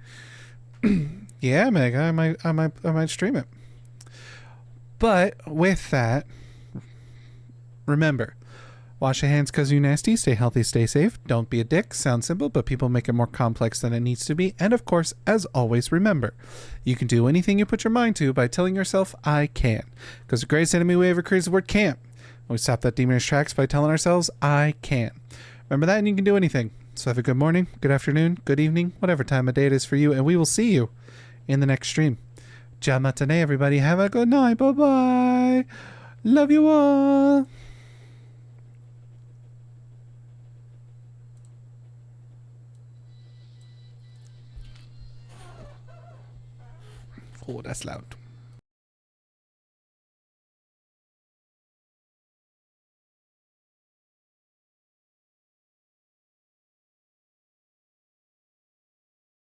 Yeah, Mega, I might stream it. But with that, remember, wash your hands because you're nasty. Stay healthy, stay safe. Don't be a dick. Sounds simple, but people make it more complex than it needs to be. And of course, as always, remember, you can do anything you put your mind to by telling yourself, I can. Because the greatest enemy we ever created is the word can't. And we stop that demon in its tracks by telling ourselves, I can. Remember that, and you can do anything. So have a good morning, good afternoon, good evening, whatever time of day it is for you, and we will see you in the next stream. Jamatane, everybody. Have a good night. Bye-bye. Love you all. Oh, that's loud.